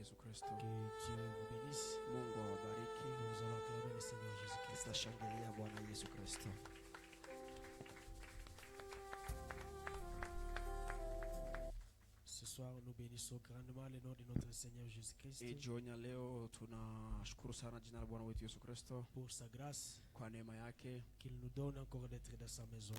Yesu Kristo. Que Dieu vous bénisse. Mungu awabariki. Nous allons acclamer le Seigneur Jésus-Christ. Tutashangilia Bwana Yesu Kristo. Ce soir, nous bénissons grandement le nom de notre Seigneur Jésus-Christ. Jioni ya leo tunashukuru sana jina la Bwana wetu Yesu Kristo pour sa grâce kwa neema yake qu'il nous donne encore d'être dans sa maison.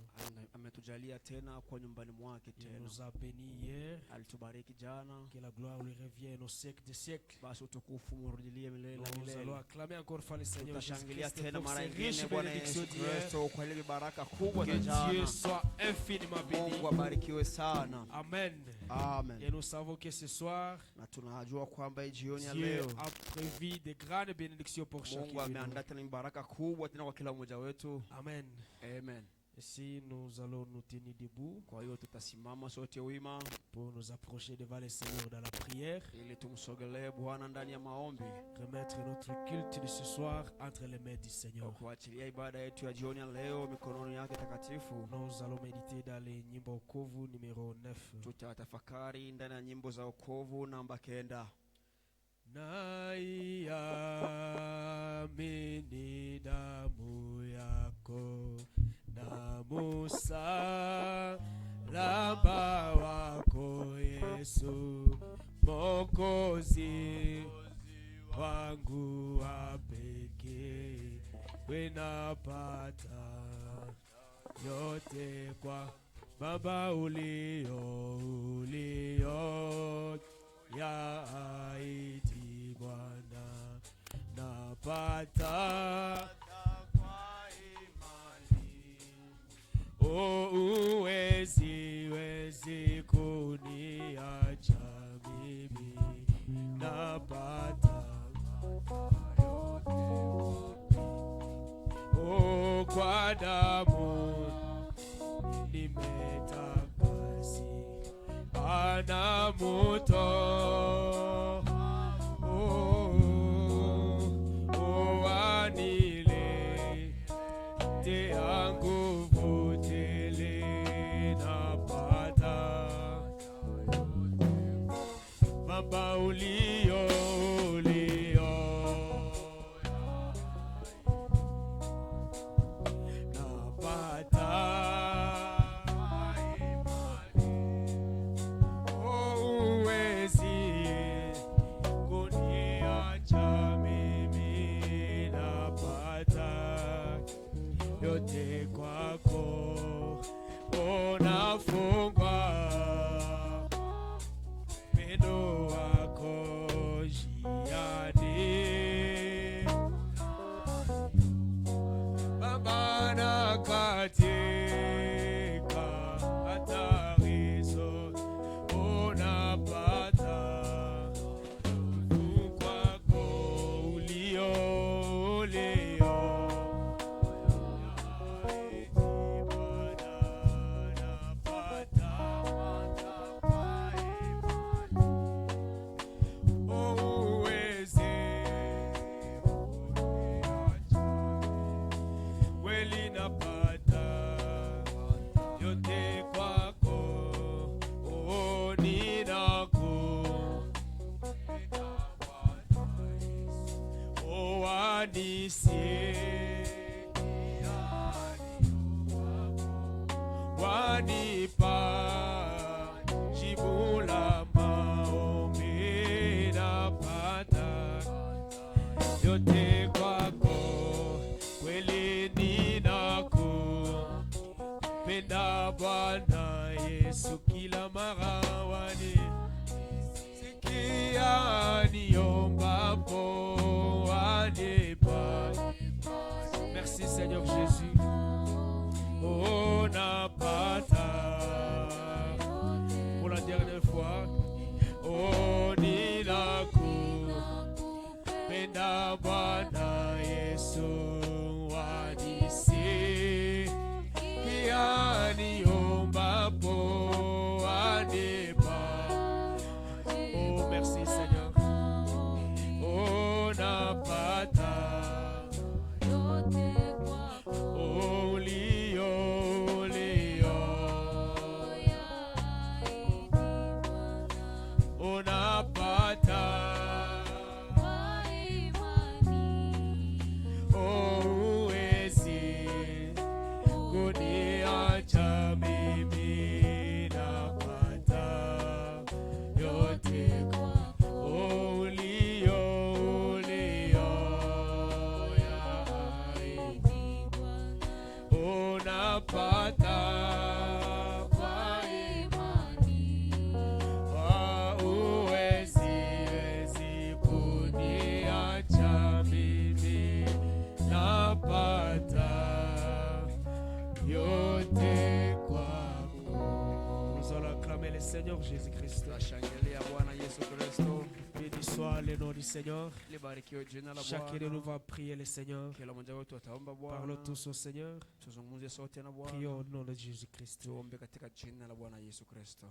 Ametujalia tena kwa nyumbani mwake Il tena. nous a bénis hier. Alitubariki jana. Que la gloire lui revienne au siècle des siècles. Basi utukufu murudilie milele na Nous milele. allons acclamer encore fois le Seigneur Tutashangilia Jésus-Christ tena pour mara ses nyingine riches Bwana bénédictions Yesu d'hier. Kristo kwa ile baraka kubwa za Que Dieu jana. soit infiniment béni. Mungu abarikiwe sana. Amen. Amen. Et nous savons que ce soir, Na tunajua kwamba jioni ya Dieu leo a prévu de grandes bénédictions pour chacun Mungu de nous. ameandaa tena baraka kubwa tena kwa kila mmoja wetu. Amen. Amen. Ici, nous allons nous tenir debout Kwa hiyo tutasimama sote wima pour nous approcher devant le Seigneur dans la prière. ili tumsogelee Bwana ndani ya maombi. Remettre notre culte de ce soir entre les mains du Seigneur. Kuachilia ibada yetu ya jioni ya leo mikononi yake takatifu. Nous allons méditer dans les Nyimbo Wokovu numéro 9. Tutatafakari ndani ya nyimbo za wokovu namba 9. Naiamini damu yako na msalaba wako Yesu, Mwokozi wangu wa pekee. Wenapata yote kwa Baba ulio yaiti Bwana, napata kwa imani. Uwezi kuniacha mimi, napata kwa damu nimetakasika na moto. Wanilete nguvu tele, napata Baba ulio yote kwako unafungwa, pendo wako jiani Baba, na katika hatari zote unapata kwako ulio wanipa jibu la maombi, napata yote kwako, kweli ninakupenda Bwana Yesu, kila mara wanisikia niombapo wanipa. Merci Seigneur Jésus. Oh, napata pour la dernière fois. Oh, ninakupenda Bwana Yesu, wanisikia niombapo wanipa. Oh, merci Seigneur. Oh, napata. Oh, le Seigneur Jésus-Christ. Tunashangilia Bwana Yesu Kristo. Béni soit le nom du Seigneur. Libarikiwe jina la Chacun de nous Bwana. va prier le Seigneur. Kila mmoja wetu ataomba Parlons Bwana. tous au Seigneur. Tuzungumze sote na Prions Bwana. au nom de Jésus-Christ. Tuombe katika jina la Bwana Yesu Kristo.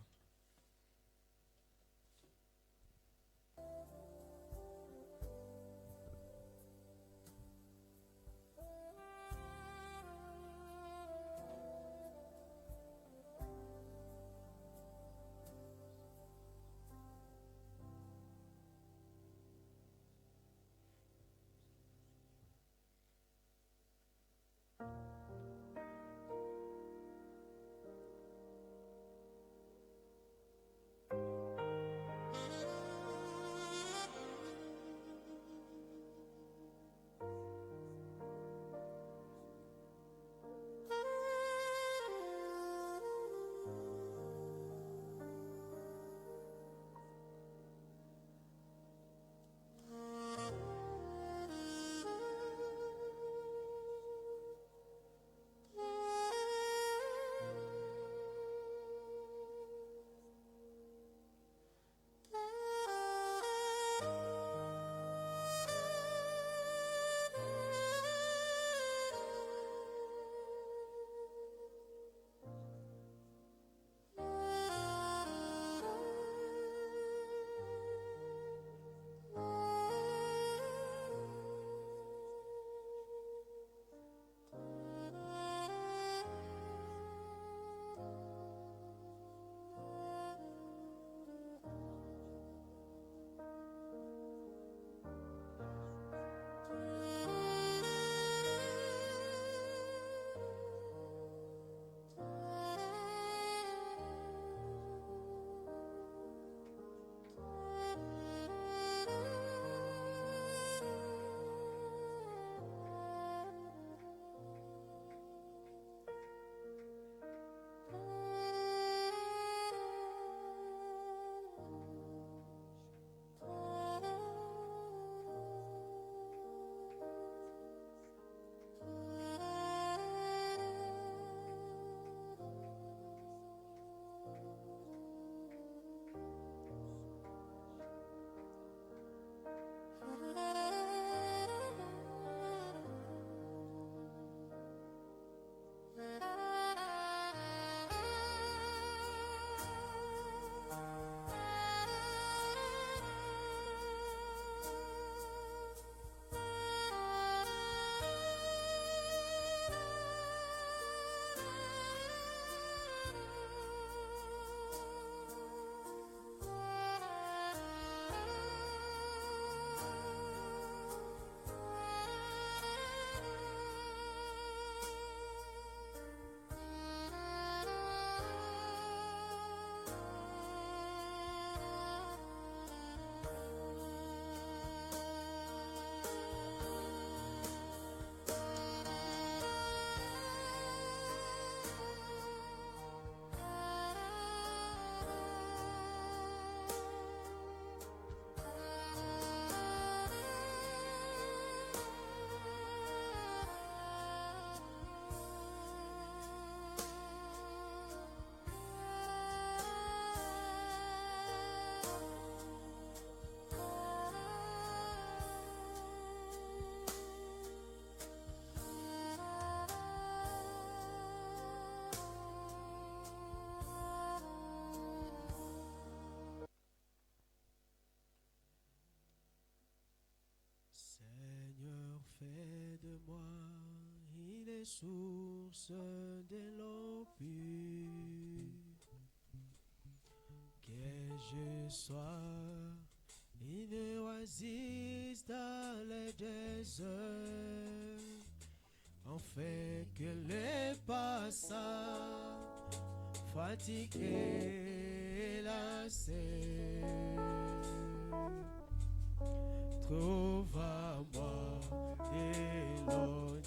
Seigneur, fais de moi une source de l'eau pure, que je sois une oasis dans le désert, afin que les passants fatigués et lassés trouve à moi des longueurs.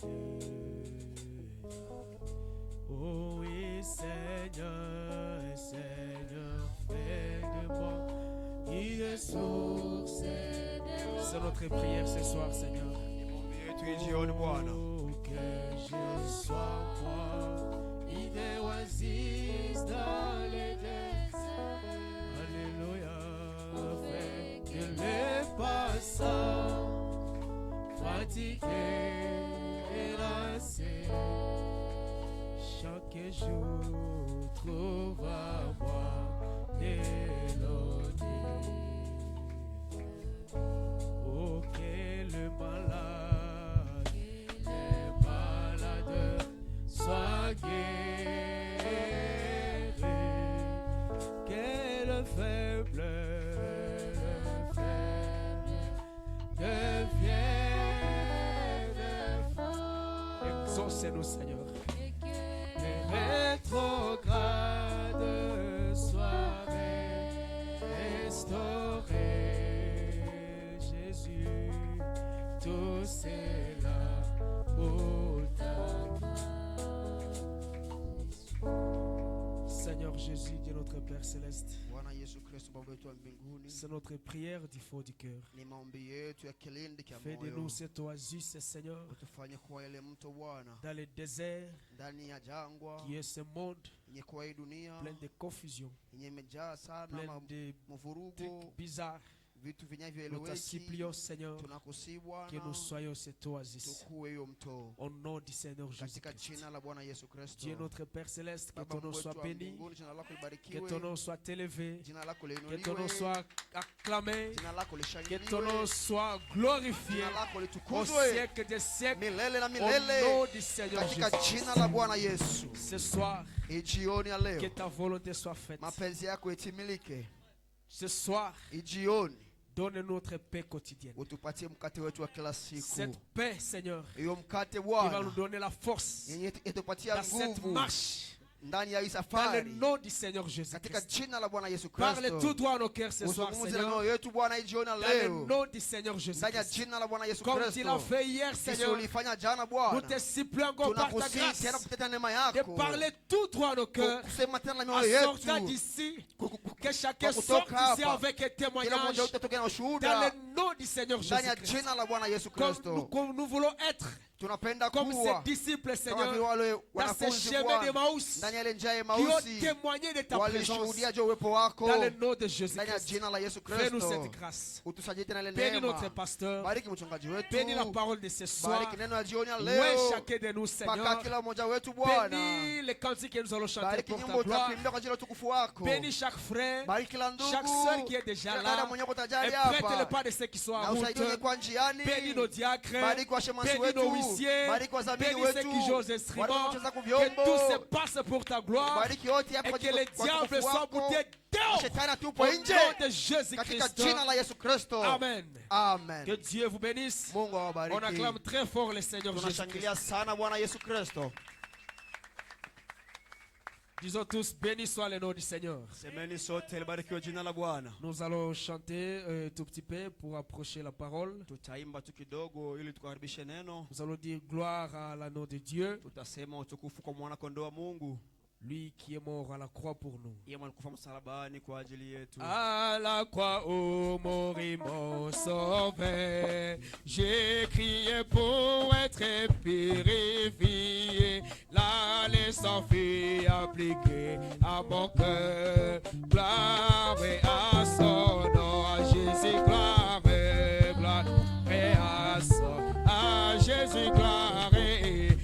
Oh oui, Seigneur, Seigneur, fais de moi une source. C'est notre prière ce soir, Seigneur. Oh, que je sois moi une oasis dans les déserts. fatigué et lassé, chaque jour trouve à moi mélodie. Oh, que le malade, les malades soient guéris, que le faible devienne fort. Exaucez-nous, Seigneur. Les rétrogrades soient restaurés. Jésus, tout c'est là pour ta Seigneur Jésus, Dieu notre Père Céleste, Bwana Yesu Kristo Baba wetu wa mbinguni, c'est notre prière du fond du cœur. ni maombi yetu ya kilindi cha Fais de nous moyo, cette oasis, Seigneur, utufanye kuwa ile mto Bwana dans le désert ndani ya jangwa qui est ce monde yenye kuwa hii dunia plein de confusion, yenye imejaa sana plein de mvurugo, trucs bizarres. vitu Nous te vinavyoeleweki. supplions, Seigneur, Tunakusihi que nous Bwana, soyons cette oasis. tukuwe hiyo mto Au nom du Seigneur katika Jésus-Christ. jina la Bwana Yesu Kristo. Dieu notre Père Céleste, que Baba ton nom Mungu soit wetu wa béni, mbinguni, jina lako que ton libarikiwe, nom soit élevé, jina lako que ton nom liinuliwe, soit acclamé, jina lako que ton nom lishangiliwe, soit glorifié jina lako au litukuzwe siècle des siècles. milele na Au milele nom du Seigneur katika Jésus. jina la Bwana Yesu. Ce soir, Hii jioni ya que leo ta volonté soit faite. mapenzi yako itimilike. Ce soir, Hii jioni donne notre paix quotidienne. utupatie mkate wetu wa kila siku. Cette paix, Seigneur, Hiyo mkate qui va nous Bwana donner la force yenye itupatia dans cette nguvu marche. ndani ya hii Dans le safari nom du Seigneur katika Jésus-Christ. jina la Bwana Yesu Parle tout Kristo. droit à nos cœurs ce soir, Uzungumze na Seigneur. mioyo yetu Bwana hii jioni ya Dans le leo nom du Seigneur ndani ya Jésus-Christ. jina la Bwana Yesu Comme tu l'as Kristo. fait hier, Sisi Seigneur, ulifanya jana nous Bwana, te supplions encore par ta tunakusihi tena grâce kutetea neema de yako parler tout droit à nos cœurs kusema tena na en mioyo sortant yetu, d'ici. Que chacun kutoka sorte d'ici hapa. avec un kila témoignage mmoja wetu atoke na dans ushuhuda le nom du Seigneur ndani ya Jésus-Christ. jina la Bwana Yesu Kristo. Comme nous voulons être Tunapenda comme ces kuwa disciples, kama Seigneur, vile wale dans ces wanafunzi chemins de Bwana Maús ndani ya ile njia ya qui ont Emausi témoigné de ta présence walishuhudia juu ya uwepo wako dans le nom de ndani ya Jésus-Christ. jina la Yesu Fais-nous Kristo. cette grâce. Utusaidie tena ile Bénis neema. notre pasteur. Bariki mchungaji wetu. Bénis la parole de ce soir. Bariki neno la jioni ya Ouais, leo. chacun de nous, Paka Seigneur. kila mmoja wetu Bwana. Bénis les cantiques que nous allons chanter Bariki pour ta nyimbo gloire. utakuimbia kwa ajili ya utukufu wako. Bénis chaque frère, Bariki kila ndugu. chaque sœur qui est déjà Kila là. dada mwenye uko Et tajari prête le hapa. pas de ceux qui sont en Na route. usaidie wenye kwa njiani. Bénis nos diacres. Bariki washemasi Bénis wetu. nos huissiers. Bariki wazamini Bénis ceux wetu. qui jouent aux Bariki instruments. wanaocheza kwa Que vyombo. tout se passe pour ta gloire. Bariki yote hapa Et kwa que ajili les kwa diables utukufu soient wako. boutés Na dehors. shetani Au atupwe nom nje. de Katika Jésus-Christ. jina la Yesu Kristo. Amen. Amen. Que Dieu vous bénisse. Mungu On awabariki. acclame très fort le Seigneur Jésus-Christ. Tunashangilia sana Bwana Yesu Kristo. Disons tous, béni soit le nom du Seigneur. Semeni sote libarikiwe jina la Bwana. Nous allons chanter un tout petit peu pour approcher la parole. Tutaimba tu kidogo ili tukaribishe neno. Nous allons dire gloire à la nom de Dieu, Tutasema utukufu kwa mwana kondoo wa Mungu. lui qui est mort à la croix pour nous. Yeye alikufa msalabani kwa ajili yetu. À la croix, ô mort et mon sauveur, j'ai crié pour être purifié. Là, les sang fut appliqué à mon cœur. Gloire à son nom, à Jésus, gloire, gloire à son, à Jésus, gloire,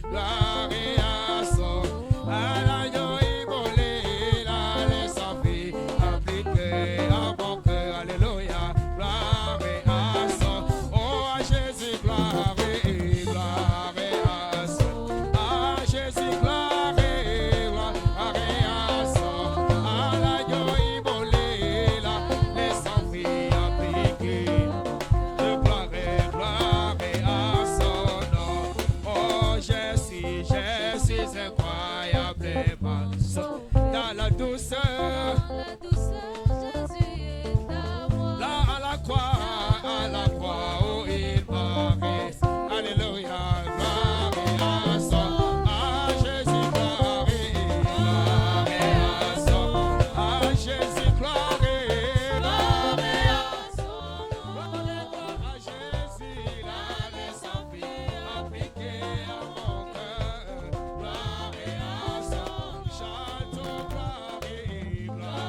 gloire à son, à l'agneau immolé, là, les sang fut appliqué à mon cœur. Alléluia, gloire à son, oh, à Jésus, gloire, gloire à son, à Jésus, gloire, gloire à son, à l'agneau immolé, là, les sang fut appliqué. Gloire à son nom. Oh, je suis incroyablement saut dans la douceur. Là à la croix, où il m'arrête. Alléluia, gloire à son, à Jésus, gloire à son, à Jésus, gloire à Jésus, là, les sang fut appliqué à mon cœur. Gloire à son, chantons gloire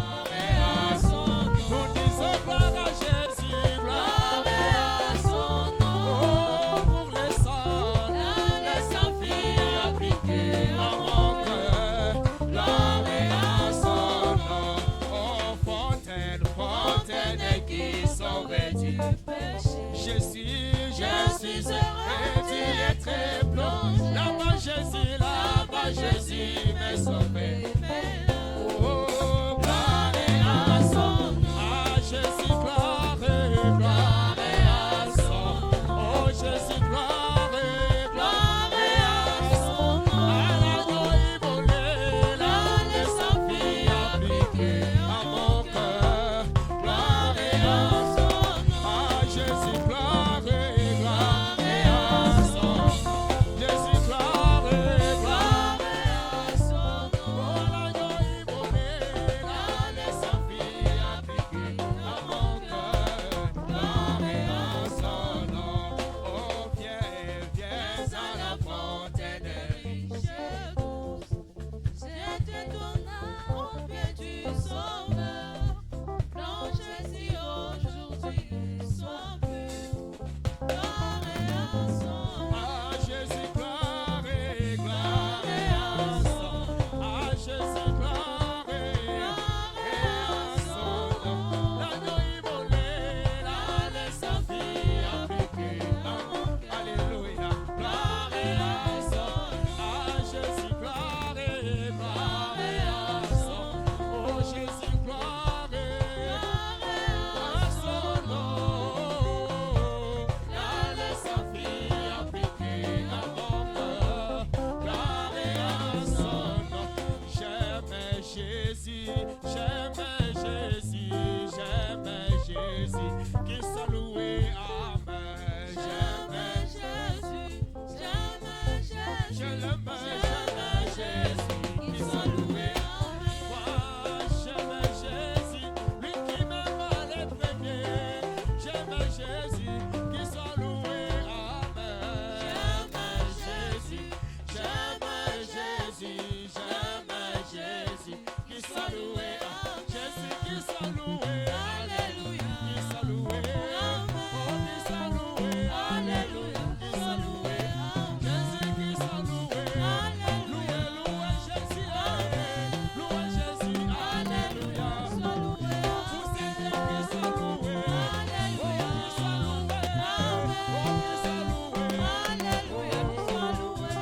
Jésus, j'aime Jésus, qu'il soit loué, amen. J'aime Jésus, je l'aime, Jésus, qu'il soit loué, amen. Moi, j'aime Jésus, lui qui m'aime à les premiers. J'aime Jésus, qu'il soit loué, amen. J'aime Jésus, qu'il soit loué, Jésus, qu'il soit loué, alléluia, qu'il soit loué, amen. Oh, qu'il soit loué, alléluia, qu'il soit loué, Jésus, qu'il soit loué, alléluia, loué Jésus, amen. Loué Jésus, alléluia, vous Seigneur, qu'il soit loué, alléluia, qu'il soit loué, amen. Oh, qu'il soit loué, alléluia, qu'il soit loué,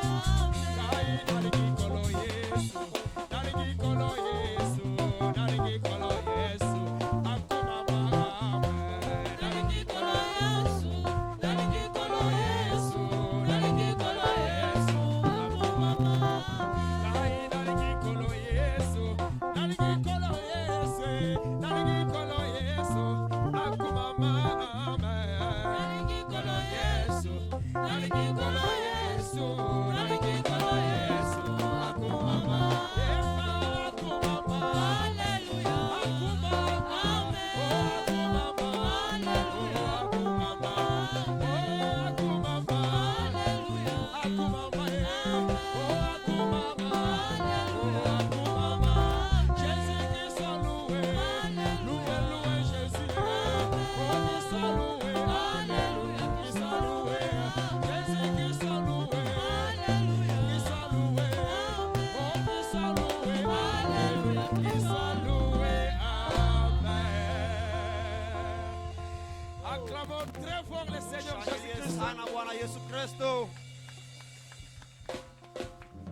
acclamons très fort le Seigneur Jésus-Christ. Sana Bwana Yesu Kristo.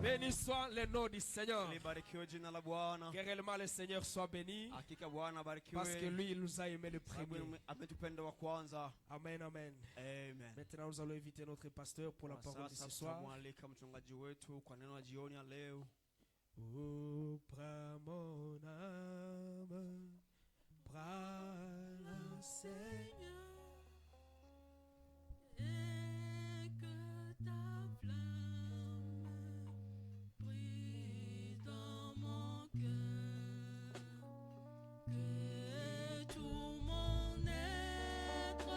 Béni soit le nom du Seigneur. Libarikiwe jina la Bwana. Que réellement le Seigneur soit béni. Hakika Bwana abarikiwe. Parce que lui, il nous a aimé le Sababu premier. ametupenda wa kwanza. Amen, amen. Amen. Maintenant, nous allons inviter notre pasteur pour la Kwa parole de ce sasa soir. tutamwalika mchungaji wetu kwa neno la jioni ya leo. Oh, prends mon âme, prends le Seigneur, et que ta flamme brille dans mon cœur, que tout mon être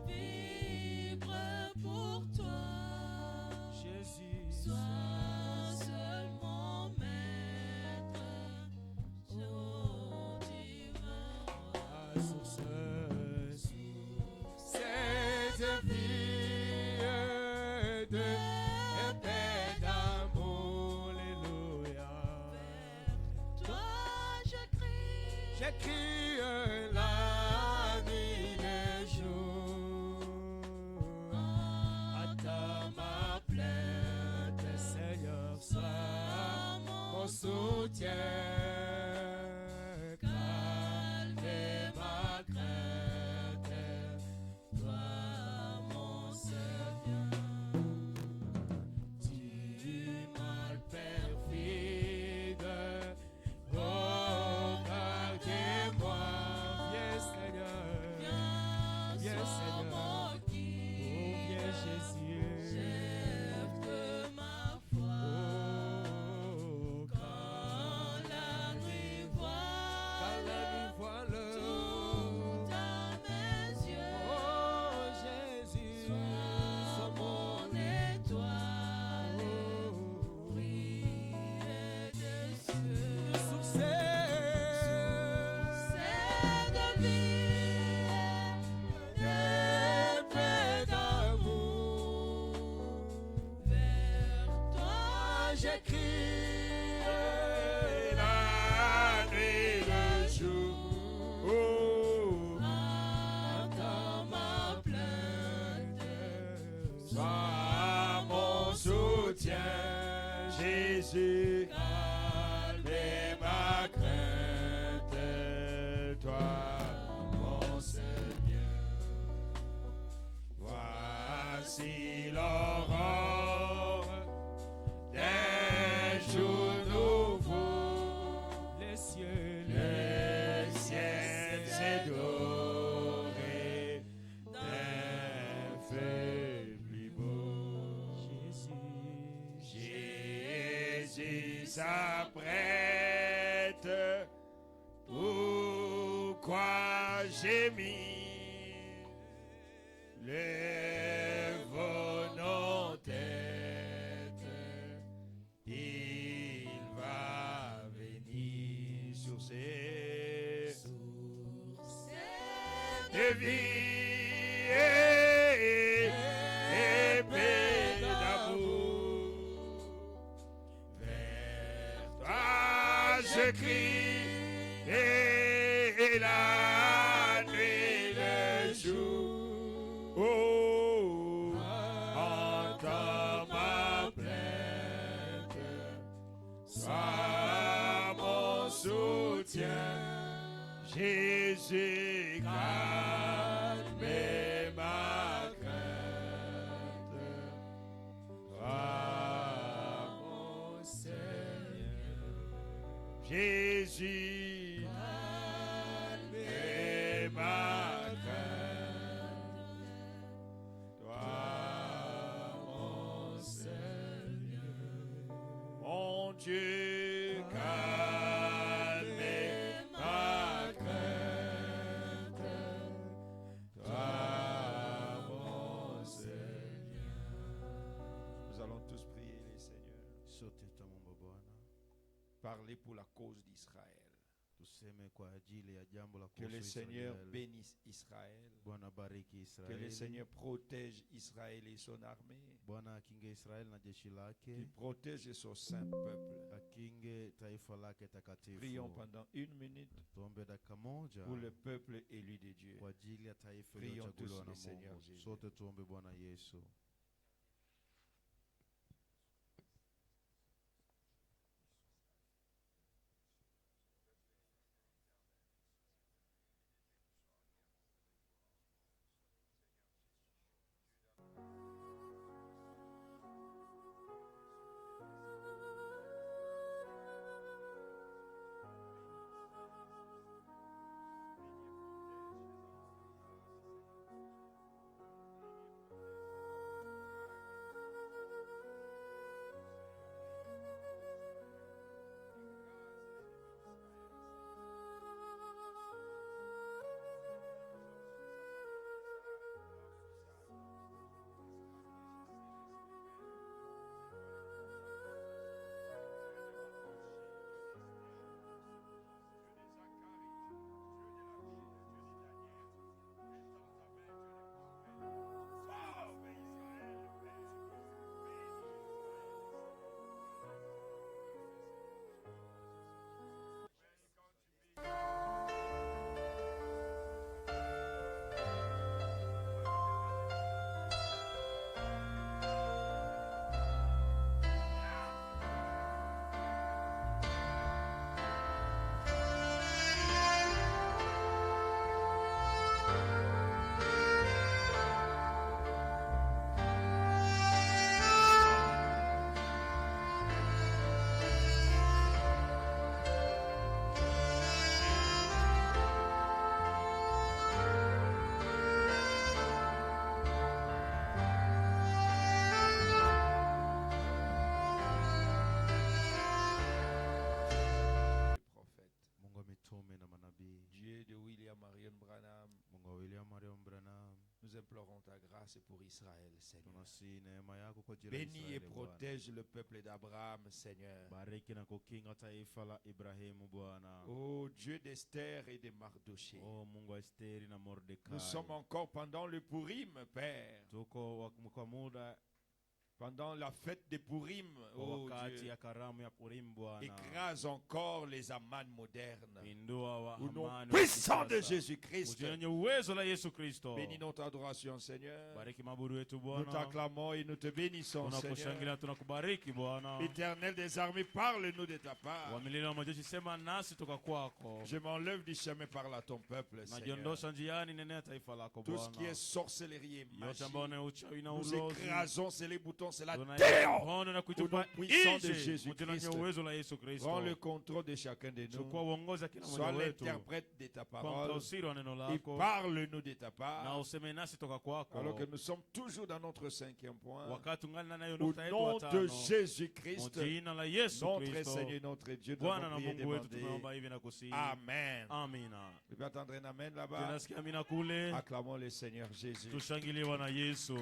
vibre pour toi. Jésus, Sois seul mon maître, ô divin roi. sur cette vie de paix d'amour, alléluia. Toi je crie, J'écris la nuit et jour à ta ma plainte, Seigneur, sois mon soutien. Calme ma crainte, toi mon Seigneur. Du mal perfide, regardez-moi. c'est doré d'un feu plus beau. Jésus s'apprête, pourquoi j'ai mis les en tête, il va venir sur ses sources de vie et paix d'amour. Vers toi je crie et la nuit le jour. Oh, entends ma plainte, sois mon soutien, Jésus, calme ma crainte. Sois mon Seigneur, Jésus, calme ma crainte. Toi, mon Seigneur, mon Dieu, calme ma crainte. Toi, mon Seigneur. Nous allons tous prier les Seigneurs. Sote tutamwomba Bwana Parler pour la cause d'Israël. tuseme kwa ajili ya jambo la Que le kuhusu Seigneur Israeli. bénisse Israël. Bwana bariki Que le Israeli. Seigneur protège Israël et son armée. Bwana akinge Israeli na jeshi Qu'il lake, protège son saint peuple. akinge taifa lake Prions takatifu. pendant 1 minute Tuombe dakika moja pour le peuple élu de Dieu. kwa ajili ya taifa Prions iliyochaguliwa tous na le Seigneur Mungu. Jésus. Sote tuombe Bwana Yesu. Nous implorons ta grâce pour Israël, Seigneur. Tunasi neema yako kwa ajili ya Bénis et Israeli, Bwana. protège le peuple d'Abraham, Seigneur. Bariki na kukinga taifa la Ibrahimu, Bwana. Ô Dieu d'Esther et de Mardoché, O Mungu wa Esteri na Mordekai. nous sommes encore pendant le Purim, Père. Tuko kwa muda Pendant la fête de Purim, kwa oh wakati Dieu, ya karamu ya Purim, Bwana. écrase encore les amans modernes. Pindua wa Au nom amani wa puissant de kisasa. Jésus-Christ, Ujia wenye uwezo la Yesu Kristo. bénis notre adoration, Seigneur. Bariki mabudu yetu Nous Bwana. t'acclamons et nous te bénissons, Seigneur. Tunakushangilia, tunakubariki Bwana. Éternel des armées, parle-nous de ta part. Wamilili wa majeshi, sema nasi toka kwako. Je m'enlève du chemin par là ton peuple, Seigneur. Najiondosha njiani, nenea taifa lako Tout ce qui est Bwana. sorcellerie et Yote magie, ambao ni uchawi na nous ulozi. écrasons, c'est les boutons prononce la Deo. Tunaipona na kuitupa Au nom puissant de nje Jésus kwa jina lenye Christ. uwezo la Yesu Prends Kristo. le contrôle de chacun de Chukua nous. uongozi wa kila Sois mmoja wetu. l'interprète de ta Kwa parole. mtafsiri wa neno Et lako parle-nous de ta na part. useme nasi toka kwako. Alors que nous sommes toujours dans notre 5e point. Wakati tungali na nayo Au nukta yetu nom ya de tano. Jésus-Christ, Kwa jina la Yesu notre Kristo. Seigneur et notre Dieu, nous Bwana avons na prié et Mungu wetu demandé. tumeomba hivi na kusihi. Amen. Amina. Tu peux attendre un amen là-bas. Tunasikia amina kule. Acclamons le Seigneur Jésus. Tushangilie Bwana Yesu.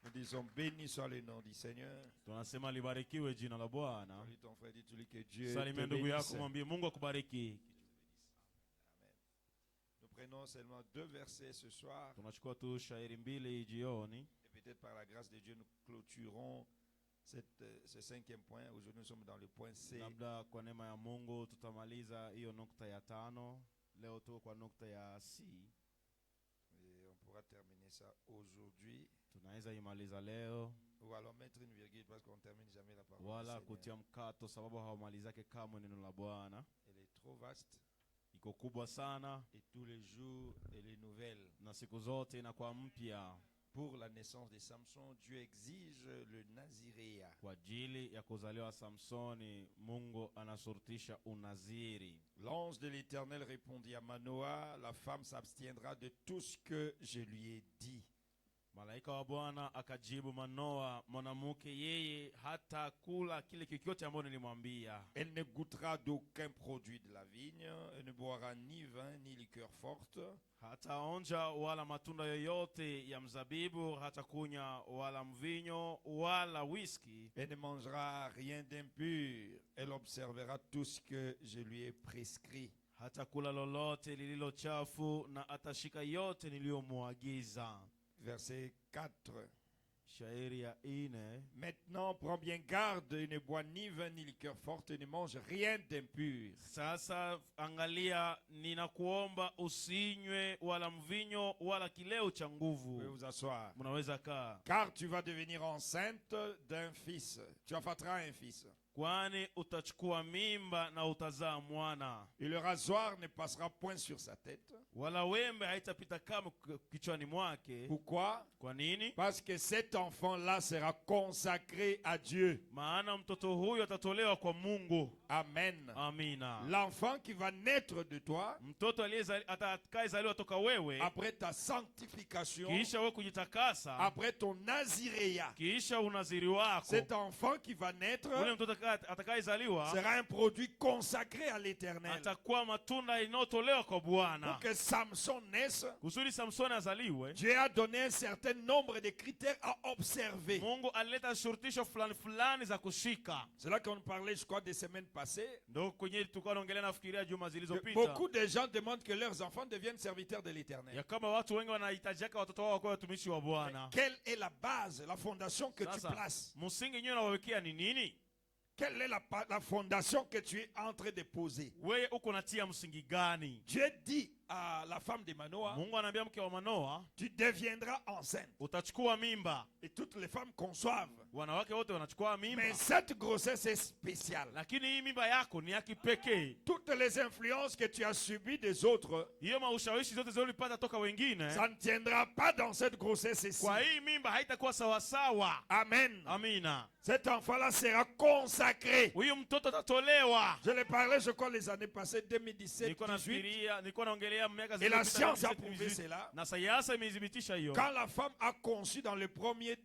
Nous disons béni soit le nom du Seigneur. Tunasema libarikiwe jina la Bwana. Salut ton frère, dis-lui que Dieu te Salimia ndugu bénisse. yako, mwambie Mungu akubariki. Nous prenons seulement 2 versets ce soir. Tunachukua tu shairi mbili jioni. Et peut-être par la grâce de Dieu, nous clôturons ce 5e point. Aujourd'hui, nous sommes dans le point C. Labda kwa neema ya Mungu tutamaliza hiyo nukta ya tano. Leo tu kwa nukta ya C. Et on pourra terminer ça aujourd'hui. Tunaweza imaliza leo Ou alors mettre une virgule parce qu'on ne termine jamais la parole. wala du kutia Seigneur. mkato sababu hawamalizake kamwe neno la Bwana. Elle est trop vaste. Iko kubwa sana Et tous les jours, elle est nouvelle. na siku zote inakuwa mpya. Pour la naissance de Samson, Dieu exige le naziréat. Kwa ajili ya kuzaliwa Samsoni, Mungu anasurtisha unaziri. L'ange de l'Éternel répondit à Manoah, la femme s'abstiendra de tout ce que je lui ai dit. Malaika wa Bwana akajibu Manoa, mwanamke yeye hata kula kile kikyote ambacho nilimwambia. Elle ne goûtera d'aucun produit de la vigne, elle ne boira ni vin ni liqueur forte. Hata onja wala matunda yoyote ya mzabibu, hata kunya wala mvinyo wala whisky. Elle ne mangera rien d'impur. Elle observera tout ce que je lui ai prescrit. Hata kula lolote lililo chafu na atashika yote niliyomwagiza. Verset 4. Shairi ya 4. Maintenant, prends bien garde, et ne bois ni vin ni liqueur forte, et ne mange rien d'impur. Sasa angalia, ninakuomba usinywe wala mvinyo wala kileo cha Vous pouvez nguvu. vous asseoir. Mnaweza kaa. Car tu vas devenir enceinte d'un fils. Tu enfanteras un fils. Kwani utachukua mimba na utazaa mwana. Et le rasoir ne passera point sur sa tête. Wala wembe haitapita kama kichwani mwake. Pourquoi? Kwa nini? Parce que cet enfant-là sera consacré à Dieu. Maana mtoto huyo atatolewa kwa Mungu. Amen. Amina. L'enfant qui va naître de toi, Mtoto atakayezaliwa toka wewe, après ta sanctification, kisha wewe kujitakasa, après ton naziréat, kisha unaziri wako, cet enfant qui va naître ule mtoto atakayezaliwa sera un produit consacré à l'Éternel. atakuwa matunda inayotolewa kwa Pour Bwana. que Samson naisse, Kusudi Samsoni azaliwe, Dieu a donné un certain nombre de critères à observer. Mungu alileta shurutisho fulani fulani za kushika. C'est là qu'on parlait, je crois, des semaines passées. Ndio kwenye tulikuwa naongelea nafikiria juma Que zilizopita. beaucoup de gens demandent que leurs enfants deviennent serviteurs de l'Éternel. Ya kama watu wengi wanahitajiaka watoto wao wakuwa watumishi wa Bwana. Quelle est la base, la fondation que tu Sasa places? msingi nyewe unawekea ni nini? Quelle est la fondation que tu es en train de poser? Wewe uko natia msingi gani? Dieu dit à la femme de Manoah, Mungu anaambia mke wa Manoa, tu deviendras enceinte. utachukua mimba. Et toutes les femmes conçoivent. Wanawake wote wanachukua mimba. Mais cette grossesse est spéciale. Lakini hii mimba yako ni ya kipekee. Toutes les influences que tu as subies des autres, Hiyo maushawishi zote zilizopata toka wengine, ça ne tiendra pas dans cette grossesse-ci. kwa hii mimba haitakuwa sawa sawa. Amen. Amina. Cet enfant-là sera consacré. Huyu mtoto atatolewa. Je l'ai parlé, je crois, les années passées, 2017, Nilikuwa 2018. nafikiria, nilikuwa naongelea miaka Et la zilizopita, science a 2017, prouvé cela. na sayansi imethibitisha hiyo. Quand la femme a conçu dans le premier,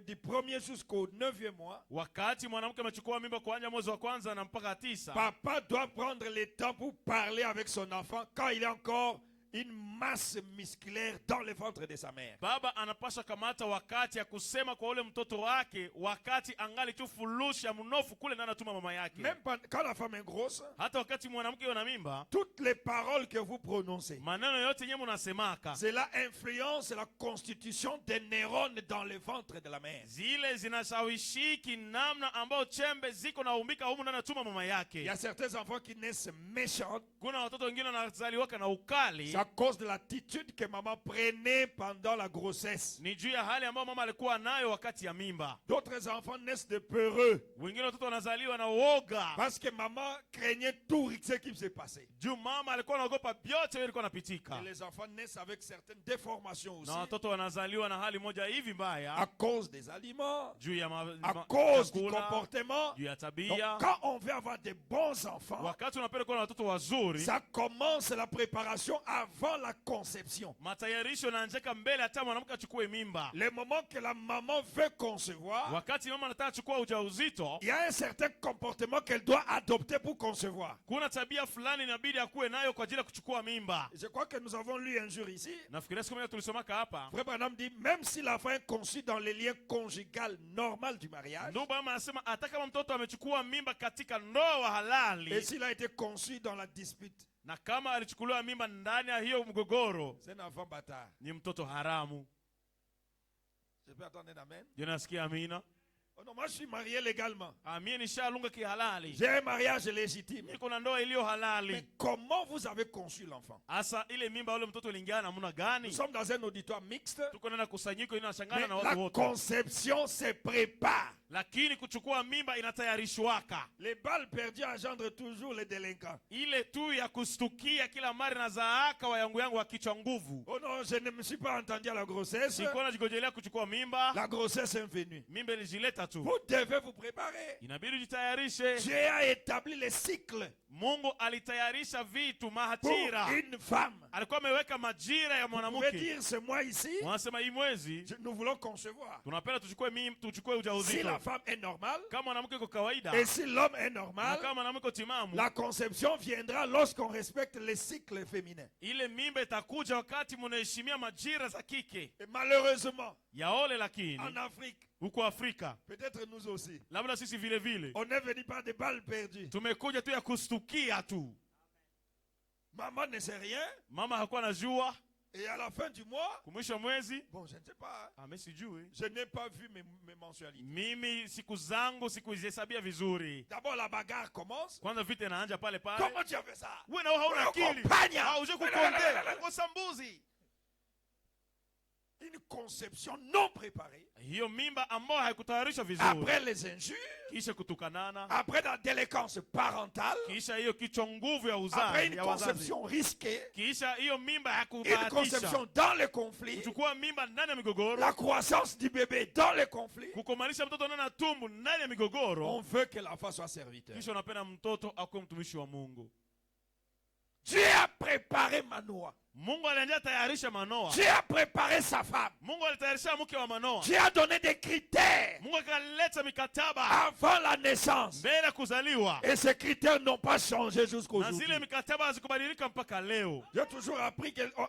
du premier jusqu'au 9e mois, Wakati mwanamke amechukua mimba kuanzia mwezi wa kwanza na mpaka 9, papa doit prendre le temps pour parler avec son enfant quand il est encore une masse musculaire dans le ventre de sa mère. baba anapaswa kamata wakati ya kusema kwa ule mtoto wake wakati angali tu fulusha mnofu kule na anatuma mama yake. Même quand la femme est grosse, Hata wakati mwanamke ana mimba, toutes les paroles que vous prononcez, maneno yote yenyewe mnasemaka, cela influence la constitution des neurones dans le ventre de la mère. zile zinashawishiki namna ambao chembe ziko naumbika humu na anatuma mama Il yake. y a certains enfants qui naissent méchants. Kuna watoto wengine wanazaliwa na ukali. à cause de l'attitude que maman prenait pendant la grossesse. ni juu ya hali ambayo mama alikuwa nayo wakati ya mimba. D'autres enfants naissent de peureux Wengine watoto wanazaliwa na uoga parce que maman craignait tout ce qui s'est passé. juu mama alikuwa anaogopa vyote vilikuwa napitika. Et les enfants naissent avec certaines déformations aussi Na watoto wanazaliwa na hali moja hivi à mbaya cause des aliments, juu ya à cause du chakula, comportement. juu ya Donc, tabia. quand on veut avoir des bons enfants, Wakati unapenda kuwa na watoto wazuri, ça commence la préparation avant la conception. matayarisho yanaanzika mbele hata mwanamke achukue mimba. Le moment que la maman veut concevoir, Wakati mama anataka kuchukua ujauzito, il y a un certain comportement qu'elle doit adopter pour concevoir. kuna tabia fulani inabidi akuwe nayo kwa ajili ya kuchukua mimba. Je crois que nous avons lu un jour ici. Nafikiria siku moja tulisomaka hapa, Frère Branham dit, même si l'enfant est conçu dans les liens conjugal normal du mariage, ndugu mama anasema hata kama mtoto amechukua mimba katika ndoa et halali, s'il a été conçu dans la dispute, na kama alichukuliwa mimba ndani ya hiyo mgogoro, c'est un enfant bâtard. ni mtoto haramu. Je peux attendre un amen? Je nasikia amina. Oh non, moi je suis marié légalement. Mie nishalunga kihalali, J'ai un mariage légitime. niko na ndoa iliyo Mais halali. comment vous avez conçu l'enfant? Asa ile mimba ule mtoto uliingia namna gani? Nous sommes dans un auditoire mixte, Tuko na kusanyiko mais inashangana na la watu wote, conception se prépare. lakini kuchukua mimba inatayarishwaka. Les balles perdues engendrent toujours les délinquants. Ile tu ya kustukia kila mara na zaaka wa yangu wa kichwa nguvu. Oh non, je ne me suis pas entendu à la grossesse. Sikuwa najigojelea kuchukua mimba, La grossesse est venue. mimba ilijileta tu. Vous devez vous préparer. Inabidi ujitayarishe. Dieu a établi les cycles Mungu alitayarisha vitu pour mahajira. une femme. Alikuwa ameweka majira ya Vous pouvez mwanamke. dire, ce mois ici, Wanasema hii mwezi nous voulons concevoir. tunapenda tuchukue tuchukue Si ujauzito. la femme est normale, Kama mwanamke iko kawaida et si l'homme est na normal, kama mwanamke timamu, la conception viendra lorsqu'on respecte les cycles féminins. ile mimba itakuja wakati mnaheshimia majira za kike. Et malheureusement, Yaole lakini en Afrique, huko Afrika, peut-être nous aussi, labda sisi vile vile on est venu par des balles perdues. tumekuja tu ya kustukia tu. Maman ne sait rien, Mama hakuwa anajua, et à la fin du mois, kumwisho mwezi bon, je ne sais pas, mimi sijui. je n'ai pas vu mes mensualités. Mimi siku zangu sikuzihesabia vizuri. D'abord, la bagarre commence. Kwanza vita inaanza pale pale. Comment tu as fait ça? Wewe na hauna Wewe akili. ukopanya. Hauje kukonde. Ukosa mbuzi. Une conception non préparée. Hiyo mimba ambayo haikutayarishwa vizuri. Après les injures, Kisha kutukanana. après la délinquance parentale, Kisha hiyo kichwa nguvu ya après uzazi une ya wazazi. conception risquée, Kisha hiyo mimba ya une kubahatisha. conception dans le conflit, Kuchukua mimba ndani ya migogoro. la croissance du bébé dans le conflit, Kukomanisha mtoto ndani ya tumbo ndani ya on migogoro. veut que l'enfant soit serviteur. Kisha unapenda mtoto akuwe mtumishi wa Mungu. Dieu a préparé Manoah. Mungu alianza tayarisha Manoa. Dieu a préparé sa femme. Mungu alitayarisha mke wa Manoa. Dieu a donné des critères Mungu akaleta mikataba avant la naissance. mbele ya kuzaliwa. Et ces critères n'ont pas changé Na jusqu'aujourd'hui. zile mikataba hazikubadilika mpaka leo. J'ai toujours appris qu'une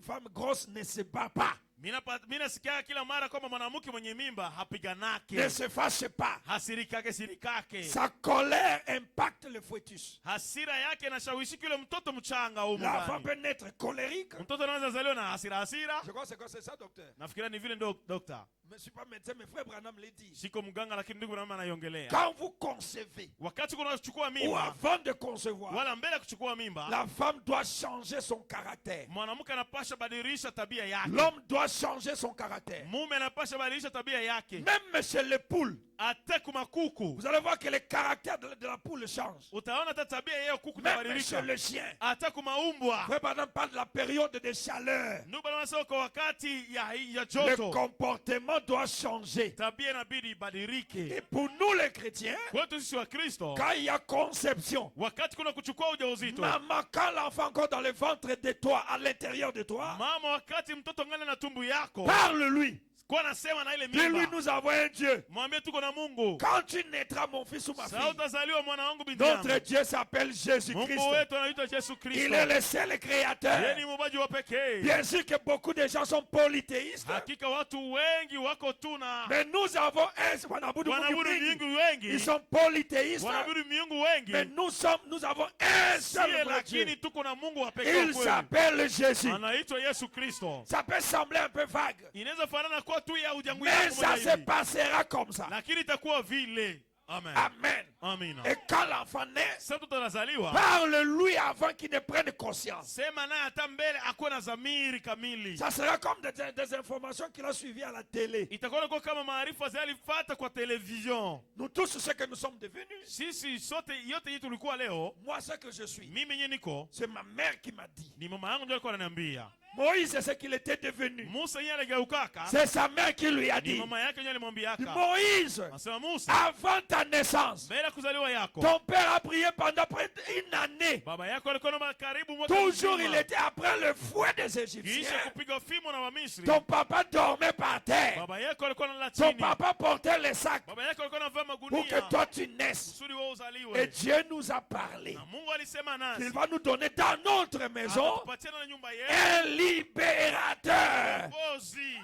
femme grosse ne se bat pas, Mina nasikia kila mara kwamba mwanamke mwenye mimba ne hapiganake, se fâche pas. sirikake. Sa colère impacte le fœtus. Hasira yake inashawishi yule mtoto mchanga huko La femme ndani. peut naître colérique. Mtoto anaweza zaliwa na hasira. Je crois que c'est ça, docteur. Nafikiria ni vile ndio dokta. Je ne suis pas médecin, mais frère Branham l'a dit. Siko mganga lakini ndugu mama anaiongelea. Quand vous concevez Wakati kuna kuchukua ou mimba avant de concevoir, wala mbele ya kuchukua mimba, la femme doit changer son caractère. mwanamke anapasha badilisha tabia yake. L'homme doit changer son caractère. Mume anapasha badilisha tabia yake. Même chez les poules, Hata kumakuku vous allez voir que le caractère de la poule change. utaona hata tabia yao kuku Même tabadilika. chez le chien. Hata kumaumbwa. Frère Branham parle de la période de chaleur. Ndugu bwana wanasema kwa wakati ya Le joto comportement doit changer. tabia inabidi ibadilike. Et pour nous les chrétiens, Kwetu sisi wa Kristo, quand il y a conception, wakati kuna kuchukua ujauzito, maman, quand l'enfant encore dans le ventre de toi, à l'intérieur de toi, mama, wakati mtoto ngana na tumbu yako, parle-lui. kwa nasema na ile Dis-lui, mimba, nous avons un Dieu. mwambie tuko na Mungu. Quand tu naîtras, mon fils ou ma Sasa fille, utazaliwa mwana wangu binti notre yangu. Dieu s'appelle Jésus-Christ. Mungu wetu anaitwa Yesu Il Kristo. est le seul Yeye créateur. ni muumbaji wa pekee. Bien sûr que beaucoup de gens sont polythéistes, Hakika watu wengi wako tu na mais nous avons un, wanaabudu miungu ils wengi, sont polythéistes, wanaabudu miungu wengi, mais nous avons un seul sie vrai Dieu. lakini tuko na Mungu wa pekee Il kweli. s'appelle Jésus. Anaitwa Yesu Kristo. Ça peut sembler un peu vague, Inaweza fanana kwa tu ya ujangu mais yako ça moja se hivi, passera comme ça. lakini itakuwa vile. Amen. Amen. Amina. Et quand l'enfant naît, Sasa mtoto anazaliwa, parle-lui avant qu'il ne prenne conscience. sema naye hata mbele akuwe na dhamiri kamili. Ça sera comme des informations qu'il a suivies à la télé. Itakuwa kwa kama maarifa zile alifuata kwa television. Nous tous, ce que nous sommes devenus, Sisi sote yote yetu tulikuwa leo, moi, ce que je suis, mimi yenyewe niko, c'est ma mère qui m'a dit. ni mama yangu ndio alikuwa ananiambia. Moïse, c'est ce qu'il était devenu. Musa yeye aligeukaka, C'est sa mère qui lui a ni dit. mama yake ndio alimwambiaka. Moïse, Anasema Musa, avant ta naissance, mbele ya kuzaliwa yako, ton père a prié pendant près d'une année. baba yako alikuwa na karibu mwaka Toujours, il mzima. était après le fouet des Kisha Égyptiens. kupiga fimo na Wamisri. Ton papa dormait par terre. Baba yako alikuwa analala Ton chini. papa portait les sacs Baba yako alikuwa anavaa pour que magunia toi tu naisses. kusudi wewe Et uzaliwe. Dieu nous a parlé Na Mungu alisema qu'il nasi, va nous donner dans notre maison atatupatia na nyumba yetu un libérateur. mkombozi.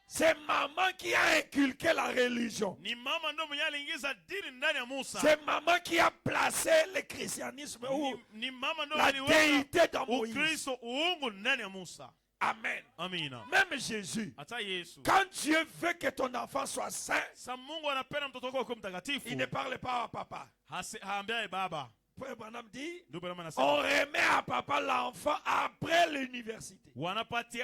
C'est maman qui a inculqué la religion. Ni mama ndio mwenye aliingiza dini ndani ya Musa. C'est maman qui a placé le christianisme ou Ni mama ndio la aliweka déité dans Moïse. Ukristo uungu ndani ya Musa. Amen. Amina. Même Jésus, Hata Yesu. quand Dieu veut que ton enfant soit saint, Sa Mungu anapenda mtoto wako kuwa mtakatifu. il ne parle pas à papa. Haambiaye baba. Frère Branham dit, Ndio Branham anasema. on remet à papa l'enfant après l'université.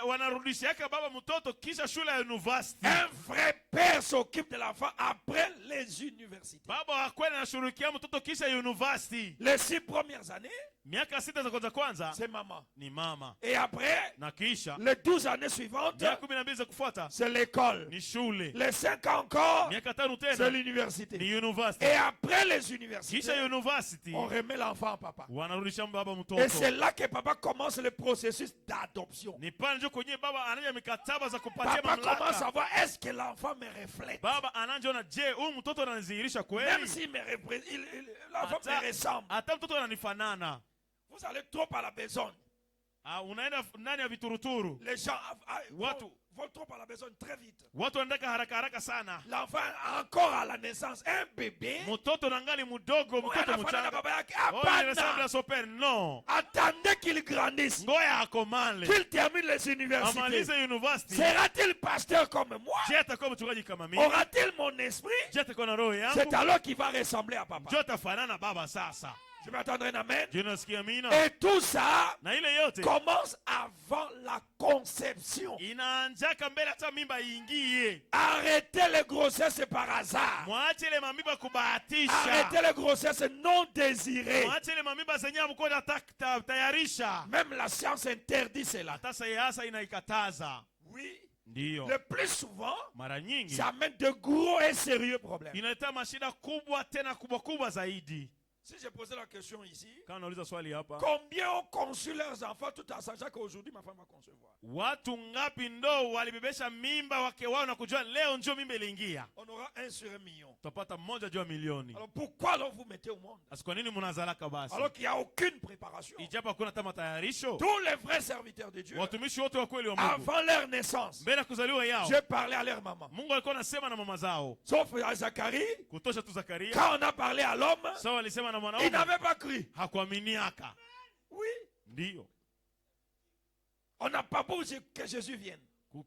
Wanarudishiaka baba mtoto kisha shule ya university. Un vrai père s'occupe de l'enfant après les universités. Baba hakwenda anashughulikia mtoto kisha university. Les 6 premières années, Miaka 6 za kwanza c'est maman. ni mama. Et après, Na kisha les 12 années suivantes, miaka 12 za kufuata c'est l'école. ni shule. Les 5 encore, Miaka 5 c'est tena l'université. ni university. Et après les universités, Kisha university on remet l'enfant à papa. wanarudisha baba Et mtoto. c'est là que papa commence le processus d'adoption. Ni pale ndio kwenye baba anaja mikataba za kupatia Papa commence à mamlaka. voir, est-ce que l'enfant me reflète? Baba anajiona, je, huyu mtoto ananizihirisha Même kweli? s'il me l'enfant me ressemble. Hata mtoto ananifanana. Vous allez trop à la besogne. Unaenda ndani ya vituruturu. Les gens vont trop à la besogne très vite. Watu wanaendaka haraka haraka sana. L'enfant encore à la naissance, un bébé. Mtoto nangali mdogo, mtoto mchanga. Oh, il ressemble à son père. Non. Attendez qu'il grandisse, Ngoya akomale. qu'il termine les universités. Amalize university. Sera-t-il pasteur comme moi? Je atakuwa mchungaji kama mimi. Aura-t-il mon esprit? Je atakuwa na roho yangu. C'est alors qu'il va ressembler à papa. Je atafanana baba sasa. Je vais attendre un amen. Je nasikia amina. Et tout ça Na ile yote commence avant la conception. inaanjaka mbele hata mimba iingie. Arrêtez les grossesses par hasard. Mwache ile mamimba kubahatisha. Arrêtez les grossesses non désirées. Mwache ile mamimba zenye mkoa tayarisha. Même la science interdit cela. Hata sayansi inaikataza. Oui. Ndio. Le plus souvent, Mara nyingi ça amène de gros et sérieux problèmes. inaleta mashida kubwa tena kubwa zaidi. Si j'ai posé la question ici, Kama nauliza swali hapa, combien ont conçu leurs enfants tout en sachant qu'aujourd'hui ma femme va concevoir? watu ngapi ndo walibebesha mimba wake wao na kujua leo ndio mimba iliingia? On aura 1 sur 1 million. Tutapata mmoja juu ya milioni. Alors pourquoi alors vous mettez au monde? Asi kwa nini mnazalaka basi? Alors qu'il n'y a aucune préparation. Ijapo hakuna hata matayarisho. Tous les vrais serviteurs de Dieu, Watumishi wote wa kweli wa Mungu avant leur naissance, mbele ya kuzaliwa yao, Dieu parlait à leur maman. Mungu alikuwa anasema na mama zao. Sauf à Zacharie, Kutosha tu Zakaria. quand on a parlé à l'homme, Sawa alisema na il mwanaume, n'avait pas cru. hakuaminiaka. Oui. Ndio. On n'a pas voulu que Jésus vienne.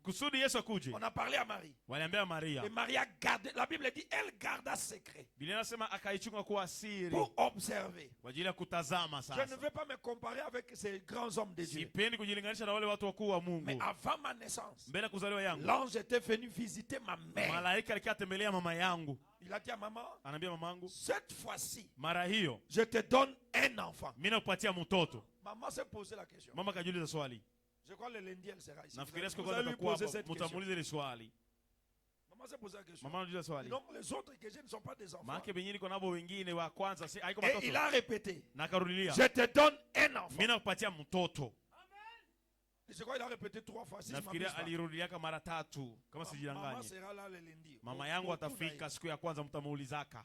Kusudi Yesu akuje. On a parlé à Marie. Waliambia Maria. Et Marie a gardé, la Bible dit, elle garda secret Biblia inasema akaichunga kuwa siri pour observer. kwa ajili ya kutazama Je ne sasa. veux pas me comparer avec ces grands hommes de Dieu. Sipendi kujilinganisha na wale watu wakuu wa Mais Mungu. avant ma naissance, Mbele ya kuzaliwa yangu, l'ange était venu visiter ma mère. malaika alikuwa atembelea mama yangu. Il a dit à maman, Anaambia mamangu, cette fois-ci, mara hiyo je te donne un enfant. mimi nakupatia mtoto. Maman s'est posé la question. Mama kajiuliza swali. Je crois que le lundi, elle sera ici. Nafikiria siku Vous kwanza allez lui atakuwa poser hapa, cette question. mtamuuliza ile swali. Maman s'est posé la question. Mama anajiuliza swali. Donc les autres que j'ai ne sont pas des enfants. Maana benye niko nabo wengine wa kwanza si haiko Et watoto. il a répété, Na karudilia. je te donne un enfant. Mimi nakupatia mtoto. Je crois qu'il a répété 3 fois. Si je Nafikiria m'abuse pas. alirudiaka mara 3 kama Maman sijidanganye. sera là le lundi. Mama Au- yangu au tour atafika d'ailleurs. siku ya kwanza mtamuulizaka.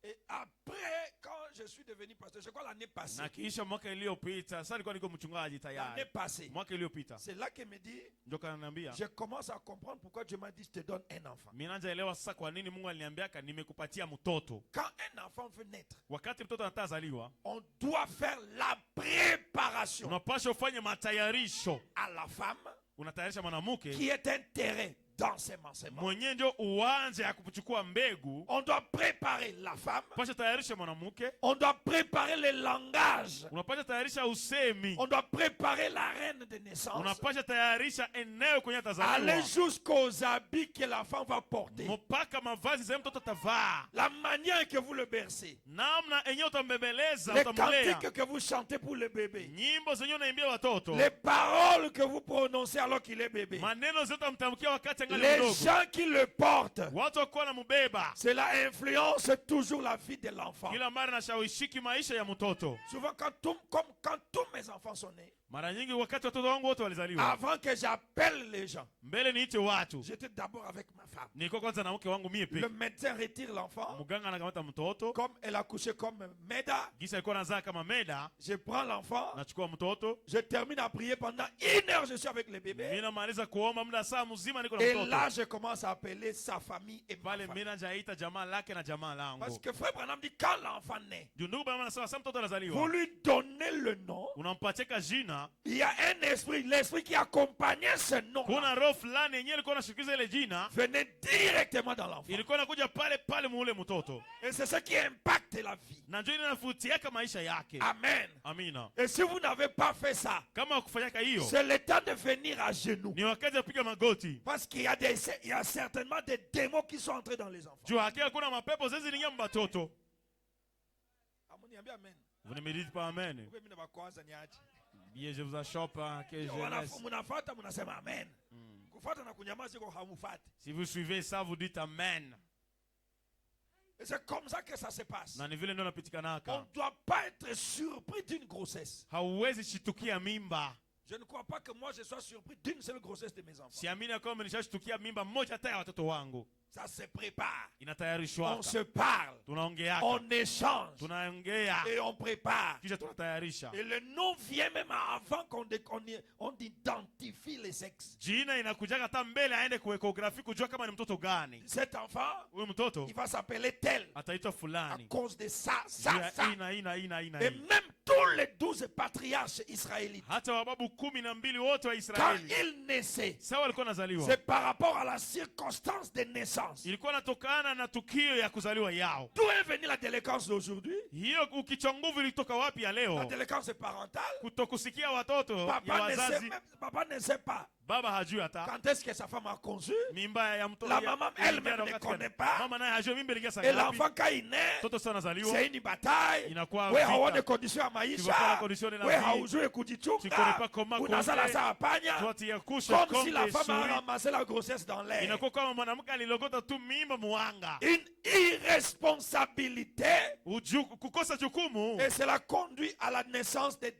Et après, quand je suis devenu pasteur, je crois l'année passée. Na kisha mwaka iliyopita, sasa nilikuwa niko mchungaji L'année tayari. passée. Mwaka iliyopita C'est là qu'il me dit, ndio kananiambia, je commence à comprendre pourquoi Dieu m'a dit, je te donne un enfant. mimi naanza elewa sasa kwa nini Mungu aliniambiaka nimekupatia mtoto. Quand un enfant veut naître, Wakati mtoto anatazaliwa, on doit faire la préparation unapaswa ufanye matayarisho. à la femme Unatayarisha mwanamke qui est un terrain dans semence. mwenye ndio uwanja ya kuchukua mbegu. On doit préparer la femme. Pasha tayarisha mwanamke. On doit préparer le langage. Unapasha tayarisha usemi. On doit préparer la reine de naissance. Unapasha tayarisha eneo kwenye Aller atazaliwa. jusqu'aux habits que la femme va porter. Mpaka mavazi za mtoto atavaa. La manière que vous le bercez. Namna enye utambebeleza, Les utamlea. cantiques que vous chantez pour le bébé. Nyimbo zenye unaimbia watoto. Les paroles que vous prononcez alors qu'il est bébé. Maneno zote mtamkia wakati angali Les mdogo. gens qui le portent. Watu wakuwa na mbeba. Cela influence toujours la vie de l'enfant. Kila mara nashawishiki maisha ya mtoto. Souvent comme quand tous mes enfants sont nés, Mara nyingi wakati watoto wangu wote walizaliwa. avant que j'appelle les gens, Mbele niite watu. j'étais d'abord avec ma femme. Niko kwanza na mke wangu mie Le peke. médecin retire l'enfant. Muganga anakamata mtoto. Comme elle a couché comme Meda, Gisa alikuwa anazaa kama meda. je prends l'enfant. Nachukua mtoto. Je termine à prier pendant 1 heure, je suis avec le bébé. Mimi namaliza kuomba muda saa mzima niko na Et mtoto. là, je commence à appeler sa famille et ma Pale famille. mimi najaita jamaa lake na jamaa langu. Parce que frère Branham dit quand l'enfant naît, Juu ndugu bwana anasema sasa mtoto vous anazaliwa. lui donnez le nom. Unampacheka jina. Il y a un esprit, l'esprit qui accompagnait ce nom. Kuna roho fulani yenyewe ilikuwa inashikiza ile jina. Venait directement dans l'enfant. Ilikuwa inakuja pale pale muule mtoto. Et c'est ce qui impacte la vie. Na njoo inafutiaka maisha yake. Amen. Amina. Et si vous n'avez pas fait ça, Kama kufanyaka hiyo, c'est le temps de venir à genoux. ni wakati wa kupiga magoti. Parce qu'il y a certainement des démons qui sont entrés dans les enfants. Juu hakika kuna mapepo zezi ningia mbatoto. Amoniambia amen. Vous ne me dites pas amen. Wewe mimi nakwaza niache. Bien, je vous achoppe que je laisse. Mnafuata mnasema amen. Kufuata na kunyamaza iko hamufati. Si vous suivez ça, vous dites amen. Et c'est comme ça que ça se passe. Na ni vile ndio On napitikanaka. ne doit pas être surpris d'une grossesse. Hauwezi shitukia mimba. Je ne crois pas que moi je sois surpris d'une seule grossesse de mes enfants. Siamini ya kwamba nishashtukia mimba moja hata ya watoto wangu. Ça se prépare. Inatayarishwa. On se parle. Tunaongeaka. On échange. Tunaongea. Et on prépare. Kisha tunatayarisha. Et le nom vient même avant on identifie les sexes. Jina inakujaga hata mbele aende kwa ekografi kujua kama ni mtoto gani. Cet enfant, Huyu mtoto il va s'appeler tel. ataitwa À fulani. cause de ça, Juu ça, ya ça. ina. Et même tous les 12 patriarches israélites, Hata wababu 12 wote wa quand Israeli. ils naissaient, Sawa walikuwa nazaliwa. c'est par rapport à la circonstance de naissance. Ilikuwa natokana na tukio ya kuzaliwa yao. D'où est venue la délinquance d'aujourd'hui? Hiyo ukichwa nguvu ilitoka wapi ya La leo? délinquance parentale. Kutokusikia watoto ya wazazi. Papa ne sait pas Baba hajui hata. quand est-ce que sa femme a conçu. Mimba ya mtoto. La maman elle-même ne connaît pas. Mama naye hajui mimba iliingia saa Et ngapi. l'enfant quand il naît, Mtoto sana zaliwa. c'est une bataille. Inakuwa We vita. haone condition ya Tunakuwa maisha. na condition ya We vie. haujui Tu connais kujichunga. pas comment Unazala compter. sa panya. Tuati ya kusha Comme si la kombe femme a suri. ramassé la grossesse dans l'air. Inakuwa kama mwanamke alilogota tu mimba muanga. Une irresponsabilité. Kukosa jukumu. Et cela conduit à la naissance des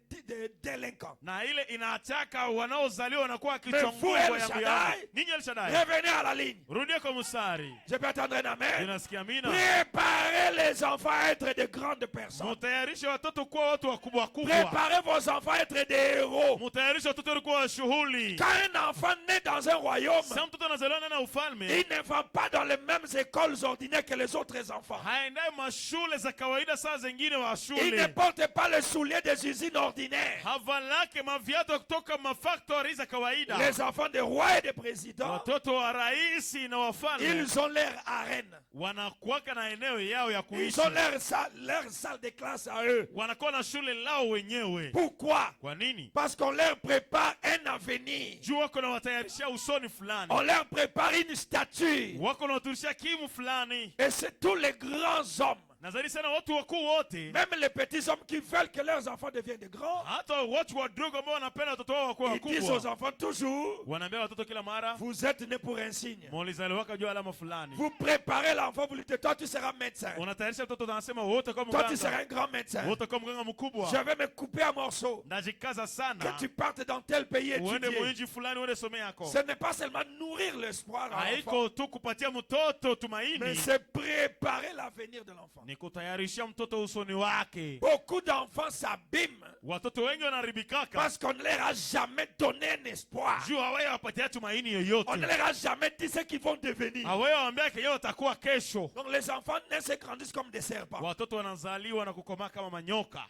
délinquants. Na ile inaachaka wanaozaliwa wanakuwa kichwa Mais vous, nguvu El ya Shaddai, Shaddai. Ninyi El Shaddai. Revenez à la ligne. Rudia kwa mstari. Je peux attendre un amen. Unasikia mina? Préparez les enfants à être de grandes personnes. Mutayarishe watoto kuwa watu wakubwa wakubwa. Préparez vos enfants à être des héros. Mutayarishe watoto kuwa shughuli. Quand un enfant naît dans un royaume, Sasa mtoto anazaliwa ndani ya ufalme. il ne va pas dans les mêmes écoles ordinaires que les autres enfants. Haendai mashule za kawaida saa zingine wa Il ne shule. porte pas le soulier des usines ordinaires. Havalake maviatu kutoka mafactory za kawaida. Les enfants des rois et des présidents, Watoto wa raisi na wafalme ils ont leur arène. wanakuwaka na eneo yao ya Ils kuishi. ont leur salle de classe à eux. Wanakuwa na shule lao wenyewe. Pourquoi? Kwa nini? Parce qu'on leur prépare un avenir. Juu wako na watayarishia usoni fulani. On leur prépare une statue. Wako na waturishia kimu fulani. Et c'est tous les grands hommes, Na zaidi sana watu wakuu wote. même les petits hommes qui veulent que leurs enfants deviennent de grands, Hata watu wadogo ambao wanapenda watoto wao wakuwa ils disent aux wakubwa. enfants toujours, Wanaambia watoto kila mara, vous êtes nés pour un signe. mulizaliwaka juu alama fulani. Vous préparez l'enfant, vous lui dites, toi tu seras médecin. Unatayarisha mtoto anasema wote kama Toi tu seras mganga. un grand médecin. Wote kama mganga mkubwa. Je vais me couper à morceaux. Ndajikaza Que sana. tu partes dans tel pays Uende étudier. mwinji fulani uende some yako. Ce n'est pas seulement nourrir l'espoir à l'enfant, Haiko tu kupatia mtoto mais tumaini. c'est préparer l'avenir de l'enfant. Ni kutayarishia mtoto usoni wake. Beaucoup d'enfants s'abîment Watoto wengi wanaribikaka. parce qu'on ne leur a jamais donné un espoir. Juu hawaye wapatia tumaini On ne yoyote. leur a jamais dit ce qu'ils vont devenir. Hawaye waambia kenye watakuwa kesho. Donc les enfants naissent et grandissent comme des serpents. Watoto wanazaliwa na kukomaa kama manyoka.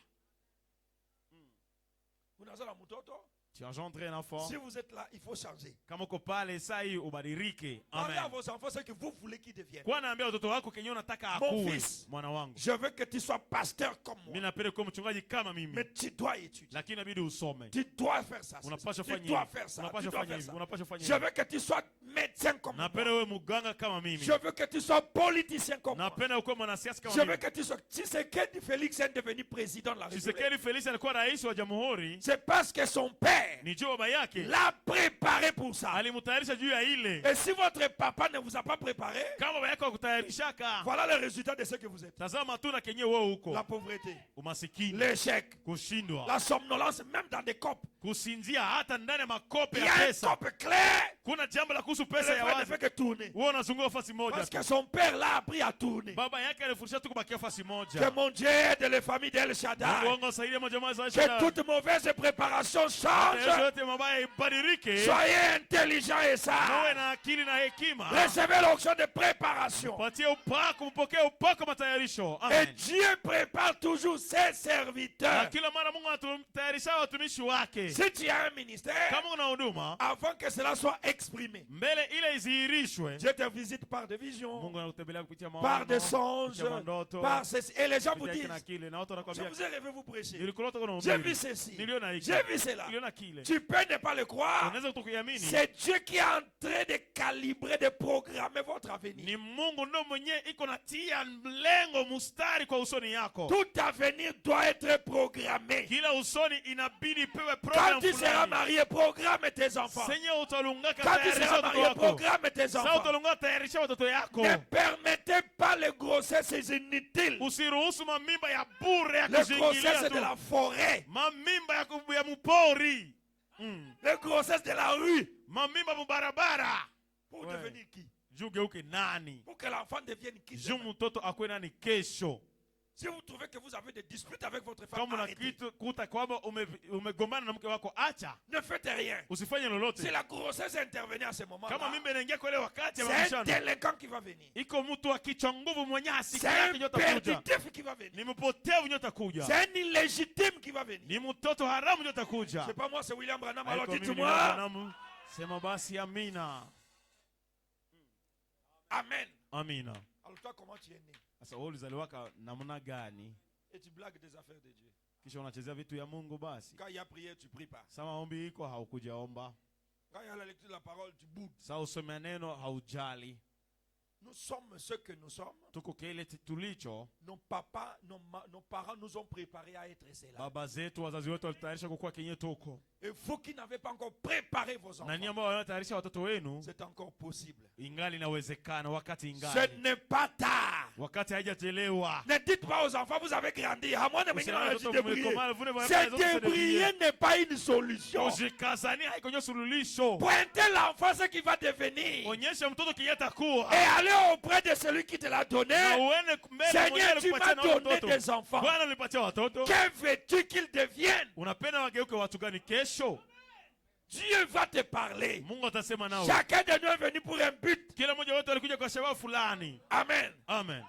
Unazala mtoto, Tu engendres un enfant. Si vous êtes là, il faut changer. Kama uko pale saa hii ubadilike. Parlez à Amen. vos enfants ce que vous voulez qu'ils deviennent. Kwa naambia watoto wako kenye unataka Mon akuwe. fils, Mwana wangu. je veux que tu sois pasteur comme Mimi moi. napenda kuwa mchungaji kama mimi. Mais tu dois étudier. Lakini inabidi usome. Tu dois faire ça. Unapaswa Tu fanya dois hivi. faire ça. Tu Unapaswa dois fanya faire hivi. ça. Unapaswa fanya Je hivi. veux que tu sois médecin comme moi. Napenda wewe muganga kama mimi. Je veux que tu sois politicien comme moi. Napenda ukuwe mwanasiasa kama Je veux mimi. que tu sois. Tshisekedi Félix est devenu président de la République. Tshisekedi Felix alikuwa rais wa jamhuri. C'est parce que son père Ni juu baba yake l'a préparé pour ça. alimtayarisha juu ya ile. Et si votre papa ne vous a pas préparé, Kama baba yako hakutayarishaka, voilà le résultat de ce que vous êtes. tazama tu na kenye wewe huko. La pauvreté, Umasikini, l'échec, kushindwa, la somnolence, même dans des copes. kusinzia hata ndani ya makope Il y ya a un pesa. cope clair. Kuna jambo la kuhusu Le pesa ya frère ne wazi. fait que tourner. Wewe unazunguka fasi moja Parce tu. que son père l'a appris à tourner. Baba yake alifundisha tu kubakia fasi Que moja. mon Dieu aide les familles d'El Mungu Shaddai. wangu asaidie majamaa za Que Shaddai. toute mauvaise préparation Hata change. yote mabaya ibadilike. Soyez intelligents et Nawe sages. na akili na hekima. Recevez l'onction de préparation. Patie upako, mpokee upako matayarisho. Et Amen. Dieu prépare toujours ses Na serviteurs. kila mara Mungu anatayarisha watumishi wake. Si tu as un ministère, Kama una huduma, avant que cela soit exprimé, mbele ile izihirishwe. Dieu te visite par des visions, Mungu anakutembelea kupitia maono, par des songes, kupitia mandoto, par ceci. Et les gens vous kupitia disent, kina kile, na watu je wanakuambia, vous ai rêvé vous prêcher. nilikulota kuna J'ai vu ubiri, ceci. niliona hiki, J'ai vu cela. niliona kile. Tu peux ne pas le croire. Unaweza kutokuamini. C'est Dieu qui est en train de calibrer, de programmer votre avenir. Ni Mungu ndo mwenyewe iko natia mlengo mustari kwa usoni yako. Tout avenir doit être programmé. Kila usoni inabidi ipewe Quand program tu seras fulani. marié, programme tes enfants. Senye utalungaka Quand tu tayarisha seras watoto marié, wako. programme tes Sasa enfants. utalungaka tayarisha watoto yako. Ne permettez pas les grossesses inutiles. Usiruhusu mamimba ya bure ya Les kuzingilia grossesses de tu. la forêt. Mamimba ya mupori. Les grossesses de la rue. Mamimba mubarabara. Pour Ouais. devenir qui? Juu geuke nani? Pour que l'enfant devienne qui? Juu mtoto akwe nani kesho? Si vous trouvez que vous avez des disputes avec votre femme, Kama arrêtez. unakuta kwamba umegombana na mke wako, acha. Ne faites rien. Usifanye lolote. Si la grossesse intervenait à ce moment-là, Kama mimba inaingia kwa ile wakati ya c'est un mabishano, délinquant qui va venir. iko mtu wa kichwa nguvu mwenye C'est asiki yake un nyota kuja. perditif qui va venir. Ni mpotevu nyota kuja. C'est un illégitime qui va venir. Ni mtoto haramu nyota kuja. C'est pas moi, c'est William Branham. Alors Haiko mimi, ni dites-moi. Branham. Sema basi amina. Amen. Amina. Alors toi, comment tu es né? Sasa wewe ulizaliwaka namna gani? Et tu blagues des affaires de Dieu. Kisha unachezea vitu ya Mungu basi. Quand il y a prière, tu pries pas. Sama ombi iko haukujaomba. Quand il y a la lecture de la parole, tu boudes. Sasa usome neno haujali. Nous sommes ce que nous sommes. Tuko kile tulicho. Nos papas, nos parents nous ont préparés à être cela. Baba zetu, wazazi wetu walitayarisha kukuwa kenye tuko. Et vous qui n'avez pas encore préparé vos Na nyinyi enfants, ambao wanatayarisha watoto wenu, c'est encore possible. ingali inawezekana wakati Ce ingali. n'est pas tard. Wakati haijachelewa. Ne dites pas aux enfants, vous avez grandi. À moi, Usiwaambie de watoto débrouiller. mmekomaa, vous ne voyez pas Se les autres se débrouiller débrouiller. n'est pas une solution. Ujikazania haiko nyo suluhisho. Pointez l'enfant ce qu'il va devenir. Onyesha mtoto kenye atakuwa. Et allez auprès de celui qui te l'a donné. Na uende mbele Seigneur, mwenyewe tu alikupatia m'as na donné watoto. des enfants. Bwana alipatia watoto. Que veux-tu qu'ils deviennent? Unapenda wageuke watu gani kesho? Dieu va te parler. Mungu atasema nawe. Chacun de nous est venu pour un but. Kila mmoja wetu alikuja kwa shabaha fulani. Amen. Amen.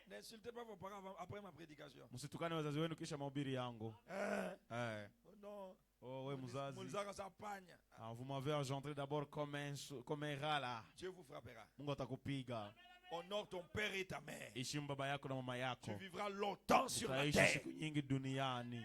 N'insultez pas vos parents après ma prédication. Msitukane wazazi wenu kisha mahubiri yangu. Non. Oh, we mzazi. Mulzara sa pagne. Vous m'avez engendré d'abord comme un rat là. Dieu vous frappera. Mungu atakupiga. Honore ton père et ta mère. Heshimu baba yako na mama yako. Tu vivras longtemps sur la Utaishi terre. siku nyingi duniani.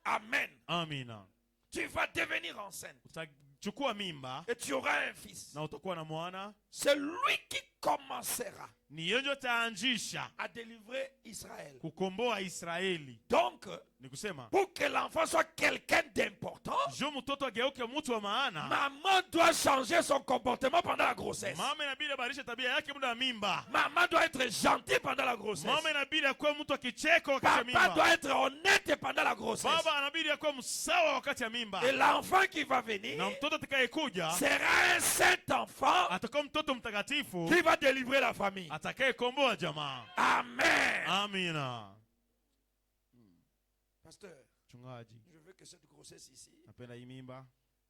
Amen. Amina. Tu vas devenir enceinte. Utachukua mimba Et tu auras un fils. na utakuwa na mwana. C'est lui qui commencera Ni yeye ndio ataanzisha à délivrer Israël. kukomboa Israeli. Donc, Ni kusema pour que l'enfant soit quelqu'un d'important, jo mtoto ageuke mtu wa maana. maman doit changer son comportement pendant la grossesse. Mama inabidi abadilishe tabia yake muda wa mimba. Maman doit être gentille pendant la grossesse. Mama inabidi akuwe mtu akicheka wakati wa Papa mimba. doit être honnête pendant la grossesse. Baba anabidi akuwe msawa wakati wa mimba. Et l'enfant qui va venir Na mtoto atakayekuja sera un saint enfant atakuwa mtoto mtakatifu qui va délivrer la famille. atakayekomboa jamaa. Amen. Amina. Pasteur, Mchungaji, je veux que cette grossesse ici napenda hii mimba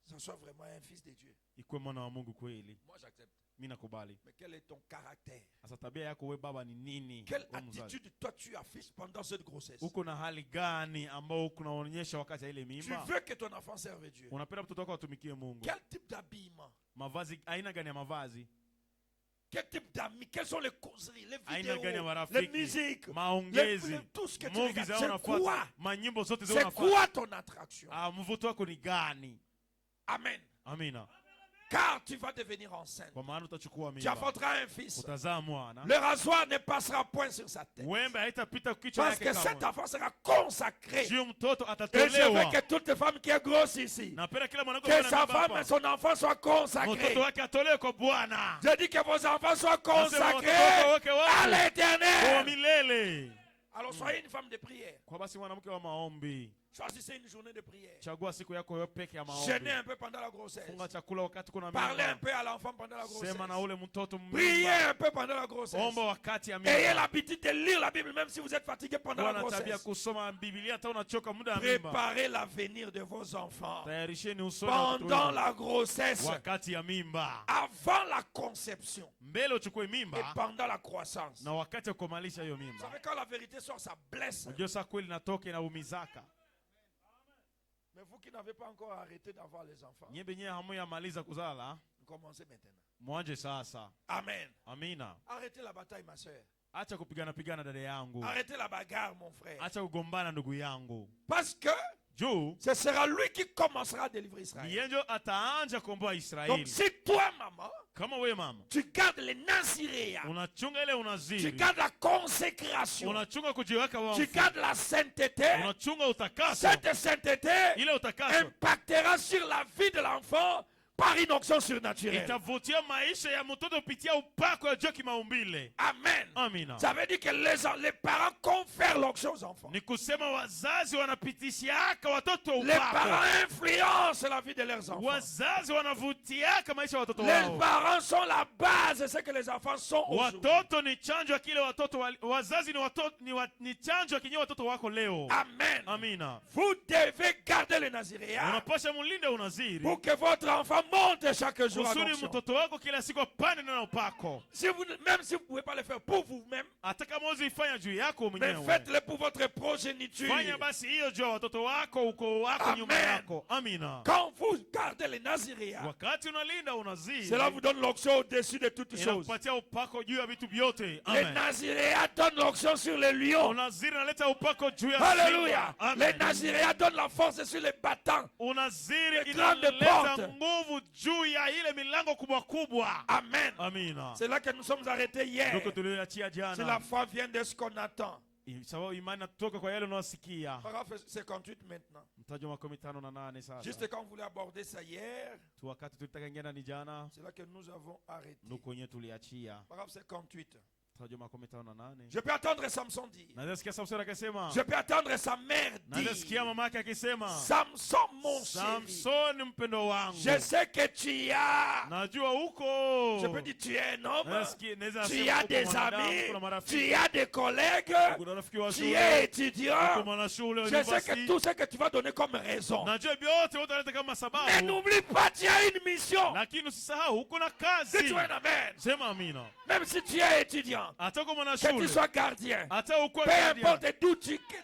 ça soit vraiment un fils de Dieu. ikuwe mwana wa Mungu kweli. Moi, j'accepte. Mimi nakubali. Mais quel est ton caractère? Sasa tabia yako wewe baba ni nini? Quelle Wewe mzazi. attitude toi tu affiches pendant cette grossesse? Uko na hali gani ambao unaonyesha wakati ya ile Tu mimba? veux que ton enfant serve Dieu? Unapenda mtoto wako atumikie Mungu. Quel type d'habillement? Mavazi aina gani ya mavazi? Quel type d'amis? Quelles sont les causeries, les Aina gani ya vidéos, marafiki? les musiques, Maongezi, tout ce que tu movies regardes? zao C'est unafuata, quoi? manyimbo zote zao C'est unafuata. quoi ton attraction? Mvuto wako ni gani? Amen. Amina. Car tu vas devenir enceinte. Kwa maana utachukua Tu mimba. enfanteras un fils. Utazaa mwana. Le rasoir ne passera point sur sa tête. Wembe haitapita kichwa Parce yake que cet kama. enfant sera consacré. Sio mtoto Et je veux atatolewa. que toutes les femmes qui est grosse ici, Napenda kila mwanamke que mwana sa mimba femme hapa. et son enfant soient consacrés. Mtoto wake atolewe kwa Bwana. Je dis que vos enfants soient Nasema consacrés watoto wake à wapo kwa l'éternel. milele. Alors soyez une femme de prière. Kwa basi mwanamke wa maombi. Choisissez une journée de prière. Chagua siku yako wewe peke ya maombi. Jeûnez un peu pendant la grossesse. Funga chakula wakati kuna Parlez un mimba. peu à l'enfant pendant la grossesse. Sema na ule mtoto Priez mimba. un peu pendant la grossesse. Omba wakati ya Ayez mimba. l'habitude de lire la Bible même si vous êtes fatigué pendant la Kuwa na tabia grossesse. kusoma Biblia hata unachoka muda wa mimba. Préparez l'avenir de vos enfants. Tayarisheni usoni wa watoto Pendant wenu. la grossesse, Wakati ya mimba. avant la conception Mbele uchukue et mimba pendant la croissance. na wakati wa kumalisha hiyo Vous mimba. savez, quand la vérité sort, ça blesse. Unajua saa kweli natoka inaumizaka. Mais vous qui n'avez pas encore arrêté d'avoir les enfants, Nyie benyewe hamuyamaliza kuzala, commencez maintenant. mwanje sasa. Amen. Amina. Arrêtez la bataille, ma soeur. Acha kupigana pigana dada yangu. Arrêtez la bagarre, mon frère. Acha kugombana ndugu yangu. Parce que Juu ce sera lui qui commencera à délivrer Israël. yeye ndio ataanja kuomboa Donc Israeli. si toi, maman, Kama wewe mama tu gardes les naziréas, unachunga ile tu unaziri, gardes la consécration, unachunga kujiweka tu wafu, gardes la sainteté, unachunga utakaso, cette sainteté ile utakaso impactera sur la vie de l'enfant par une onction surnaturelle. itavutia maisha ya mtoto kupitia upako ya juu kimaumbile. Amen. Amina. Ça veut dire que les parents confèrent l'onction aux enfants. Ni kusema wazazi wanapitishaka watoto Les upako. parents influencent la vie de leurs enfants. Wazazi wanavutiaka maisha ya watoto Les wao. parents sont la base de ce que les enfants sont aujourd'hui. Watoto ni chanjo ya kile watoto wazazi ni watoto ni chanjo ya kinye watoto wako leo. Amen. Amina. Vous devez garder le naziréat Unapasha mulinde unaziri pour que votre enfant monte chaque jour en kusudi onction. mtoto wako kila siku apande na upako. Même si vous ne pouvez pas le faire pour vous-même, Hata kama uzifanya juu yako mais mwenyewe. faites-le pour votre progéniture. Fanya basi hiyo juu ya watoto wako, uko wako, nyumba Amen. yako. Amina. Quand vous gardez le naziréat, Wakati unalinda unaziri, cela vous donne l'onction au-dessus de toutes choses. inakupatia upako juu ya vitu vyote. Les Amen. naziréats donnent l'onction sur les lions. Unaziri naleta upako juu ya Alléluia. simba. Les Amen. naziréats donnent la force sur les battants. Unaziri Les grandes inaleta portes. nguvu juu ya ile milango kubwa kubwa. Amen. Amina. C'est là que nous sommes arrêtés hier. Ndio tulioachia Si la jana. foi vient de ce qu'on attend. Sababu imani natoka kwa yale unayosikia. Paragraphe 58 maintenant. Mtajo wa 58 sasa. Juste quand on voulait aborder ça hier, Tu wakati tulitaka ingia ni jana, c'est là que nous avons arrêté. nuko yenyewe tuliachia. Paragraphe 58. Mtajo wa 58. Je peux attendre Samson dire. Naweza sikia Samson akisema. Je peux attendre sa mère Naweza sikia dire. mama yake akisema. Samson, mon chéri. Samson mpendo wangu. Je sais que tu as. Najua huko. Je peux dire tu es un homme. Naweza Tu sema as uko des mwanadamu, amis. kuna marafiki. Tu as des collègues. Kuna rafiki wa Tu shule. es étudiant. Uko mwanashule, Je sais que university. tout ce que tu vas donner comme raison. Najua vyote utaleta kama Mais sababu. n'oublie pas, tu as une mission. Lakini usisahau uko na Si kazi. tu es un amen. Sema amina. Même si tu es étudiant. Hata uko Que tu mwanashule. sois gardien. Hata uko Peu guardian. importe d'où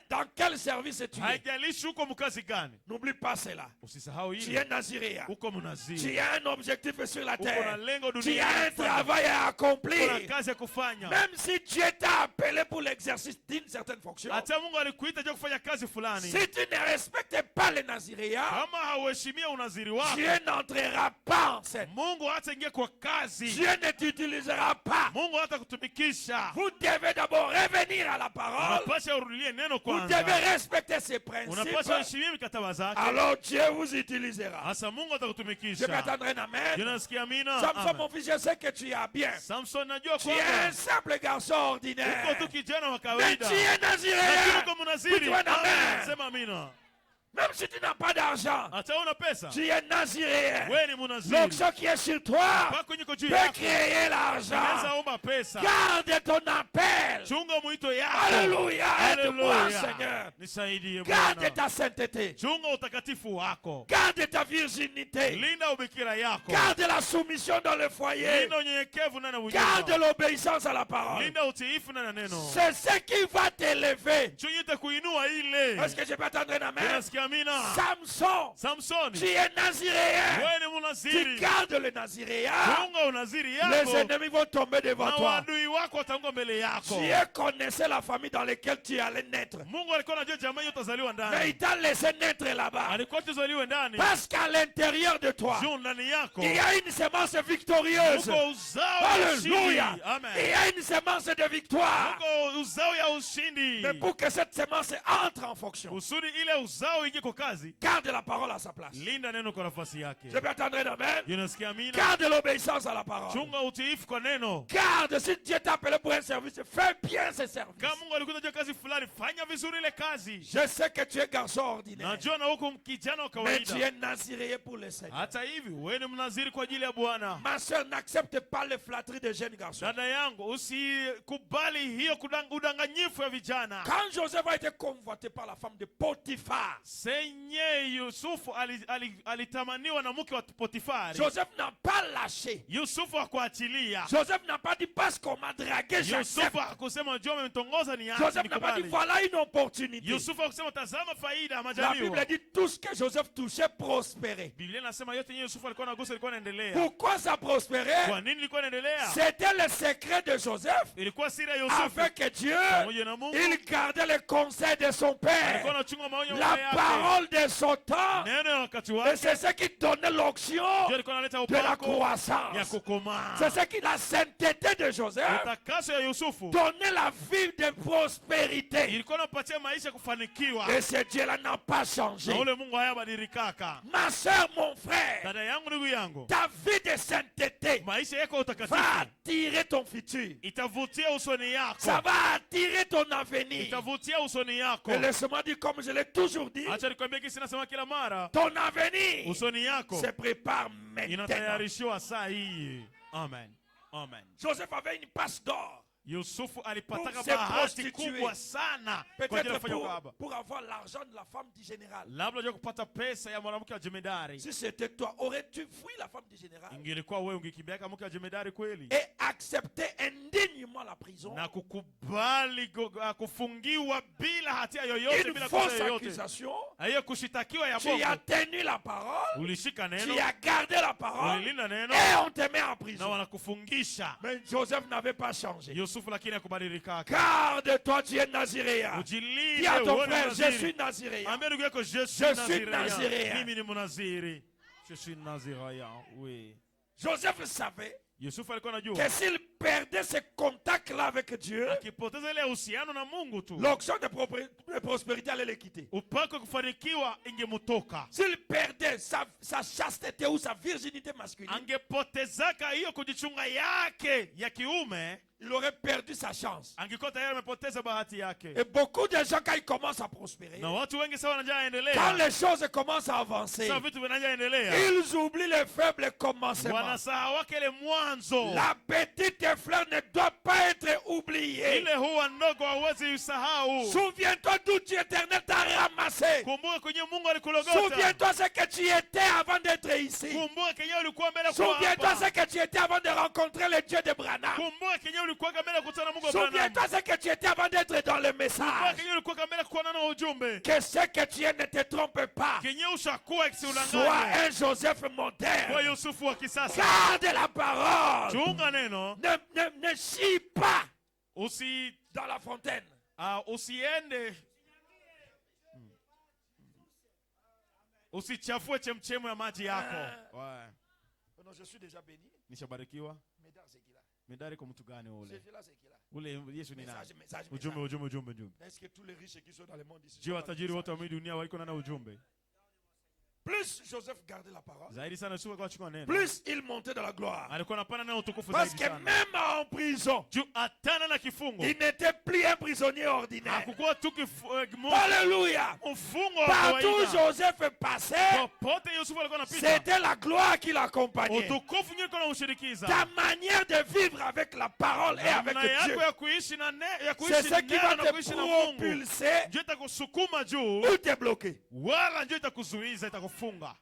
dans quel service tu es. Haijalishi uko mkazi gani. N'oublie pas cela. Usisahau Tu hili. es naziréa. Uko Tu mnaziri. as un objectif sur la Uko na terre. lengo Tu duniani. as un kufanya. travail à Uko na accomplir. kazi ya kufanya. Même si Dieu t'a appelé pour l'exercice d'une certaine fonction. Hata Mungu alikuita je kufanya kazi fulani. Si tu ne respectes pas les naziréas, Kama hauheshimia unaziri wako, Dieu n'entrera pas en scène. Mungu hataingia kwa kazi. Dieu ne t'utilisera pas. Mungu hatakutumikisha. Vous devez d'abord revenir à la parole. Unapasha urudilie neno Vous devez kwanza. respecter ses Unapasha principes. heshimia mikataba zake. Alors Dieu vous utilisera. Hasa Mungu Je peux atakutumikisha. attendre un amen. Unasikia amina? Samson, Amen. mon fils, je sais que tu as bien. Samson najua Tu es un kwamba simple garçon uko ordinaire. tu kijana wa Mais kawaida. tu es Lakini naziréen. uko mnaziri. Dites-moi amen. Sema amina. Même si tu n'as pas d'argent, Hata una pesa. tu es naziréen. Wewe ni mnaziri. L'onction qui est sur toi Pako niko juu peut yako. créer Unaweza l'argent. omba pesa. Garde ton appel. Chunga mwito yako. Alléluia. Aide-moi Aide-moi, Seigneur. Nisaidie Garde Bwana. ta sainteté. Chunga utakatifu wako. Garde ta virginité. Linda ubikira yako. Garde la soumission dans le foyer. Linda unyenyekevu ndani ya Garde unyumba. l'obéissance à la parole. Linda utiifu ndani ya neno. C'est ce qui va t'élever. Chunga kuinua ile. Est-ce que je peux attendre un amen? Unasikia amina? Samson, Samsoni. tu es naziréen. Wewe ni Tu munaziri. gardes le naziréat. Chunga unaziri Les yako. ennemis vont tomber devant Na toi. wadui wako wataanguka mbele yako. Dieu connaissait la famille dans laquelle tu allais naître. Mungu alikuwa anajua jamaa hiyo utazaliwa Mais ndani. il t'a laissé naître là-bas. Alikuwa tuzaliwe ndani. Parce qu'à l'intérieur de toi, Juu ndani yako. il y a une semence victorieuse. Muko uzao ya ushindi. Alléluia. Il Amen. y a une semence de victoire. Muko uzao ya ushindi. Mais pour que cette semence entre en fonction, Kusudi ile uzao ingie kwa kazi. garde la parole à sa place. Linda neno kwa nafasi yake. Je peux attendre un amen. Unasikia amina? Garde l'obéissance à la parole. Chunga utiifu kwa neno. Garde, si Dieu t'a appelé pour un service, fais bien ce service. Kama Mungu alikuwa anajua kazi fulani, fanya vizuri ile kazi. Je sais que tu es garçon ordinaire, Najua na huko kijana wa mais tu kawaida. es naziréen pour le Seigneur. Hata hivi wewe ni mnaziri kwa ajili ya Bwana. Ma soeur, n'accepte pas les flatteries des jeunes garçons. Dada yangu, usikubali hiyo udanganyifu ya vijana. Quand Joseph a été convoité par la femme de Potiphar, Senye Yusufu alitamaniwa na mke wa Potifari. Joseph n'a pas lâché. Yusufu hakuachilia. Joseph n'a pas dit parce qu'on m'a dragué, j'accepte. Yusufu hakusema njoo amenitongoza ni Joseph n'a pas dit voilà une opportunité. Yusufu hakusema tazama faida La majaliwa. Bible dit tout ce que Joseph touchait prospérait. Biblia inasema yote yenye Yusufu alikuwa anagusa ilikuwa inaendelea. Pourquoi ça prospérait? Kwa nini ilikuwa inaendelea? C'était le secret de Joseph. Ilikuwa siri ya Yusufu. Avec Dieu, Pamoja na Mungu. il gardait les conseils de son père, Alikuwa anachunga maonyo la yake. parole de son temps. Neno ya wakati Et wake. c'est ce qui donnait l'onction Ndio alikuwa analeta de la upako ya croissance. kukomaa. C'est ce qui, la sainteté de Joseph, Utakaso ya Yusufu donnait la vie de prospérité. ilikuwa inapatia maisha kufanikiwa. Et ce Dieu-là n'a pas changé. Na ule Mungu hayabadilikaka. Ma soeur, mon frère, Dada yangu, ndugu yangu, ta vie de sainteté maisha yako va utakatifu attirer ton futur. itavutia usoni yako. Ça va attirer ton avenir. Itavutia usoni yako. Et laisse-moi dire, comme je l'ai toujours dit, Acha nikwambie kisi nasema kila mara, ton avenir usoni yako se prépare maintenant. inatayarishiwa saa hii. Amen. Amen. Joseph avait une passe d'or. Yusufu alipataka Pour se bahati prostituer. kubwa sana kwa ajili ya Peut-être kufanya ukahaba. pour avoir l'argent de la femme du général. Labda unajua kupata pesa ya mwanamke wa jemedari. Si c'était toi, aurais-tu fui la femme du général Ingelikuwa wewe ungekimbia kama mke wa jemedari kweli? et accepté indignement la prison? Na kukubali kufungiwa bila hatia yoyote, Une bila kosa fausse yoyote. accusation. Hiyo kushitakiwa ya Tu as bongo. tenu la parole. Ulishika Tu neno, as gardé la parole. ulilinda neno Et on te met en na prison. wanakufungisha. Mais Joseph n'avait pas changé. Yusufu lakini hakubadilika. Garde-toi, tu es naziréen. Ujilinde Dis à ton uone frère, je naziri. suis naziréen. Ambia ndugu yako, je suis suis naziréen. naziréen. Mimi ni mnaziri. Je suis naziréen. Oui. Joseph savait Yusufu alikuwa anajua que s'il perdait ce contact-là avec Dieu, akipoteza ile uhusiano na Mungu tu, l'onction de prospérité allait le quitter. upako kufanikiwa ingemutoka. S'il perdait sa chasteté ou sa virginité masculine, Angepotezaka hiyo kujichunga yake ya kiume, il aurait perdu sa chance. angekuwa tayari amepoteza bahati yake. Et beaucoup de gens, quand ils commencent à prospérer, Na watu wengi sawa wanajaa quand endelea, les choses commencent à avancer, sasa vitu vinajaa endelea, ils oublient les faibles commencements. wanasahau ile mwanzo. La petite fleur ne doit pas être oubliée. Ile huwa ndogo hauwezi usahau. Souviens-toi d'où Dieu éternel t'a ramassé. Kumbuka kwenye Mungu alikulogota. Souviens-toi ce que tu étais avant d'être ici. Kumbuka kenye ulikuwa mbele kwa Souviens-toi hapa. ce que tu étais avant de rencontrer le Dieu de Branham. Kumbuka kenye ulikuwa mbele kukutana na Mungu wa Branham. Souviens-toi ce que tu étais avant d'être dans le Kumbuka message. kenye ulikuwa mbele kuona na ujumbe. Que ce que tu es ne te trompe pas. Kenye ushakuwa Sois kisulanganya. un Joseph Kwa moderne. Yusufu wa kisasa. Garde la parole. Chunga neno. Ne chie pas Usi dans la fontaine. usiende. Usichafue chemchemu ya maji yako. Ouais. Non, je suis déjà béni. Nishabarikiwa. Médard, c'est qui là? Medari kwa mtu gani ule? Celui-là, c'est qui là? Ule Yesu ni nani? Message. Ujumbe. Est-ce que tous les riches qui sont dans le monde ici Je sont dans le watajiri wote wa message? dunia waliko na ujumbe. plus Joseph gardait la parole, Zaidi sana Yusufu alikuwa anachukua neno. plus il montait dans la gloire. Alikuwa anapanda na utukufu Parce zaidi que sana. même en prison, Juu atana na kifungo. il n'était plus un prisonnier ordinaire. Hakukuwa tu Alléluia. mfungo wa Partout kawaida. Joseph passait, Popote Yusufu alikuwa anapita. c'était la gloire qui l'accompagnait. Utukufu ndio ulikuwa unamshirikiza. Ta manière de vivre avec la parole et avec Namna Dieu, yako ya kuishi na c'est ce qui va neno na te kuishi na Mungu. propulser Ndio itakusukuma juu ou te bloquer. wala ndio itakuzuiza itakufunga.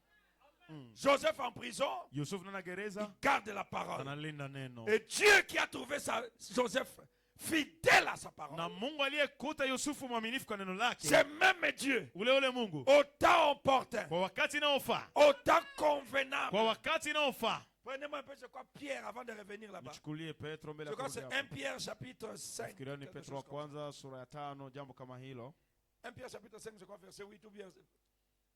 Joseph en prison, Yusufu na gereza il garde la parole. analinda neno. Et Dieu qui a trouvé Joseph fidèle à sa parole, Na Mungu aliyekuta Yusufu mwaminifu kwa neno lake. c'est même Dieu, Ule Mungu. au temps opportun, Kwa wakati unaofaa. au temps convenable. Kwa wakati unaofaa. Prenez-moi un peu, je crois, Pierre, avant de revenir là-bas. Mchukulie Petro mbele Je ya crois que c'est kurudi 1 hapo. Pierre chapitre 5. Fikiria ni quelque Petro wa chose comme kwanza sura ya 5 jambo kama hilo. ça. 1 Pierre chapitre 5, je crois, verset 8 ou bien.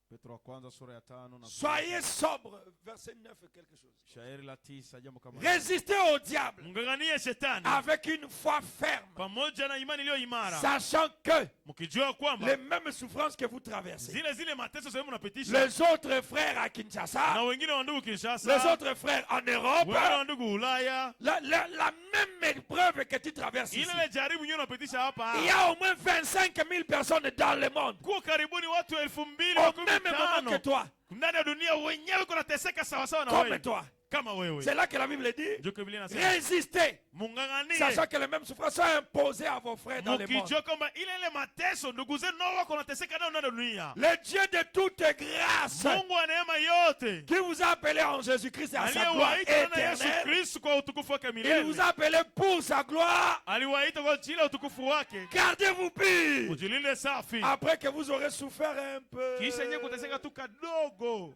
Petro wa kwanza sura ya 5 na Soyez sobre, verset 9 quelque chose. shairi la 9 jambo kama hilo. Résistez au diable Mnganganie shetani avec une foi ferme, pamoja na imani iliyo imara. sachant que Mkijua kwamba les mêmes souffrances que vous traversez, zile mateso sehemu mnapitisha les autres frères à Kinshasa, na wengine wa ndugu les Kinshasa, autres frères en Europe, wengine wa ndugu Ulaya, la même épreuve que tu traverses ici. ile jaribu nyinyi unapitisha hapa. Il y a au moins 25 000 personnes dans le monde Kwa karibuni watu 2000 au même moment que toi, ndani ya dunia wenyewe kunateseka sawa sawa na comme wewe. toi. Kama wewe. C'est là que la Bible dit, Ndio Biblia inasema résistez, munganganie. sachant que les mêmes souffrances sont imposées à vos frères dans le monde. Mkijua kwamba ile mateso ndugu zenu nao wako wanateseka nao ndani ya dunia. Le Dieu de toute grâce, Mungu wa neema yote qui vous a appelé en Jésus-Christ à sa gloire aliyewaita na Yesu éternelle, Kristo kwa utukufu wake il milele. vous a appelé pour sa gloire. Aliwaita kwa ajili ya utukufu wake. Gardez-vous pur. Ujilinde safi. Après que vous aurez souffert un peu. Kisha yenyewe kuteseka tu kadogo.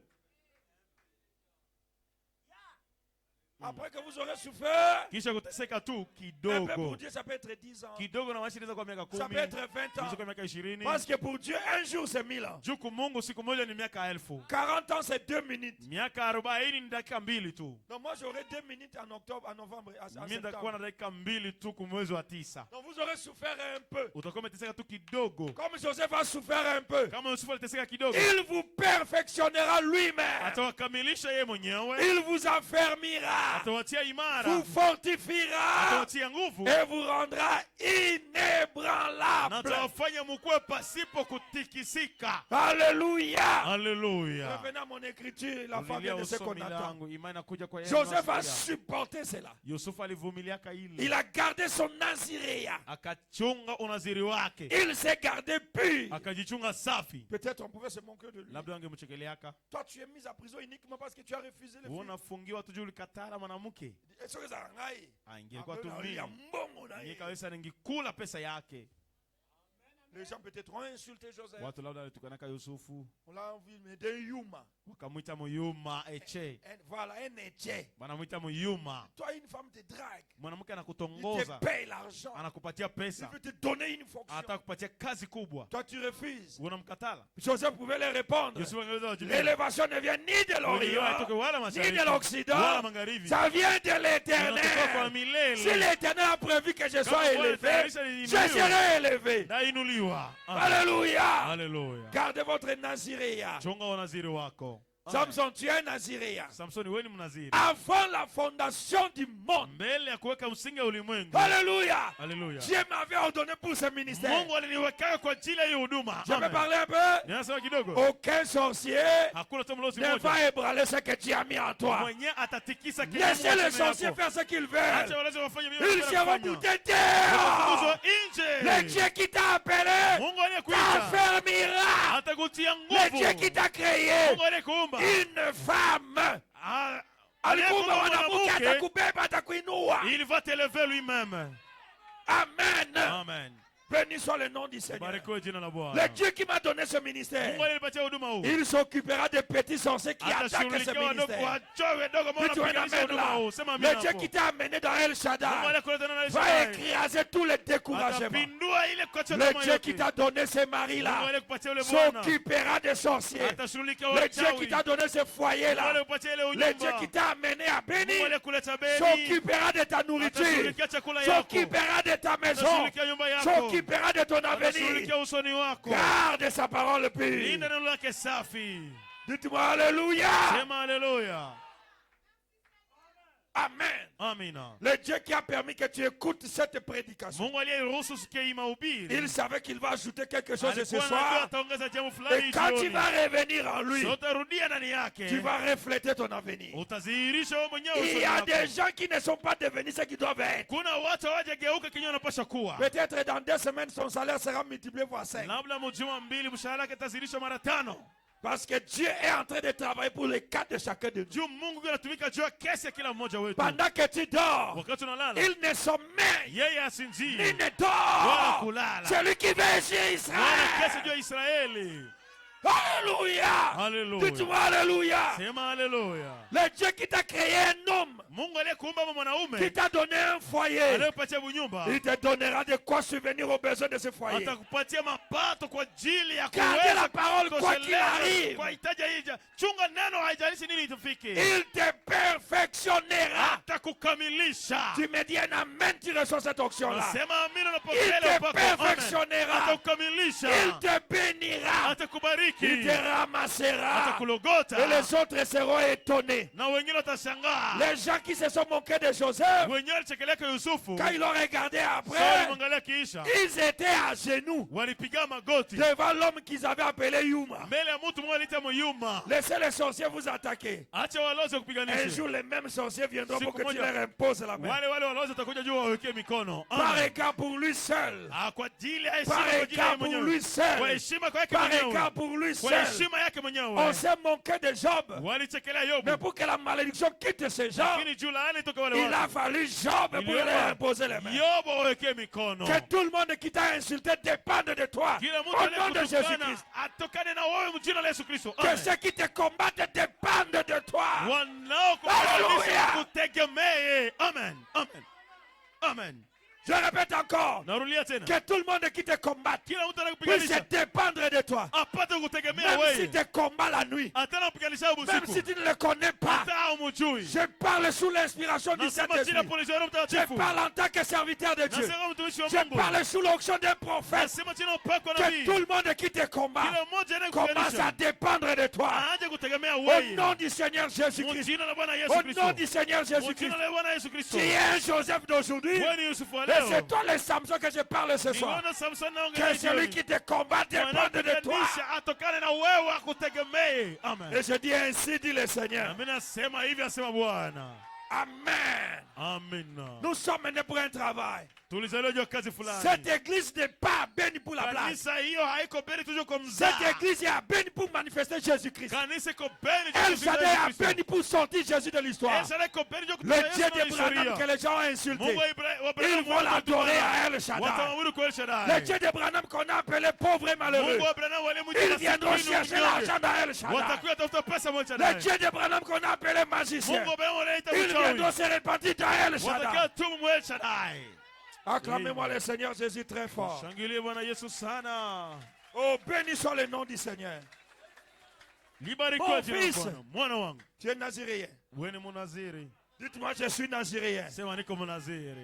Après que vous aurez souffert, Kisha kuteseka tu un peu pour kidogo. Dieu, ça peut être 10 ans. Kidogo na maisha inaweza kwa miaka 10. Ça peut être 20 Inaweza kwa ans. miaka 20. Parce que pour Dieu, un jour c'est 1000 ans. Juu kwa Mungu siku moja ni miaka 1000. 40 ans c'est 2 minutes. Miaka 40 ni dakika 2 tu. Donc moi j'aurai 2 minutes en octobre, en novembre, en Mimi nitakuwa na septembre. dakika 2 tu kwa mwezi wa 9. Donc vous aurez souffert un peu. Utakuwa umeteseka tu kidogo. Comme Joseph a souffert un peu. Kama Yusufu aliteseka kidogo, Il vous perfectionnera lui-même. atawakamilisha yeye mwenyewe, Il vous affermira. atawatia imara, Vous fortifiera. atawatia nguvu Et vous rendra na inébranlable. atawafanya mkuwe pasipo kutikisika. Alléluia. Haleluya. Revenez à mon écriture, la femme Vumilia vient de ce qu'on usomi attend. langu, imani inakuja kwa yeye. Joseph a tunasikia. supporté cela. Yusufu alivumiliaka ile, Il a gardé son naziréa. akachunga unaziri wake, Il s'est gardé pur. akajichunga safi. Peut-être on pouvait se moquer de lui. Labda angemchekeleaka, Toi, tu es mis à prison uniquement parce que tu as refusé le wewe film. unafungiwa tu juu ulikatala mwanamke. Est-ce que ça ngai? Ingekuwa tu Il y a mimi, mbongo na mimi yeye. kabisa ningekula pesa yake. Les gens peut-être ont insulté Joseph. Watu labda walitukanaka Yusufu, On l'a envie mais de Yuma. wakamwita Muyuma Eche, Voilà, un étier. wanamwita Muyuma. Toi, une femme te drague. Mwanamke Il te anakutongoza, paye l'argent. anakupatia Il pesa, veut te donner une fonction. anataka kupatia kazi kubwa, Toi, tu refuses. unamkatala. Joseph pouvait leur répondre. Yusufu angeweza kujibu, L'élévation ne vient ni de "Kuinuliwa haitoki l'Orient, wala ni mashariki, de wala l'Occident. magharibi, Ça vient de inatoka kwa l'Éternel. Si milele, l'Éternel a prévu que je sois Bwana élevé, atayarisha je niinuliwe. serai élevé. Ndainuliwa." Alléluia. Haleluya. Gardez votre naziréa. Chunga unaziri wako. Samson, tu es un naziréa. Samsoni, wewe ni mnaziri. Avant la fondation du monde. Mbele ya kuweka msingi wa ulimwengu. Alléluia. Haleluya. Dieu m'avait ordonné pour ce ministère. Mungu aliniweka kwa ajili ya hiyo huduma. Je vais Amen. parler un peu. Ninasema kidogo. Aucun sorcier Hakuna hata mlozi ne mmoja va ébranler ce que Dieu a mis en toi. mwenye atatikisa kile Laissez Mungu les amesema sorciers yako. faire ce qu'ils Acha veulent. wale wafanye vile Ils seront wanafanya. boutés Watafukuzwa dehors. Le nje. Dieu qui t'a appelé Mungu aliyekuita t'affermira. atakutia Le Dieu qui nguvu. t'a créé Mungu aliyekuumba une femme. Ah, Alikuumba aliyekuumba mwanamke, mwanamke, atakubeba, atakuinua. il va t'élever lui-même. Amen. Amen. Béni soit le nom du Seigneur. Barikiwe jina la Le Bwana. Dieu qui m'a donné ce ministère, Mungu alinipatia huduma huu. il s'occupera des petits sorciers qui attaquent ce Atashughulikia wadogo ministère. wachawi wadogo ambao Puis tu en wanapiganisha amènes huduma là. huu. Sema Le amina Dieu hapo. qui t'a amené dans El Mungu Shaddai aliyekuleta na va Shaddai. écraser tous les découragements. Atapindua ile kocha Le kama Dieu qui yote. t'a donné ces Mungu maris-là aliyekupatia yule bwana. s'occupera des sorciers. Atashughulikia Le Dieu wachawi. qui t'a donné ce Mungu foyer-là, aliyekupatia ile le Dieu unyumba. qui t'a amené à Mungu bénir, aliyekuleta Beni. s'occupera de ta nourriture, Atashughulikia chakula yako. s'occupera de ta maison, Atashughulikia nyumba yako. s'occupera de ton avenir. Atashughulikia usoni wako. Garde sa parole pure. Linda neno lake safi. Dites-moi Alléluia. Sema haleluya. Amen. Amina. Le Dieu qui a permis que tu écoutes cette prédication, Mungu aliyeruhusu sikie hii mahubiri. il savait qu'il va ajouter quelque chose ce Alikuwa anajua soir. ataongeza jambo fulani Et quand tu jioni. vas revenir en lui, So utarudia ndani yake. tu vas refléter ton avenir. Utadhihirisha wewe mwenyewe Il usoni y a wako. des gens qui ne sont pas devenus ce qu'ils doivent être. Kuna watu hawajageuka kenye wanapaswa kuwa. Peut-être dans 2 semaines, son salaire sera multiplié par 5. Labda mjuma mbili mshahara wake utazidishwa mara 5. Parce que Dieu est en train de travailler pour les cas de chacun de nous. Juu Mungu anatumika juu ya kesi ya kila mmoja wetu. Pendant que tu dors, Wakati unalala, il ne sommeille, yeye il asinzii ne wala dort. kulala. Celui qui veut chez Wana kesi Israël. juu ya Israeli. Alléluia. Haleluya. Dites-moi Alléluia. Sema haleluya. Le Dieu qui t'a créé un homme, Mungu aliyekuumba qui mwanaume, t'a donné un foyer, aliyepatia bunyumba, il te donnera de quoi subvenir aux besoins de ce foyer. atakupatia mapato kwa ajili ya Gardez la kuweza parole quoi qu'il kutosheleza arrive. kwa hitaji hija. Chunga neno, haijalishi nini itafike. Il te perfectionnera. Atakukamilisha. Tu me dis un amen, tu reçois cette onction-là. Sema amina, Il unapokea ile te upako. Amen. perfectionnera. Atakukamilisha. Il te bénira. Il Atakubariki. te ramassera. Atakulogota. Et les autres seront étonnés. Na wengine watashangaa. Les gens qui se sont moqués de Joseph, Wenyewe walichekeleka Yusufu. quand ils l'ont regardé Sawa après, walimwangalia kiisha. ils étaient à genoux Walipiga magoti. devant l'homme qu'ils avaient appelé Yuma. Mbele ya mtu mmoja aliita Muyuma. Laissez les sorciers vous attaquer. Acha walozi Un kupiganisha. jour, les mêmes sorciers viendront pour que tu Siku moja. leur imposes la main. Wale walozi watakuja juu wawekee mikono. Par Amen. égard pour lui seul. Kwa ajili ya heshima Par kwa ajili ya égard pour mwenyewe. lui Kwa seul. heshima kwa yake Par mwenyewe. égard pour lui Kwa seul. heshima yake On mwenyewe. s'est moqué de Job. Walichekelea Mais Yobu. pour que la malédiction quitte ces gens, Lakini juu laana itoke wale il a watu. fallu Job pour leur imposer les mains. Yobu wawekee mikono. Que tout le monde qui t'a insulté dépende de toi. Kila mtu Au nom de anayekutukana Jésus-Christ. atokane na wewe mjina la Yesu Kristo. Que Amen. ceux qui te combattent dépendent de toi. Wanaokubalisha kutegemee. Amen. Amen. Amen. Je répète encore. Narudia tena. Que tout le monde qui te combatte Kila mtu puisse anakupiganisha dépendre de toi. apate kutegemea Même si wewe. tu combats la nuit. Hata kupiganisha Même si usiku. tu ne le connais pas. Hata haumjui. Je parle sous l'inspiration du Nasema Saint-Esprit. chini ya polisi wa Roho Je Mtakatifu. parle en tant que serviteur de Dieu. Nasema mtumishi wa Je Mungu. parle sous l'onction d'un prophète. Nasema chini ya upako wa Que nabii. tout le monde qui te combat Kila mmoja commence à anayekupiganisha dépendre de toi. aje kutegemea Au wewe. nom du Seigneur Jésus-Christ. Mjina la Bwana Yesu Au Kristo. nom du Seigneur Mjina Jésus-Christ. la Bwana Yesu Kristo. Tu es un Joseph d'aujourd'hui. Wewe ni Yusufu wa Et c'est leo. toi le Samson que je parle ce soir. Nimeona Samson naongea Que celui qui te combat dépende de toi. Mwanakupiganisha atokane na wewe akutegemee. Amen. Et je dis ainsi, dit le Seigneur. Amina, sema hivi asema Bwana. Amen. Amina. Nous sommes menés pour un travail. Tulizaliwa juu ya kazi fulani. Cette église n'est pas bénie pour la blague. Kanisa hiyo haiko beni tujo kwa Cette mzaa. église est bénie pour manifester Jésus-Christ. Kanisa iko beni El Shaddai a béni pour sortir Jésus de l'histoire. Le Dieu d'Abraham que les gens ont insulté. Ils vont l'adorer à El Shaddai. Le Dieu d'Abraham qu'on a appelé pauvre et malheureux. Ils viendront chercher l'argent dans El Shaddai. Le Dieu d'Abraham qu'on a appelé magicien. Ils viendront se repentir dans El Shaddai. Acclamez-moi le Seigneur Jésus très fort. Oh, béni soit le nom du Seigneur. Mon fils, tu es naziréen. Dites-moi, je suis naziréen.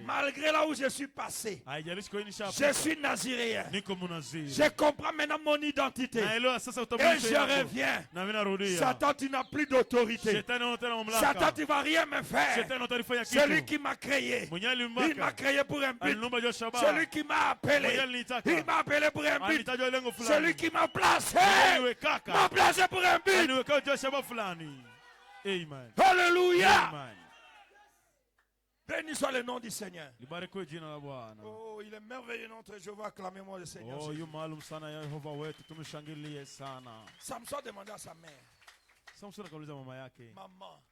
Malgré là où je suis passé, je suis naziréen. Je comprends maintenant mon identité. Et je reviens. Satan, tu n'as plus d'autorité. Satan, tu ne vas rien me faire. Celui qui m'a créé, il m'a créé pour un but. Celui qui m'a appelé, il m'a appelé pour un but. Celui qui m'a placé pour un but. Alléluia. Béni soit le nom du Seigneur. Oh, il est merveilleux notre Jéhovah. Acclamez-moi le Seigneur. Samson demanda à sa mère, maman,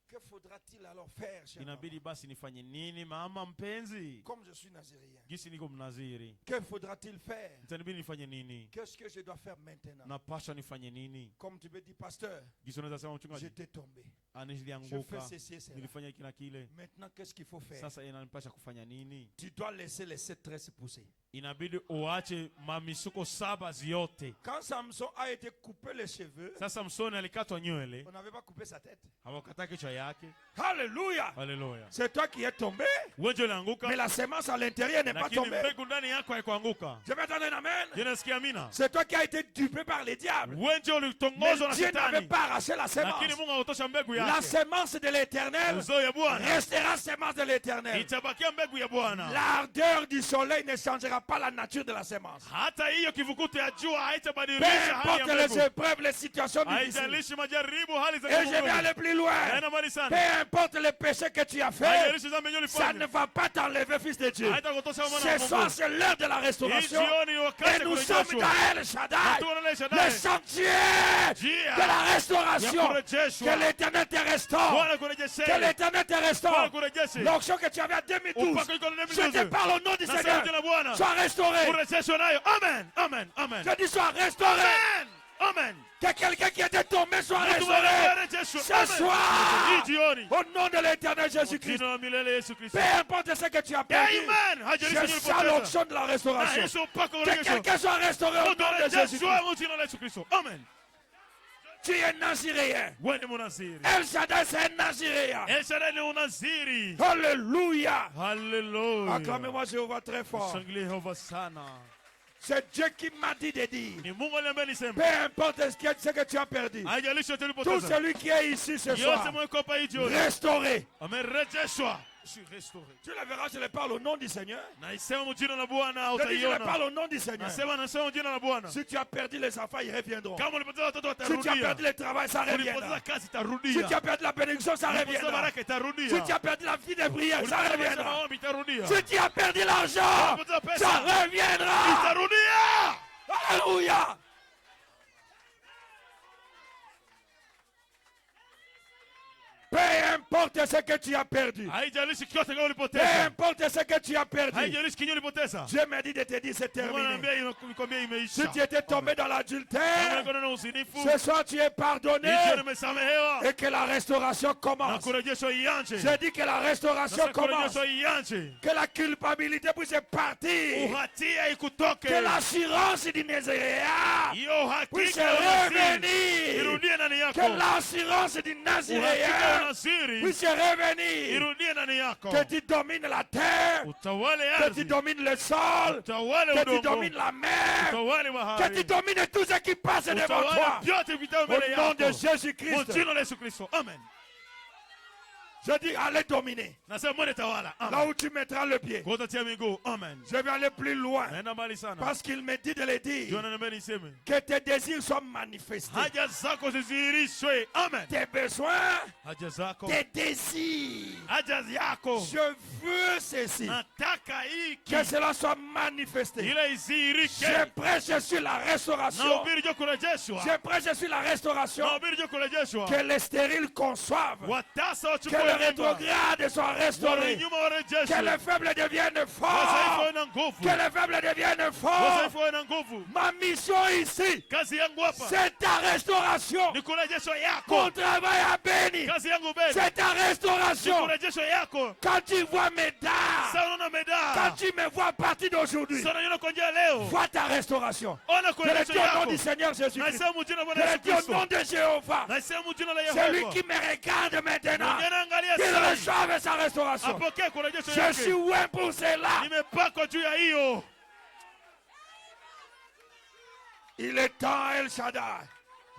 que faudra-t-il alors faire, chère maman? Comme je suis nazirien, que faudra-t-il faire? Qu'est-ce que je dois faire maintenant? Comme tu me dis, pasteur, j'étais tombé. Je fais ceci et cela. Maintenant, qu'est-ce qu'il faut faire? Tu dois laisser les 7 tresses pousser. Quand Samson a été coupé les cheveux, On n'avait pas coupé sa tête. hawakataka kichwa yake. Alléluia. Haleluya. C'est toi qui es tombé. Wewe ndio ulianguka, Mais la semence à l'intérieur n'est pas lakini tombée. mbegu ndani yako haikuanguka. Je vais donner un amen. Je nasikia amina. C'est toi qui as été dupé par les diables. Wewe ndio Mais ulitongozwa na Dieu n'avait shetani, pas arraché la semence. lakini Mungu hautosha mbegu La yake. semence de l'éternel Uzao ya Bwana restera semence de l'éternel. itabakia mbegu ya Bwana. L'ardeur du soleil ne changera pas la nature de la semence. Hata hiyo kivukuto ya jua Peu haitabadilisha hali importe ya les mbegu. épreuves, les situations difficiles. Haijalishi majaribu, hali za Et je vais aller plus loin. Haina mali Peu sana. importe les péchés que tu as fait, Haijalishi dhambi yenyewe ça ne ulifanya. va pas t'enlever, fils de Dieu. Haitakutosha mwana wa Ce soir, Mungu. c'est l'heure de la Hii restauration. jioni ni wakati Et wa nous sommes kurejeshwa. dans El Shaddai, Tunaona le Shaddai. chantier Njia de la ya restauration. kurejeshwa. Que l'Éternel te restaure. Bwana kurejeshe. Que l'Éternel te Bwana restaure. kurejeshe. L'onction que tu avais en 2012, Upako iko na je te parle au nom du Nasema Seigneur. jina Bwana. Sois restauré. Kurejeshwa nayo. Amen. Amen. Amen. Je dis sois restauré. Amen. Amen. Que quelqu'un qui était tombé soit Mtu restauré. warejeshwa. Ce Amen. soir, Hii jioni. au nom de l'Éternel Jésus-Christ, Jina la milele Yesu Kristo. peu importe ce que tu as perdu, Amen. Hajalishi je sens ulipoteza. l'onction de la Na restauration. Yesu upako Que kurejeshwa. quelqu'un soit restauré au nom de Jésus-Christ. Utarejeshwa mu jina la Yesu Kristo. Amen. Tu es naziréen. Wewe ni munaziri. El Shaddai, c'est un naziréen. El Shaddai ni unaziri. Alléluia. Hallelujah. Acclamez-moi Jéhovah très fort. Shangilie Yehova sana. C'est Dieu qui m'a dit de dire. Ni Mungu aliambia niseme. Peu importe ce que tu as perdu. Haijalishi yote Tout ulipoteza. celui qui est ici ce Yote soir, mweko hapa hii jioni. restauré. Amerejeshwa. Je suis restauré. Tu le verras, je le parle au nom du Seigneur. Naisema mu jina la Bwana Je dis, je le utaiona. parle au nom du Seigneur. Nasema mu jina la Bwana. Si tu as perdu les enfants, ils reviendront. Kama ulipoteza watoto Si tu as watarudia. perdu le travail, ça reviendra. Ulipoteza kazi Si itarudia. tu as perdu la bénédiction, ça Ulipoteza reviendra. baraka Si itarudia. tu as perdu la vie de prière, ça Ulipoteza reviendra. maombi itarudia. Si tu as perdu l'argent, Ulipoteza pesa. ça reviendra. Itarudia. Alléluia. Peu importe ce que tu as perdu. Haijalishi kiote kama Peu ulipoteza. importe ce que tu as perdu. Haijalishi kinyo ulipoteza. Dieu m'a dit de te dire c'est Mungu terminé. ananiambia nikwambia Si imeisha. tu étais tombé dans Kama l'adultère, ulikuwa na uzinifu. ce soir tu es pardonné Hii jioni umesamehewa. et que la restauration Na commence. kurejeshwa ianze. Je dis que la restauration Sasa commence. kurejeshwa ianze. Que la culpabilité puisse partir. Uhatia ikutoke. Que l'assurance du Naziréen Hiyo puisse hakika ya unaziri. revenir. Irudie ndani Que yako. l'assurance du Uhakika ya Naziréen unaziri. puisse revenir. Irudie ndani yako. Que tu domines la terre. Utawale Que tu ardhi. domines le sol. Utawale Que tu udongo. domines la mer. Utawale Que bahari. tu domines tout ce qui passe devant Utawale toi. vyote vitao Au mbele nom de yako. Kwa Jésus-Christ. jina la Yesu Kristo. Amen. Je dis, allez dominer. Nasema mwende tawala. Là Amen. où tu mettras le pied. Kwa utatia miguu. Amen. Je vais aller plus loin. Naenda mbali sana. Parce qu'il me dit de le dire. Ndio ananiambia niseme. Que tes désirs soient manifestés. Haja zako zidhihirishwe. Amen. Tes besoins, Haja zako. tes désirs. Haja yako. Je veux ceci. Nataka hiki. Que cela soit manifesté. Ile izihirike. Je prêche sur la restauration. Nahubiri juu kurejeshwa. Je prêche sur la restauration. Nahubiri juu kurejeshwa. Que les stériles conçoivent. Watasa Que wachukue le mimba. rétrograde soit restauré. Walenyuma warejeshwe. Que les faibles deviennent Wasaifu forts. wawe na nguvu. Que les faibles deviennent forts. Wasaifu wawe na nguvu. Ma mission ici, Kazi yangu hapa c'est ta restauration. ni kurejeshwa yako. Mon travail à béni, Kazi yangu beni c'est ta ni restauration. kurejeshwa yako. Quand tu vois mes dards, Sasa unaona quand medaa. tu me vois à partir d'aujourd'hui, Sasa unaona kwa njia leo. vois ta restauration. Ona Je le kurejeshwa dis au nom yako. du Seigneur Jésus-Christ. Nasema mu jina la Je Bwana le Yesu dis au Kristo. nom de Jéhovah. Nasema mu jina la Celui Yehova. qui me regarde maintenant, Mwenye anaangalia qu'il sasa. reçoive sa restauration. Apokee kurejeshwa Je suis yake. loin pour cela. Nimepakwa juu ya hiyo. Il est temps, El Shaddai.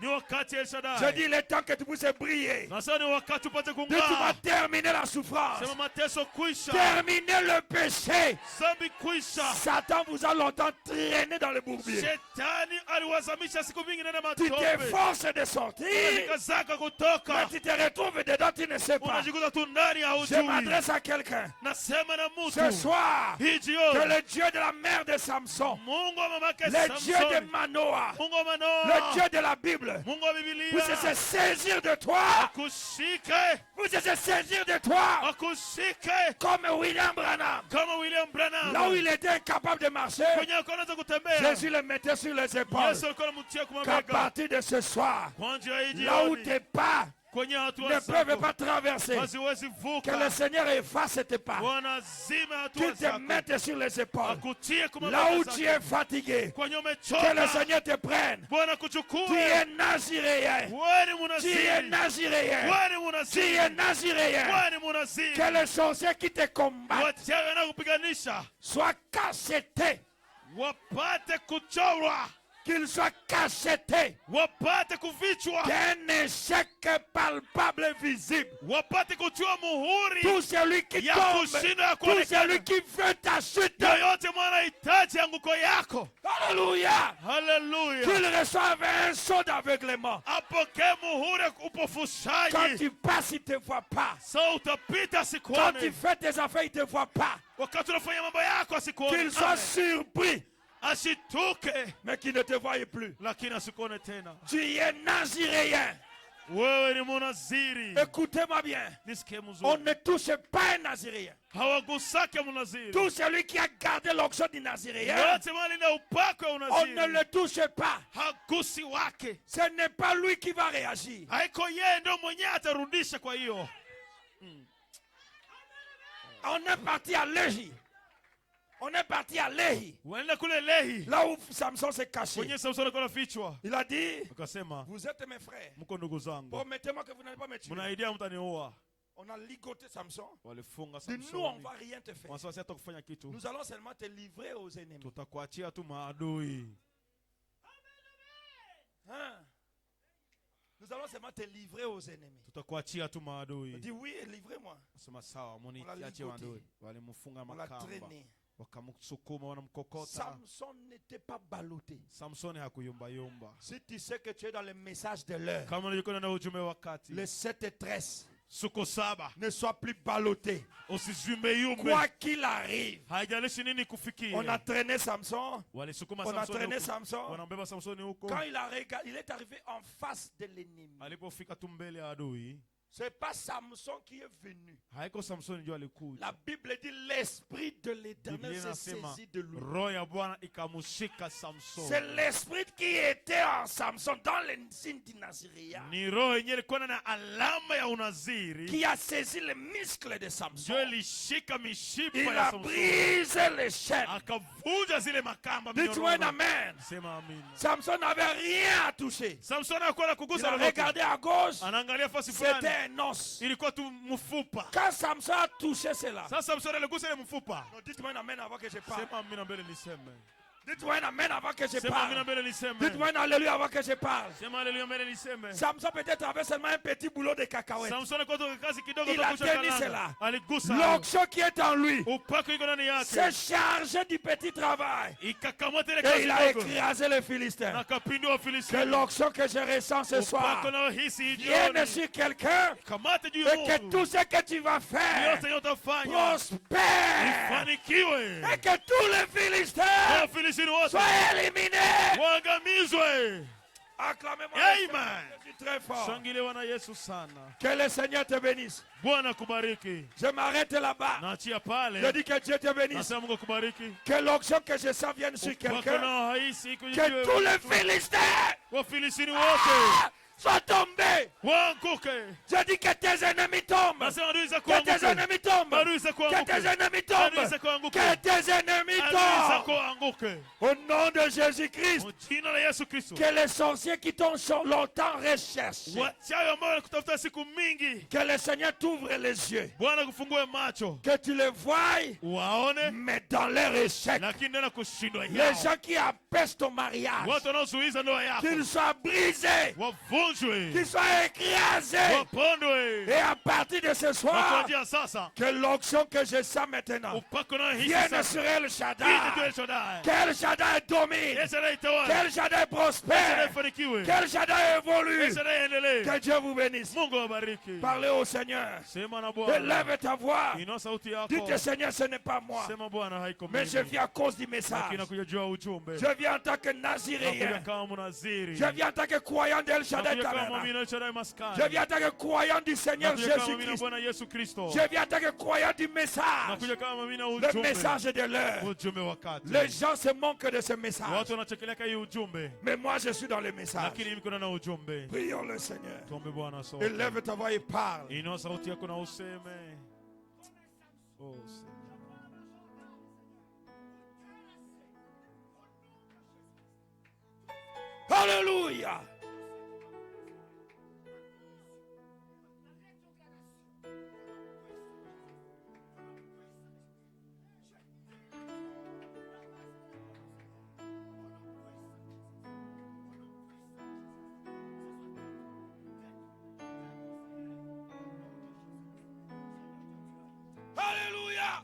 Ni wakati El Je Shaddai. dis, il est temps que tu puisses briller. Nasema ni wakati upate Que tu vas kung'aa. terminer la souffrance. Sema mateso kwisha. Terminer le péché. Zambi kwisha. Satan vous a longtemps traîné dans le bourbier. Shetani aliwazamisha siku mingi ndani ya Tu matope. t'efforces de sortir, Unajikazaka kutoka. mais tu te retrouves dedans, tu ne sais pas. Unajikuta tu ndani Je haujui. m'adresse à quelqu'un Nasema na ce mtu. soir Hii que jioni. le Dieu de la mère de Samson, Mungu wa mamake le Dieu de Samsoni. Manoah, Mungu wa Manoa. le Dieu de la Bible, Mungu wa Biblia. puisse se saisir de toi, Akushike. puisse se saisir de toi, Akushike. comme William Branham. Kama William Branham. Là où il était incapable de marcher, Kwenye alikuwa anaweza kutembea. Jésus le mettait sur les épaules. Yesu alikuwa anamtia kwa Qu'à mabega. partir de ce soir, Kwa njia hii là où jioni. tes pas ne peuvent pas traverser. Que le Seigneur efface tes pas. Qu'il te mette sur les épaules. Là où tu es fatigué, que le Seigneur te prenne. Tu es naziréen. Tu es naziréen. Tu es naziréen. Que le sorcier qui te combat soit cacheté. Qu'il soit cacheté. Qu'un échec palpable visible. Tout celui qui tombe, tout celui qui veut ta chute. Alléluia. Qu'il reçoive un saut d'aveuglement. Quand tu passes, il ne te voit pas. Quand tu fais tes affaires, il ne te voit pas. Qu'il soit surpris. Mais qui ne te voyait plus. Tu es naziréen. Écoutez-moi bien. On ne touche pas un naziréen. Tout celui qui a gardé l'onction du naziréen, on ne le touche pas. Ce n'est pas lui qui va réagir. On est parti à Léhi. On est parti à Léhi. Là où Samson s'est caché. Il a dit, vous êtes mes frères. Promettez-moi que vous n'allez pas me tuer. On a ligoté Samson. Nous, on ne va rien te faire. Nous allons seulement te livrer aux ennemis. Hein? Nous allons seulement te livrer aux ennemis. Il dit oui, livrez-moi. On l'a ligoté. On l'a traîné. Samson n'était pas ballotté. Si tu sais que tu es dans le message de l'heure, le 7 et 13 ne sois plus ballotté. Quoi qu'il arrive, on a traîné Samson. On a traîné Samson. Quand il est arrivé en face de l'ennemi, ce n'est pas Samson qui est venu. La Bible dit l'esprit de l'Éternel s'est saisi de lui. C'est l'esprit qui était en Samson dans les signes du Naziréa qui a saisi les muscles de Samson. Il a brisé les chaînes. Dites-moi un amen. Samson n'avait rien à toucher. Il a regardé à gauche. C'était un os. Quand Samson a touché cela, dites-moi un amen avant que je parle. Dites-moi un amen avant que je parle. Dites-moi un alléluia avant que je parle. Samson peut-être avait seulement un petit boulot de cacahuètes. Il a tenu cela. L'onction qui est en lui s'est chargé du petit travail. Et il a écrasé les Philistins. Que l'onction que je ressens ce soir vienne sur quelqu'un et que tout ce que tu vas faire prospère. Et que tous les Philistins sois éliminé. Acclamez-moi. Amen. Très fort. Que le Seigneur te bénisse. Je m'arrête là-bas. Je dis que Dieu te bénisse. Que l'onction que je sens vienne sur quelqu'un. Que tous les Philistins soient tombés. Je dis que tes ennemis tombent. Que tes ennemis tombent. Que tes ennemis tombent. Que tes ennemis tombent. Au nom de Jésus-Christ. Que les sorciers qui t'ont longtemps recherché. Que le Seigneur t'ouvre les yeux. Que tu les voies. Mais dans leur échec. Les gens qui apestent ton mariage. Qu'ils soient brisés. Qu'ils soient écrasés. Et à partir de ce soir, que l'onction que je sens maintenant vienne sur El Shaddai. Qu'El Shaddai domine. Qu'El Shaddai prospère. Qu'El Shaddai évolue. Que Dieu vous bénisse. Parlez au Seigneur. Élève ta voix. Dites Seigneur, ce n'est pas moi. Mais je viens à cause du message. Je viens en tant que Naziréen. Je viens en tant que croyant d'El Shaddai tabernacle. Je viens en tant que croyant du Seigneur Jésus-Christ. Je viens en tant que croyant du message. Le message de l'heure. Les gens se moquent de ce message. Mais moi je suis dans le message. Prions le Seigneur. Élève ta voix et parle. Alléluia. Alléluia.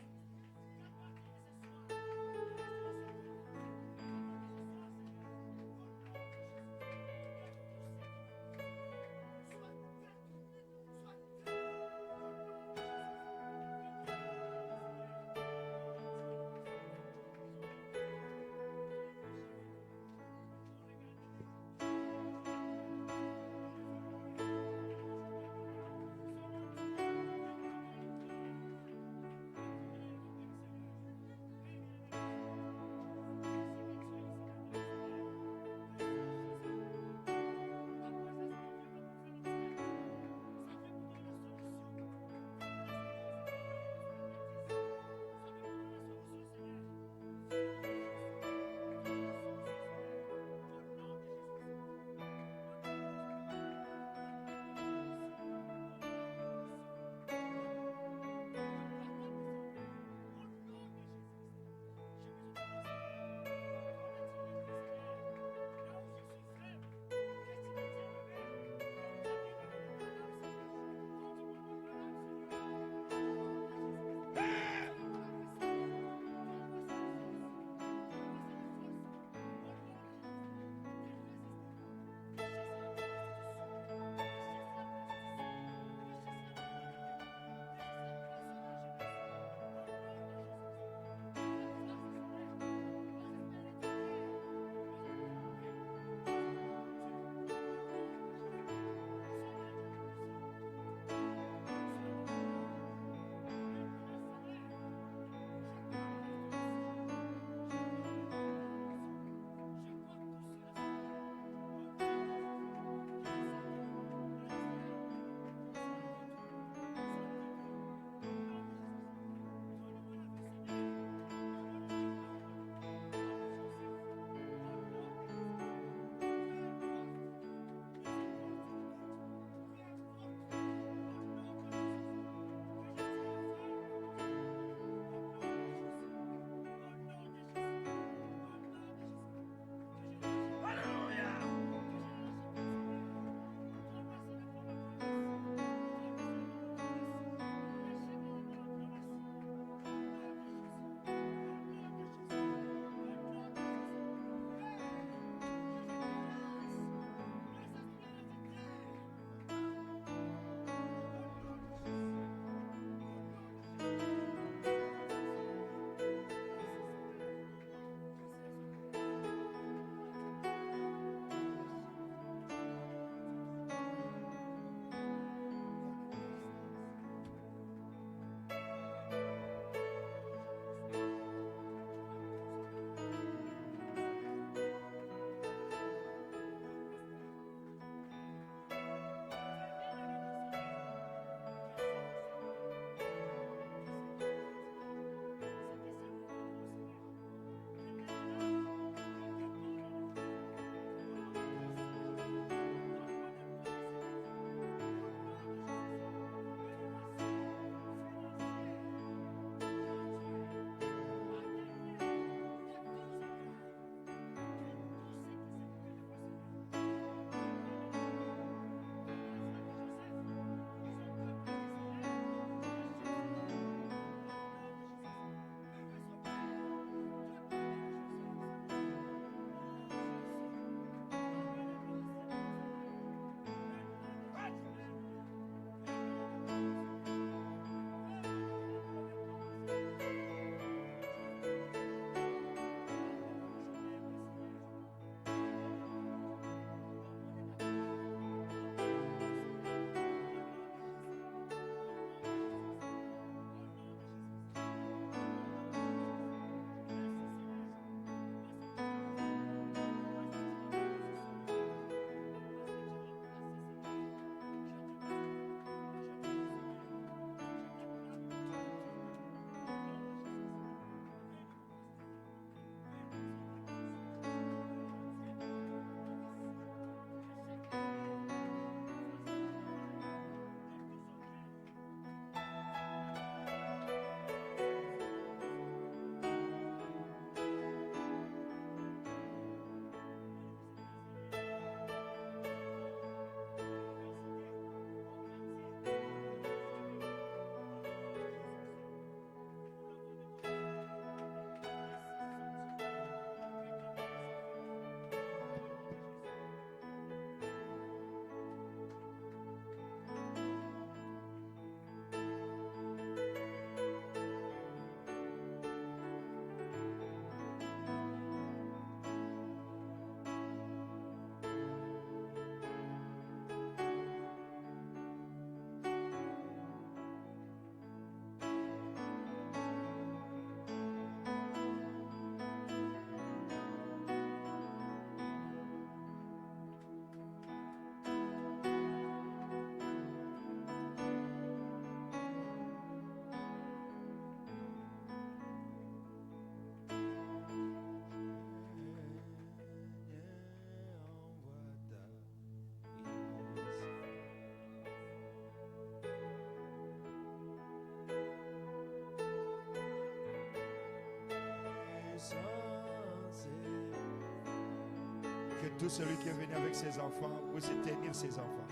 Que tout celui qui est venu avec ses enfants puisse tenir ses enfants.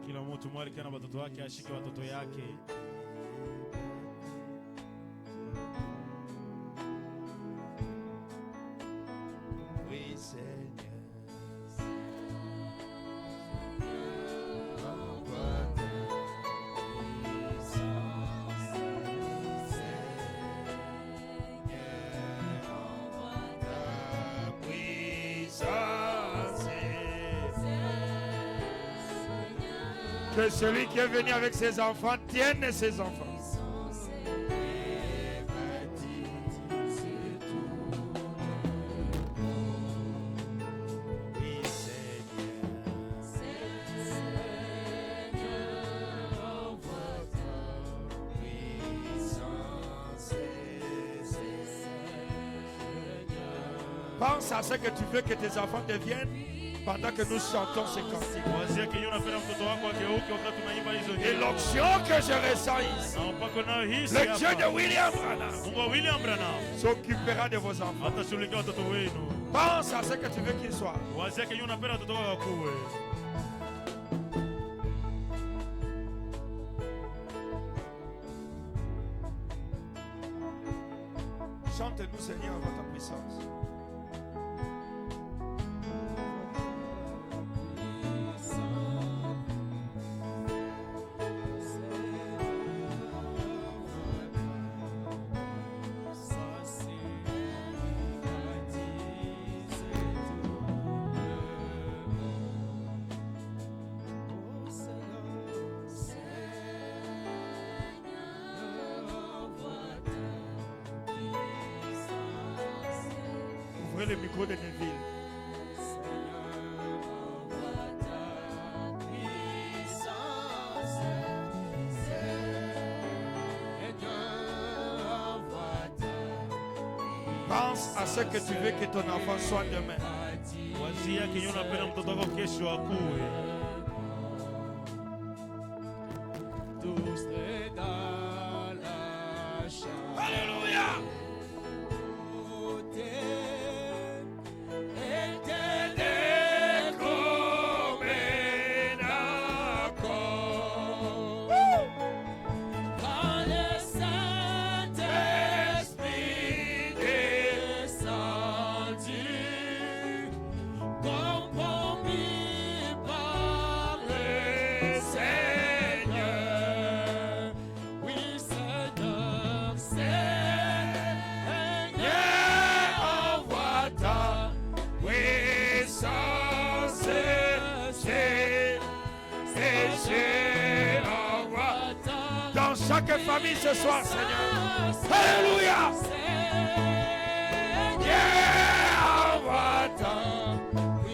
Kila mtu mwali kana watoto wake ashike watoto yake. Oui, Seigneur. Que celui qui est venu avec ses enfants tienne ses enfants. Pense à ce que tu veux que tes enfants deviennent pendant que nous chantons ces cantiques. Et l'onction que je ressens ici, le Dieu de William Branham s'occupera de vos enfants. Pense à ce que tu veux qu'ils soient. Chante-nous, Seigneur, votre puissance. Ouvrez le micro de Neville. Pense à ce que tu veux que ton enfant soit demain. Alléluia. Chaque famille ce soir, Seigneur. Alléluia.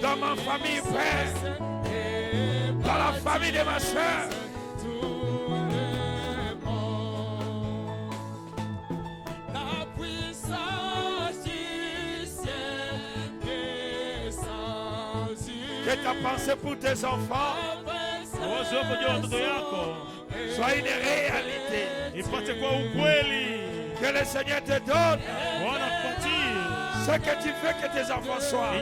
Dans ma famille, Père. Dans la famille de ma soeur. La puissance du ciel descendue. Que ta pensée pour tes enfants soit une réalité. Que le Seigneur te donne ce que tu veux que tes enfants soient.